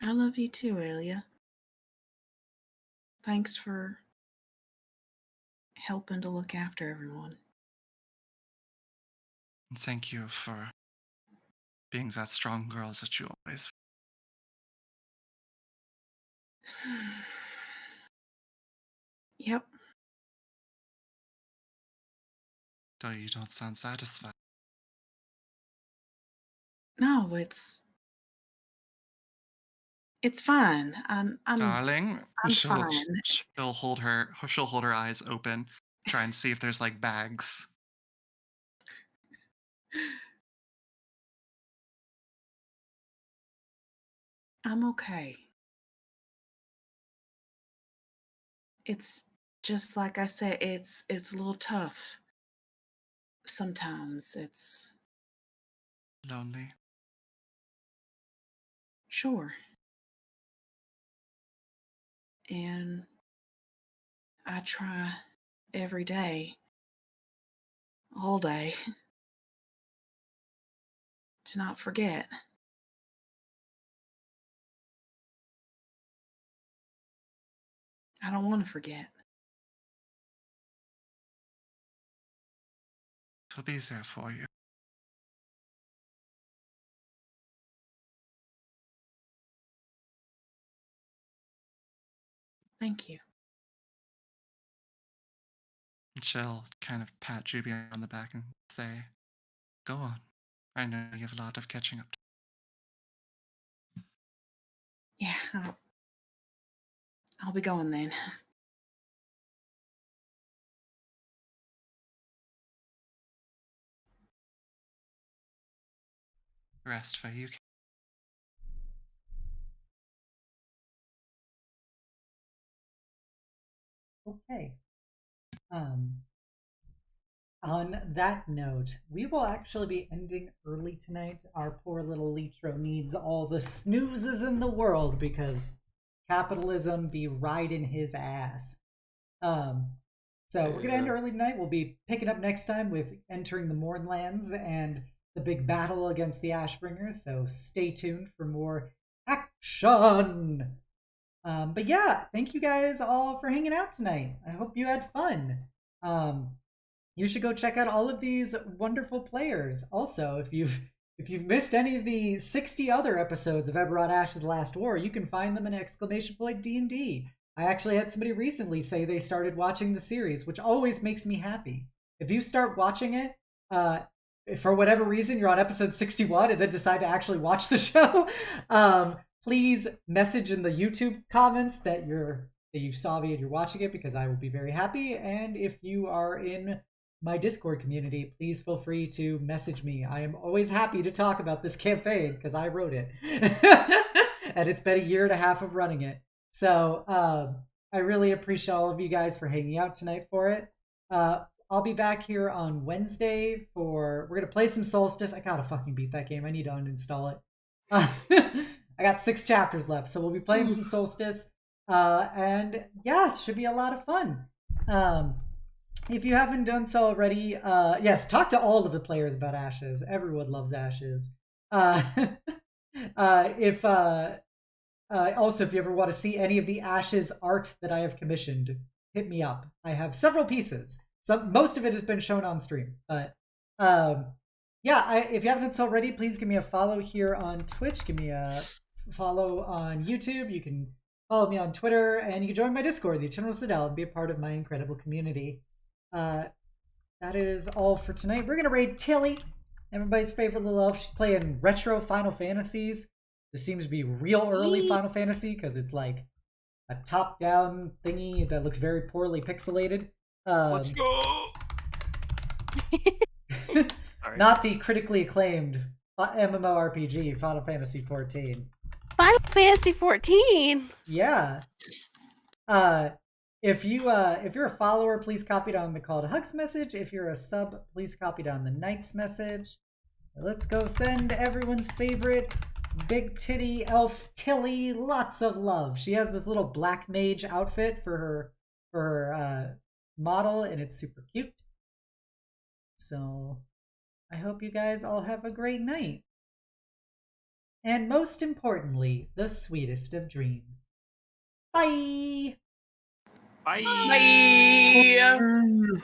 I love you too, Illya. Thanks for helping to look after everyone. And thank you for being that strong girl that you always. Yep. Though you don't sound satisfied. No, it's fine. Darling, I'm fine. she'll hold her eyes open, try and see if there's like bags. I'm okay. It's just like I said, it's a little tough. Sometimes it's Lonely. sure. And I try every day, all day, to not forget. I don't want to forget. We'll be there for you. Thank you. And she'll kind of pat Juby on the back and say, "Go on. I know you have a lot of catching up to." Yeah, I'll be going then. Rest for you. Okay. On that note, we will actually be ending early tonight. Our poor little Litro needs all the snoozes in the world because capitalism be riding his ass. So we're gonna end early tonight. We'll be picking up next time with entering the Mornlands and the big battle against the Ashbringers. So stay tuned for more action. But yeah, thank you guys all for hanging out tonight. I hope you had fun. You should go check out all of these wonderful players. Also, if you've missed any of the 60 other episodes of Eberron Ash's Last War, you can find them in !D&D. I actually had somebody recently say they started watching the series, which always makes me happy. If you start watching it, for whatever reason you're on episode 61 and then decide to actually watch the show, please message in the YouTube comments that you saw me and you're watching it, because I will be very happy. And if you are in my Discord community, please feel free to message me. I am always happy to talk about this campaign because I wrote it. And it's been a year and a half of running it. So I really appreciate all of you guys for hanging out tonight for it. I'll be back here on Wednesday we're going to play some Solstice. I gotta fucking beat that game. I need to uninstall it. I got 6 chapters left, so we'll be playing some Solstice. And yeah, it should be a lot of fun. If you haven't done so already, yes, talk to all of the players about Ashes. Everyone loves Ashes. Also, if you ever want to see any of the Ashes art that I have commissioned, hit me up. I have several pieces. Most of it has been shown on stream, but yeah, if you haven't done so already, please give me a follow here on Twitch. Give me a follow on YouTube. You can follow me on Twitter, and you can join my Discord, the Eternal Citadel, and be a part of my incredible community. That is all for tonight. We're gonna raid Tilly, everybody's favorite little elf. She's playing retro Final Fantasies. This seems to be real early Final Fantasy because it's like a top-down thingy that looks very poorly pixelated. Let's go! Not the critically acclaimed MMORPG Final Fantasy XIV. Final Fantasy 14. Yeah. If you're a follower, please copy down the call to Hugs message. If you're a sub, please copy down the Knights message. Let's go send everyone's favorite big titty elf Tilly lots of love. She has this little black mage outfit for her model, and it's super cute. So I hope you guys all have a great night. And most importantly, the sweetest of dreams. Bye! Bye! Bye.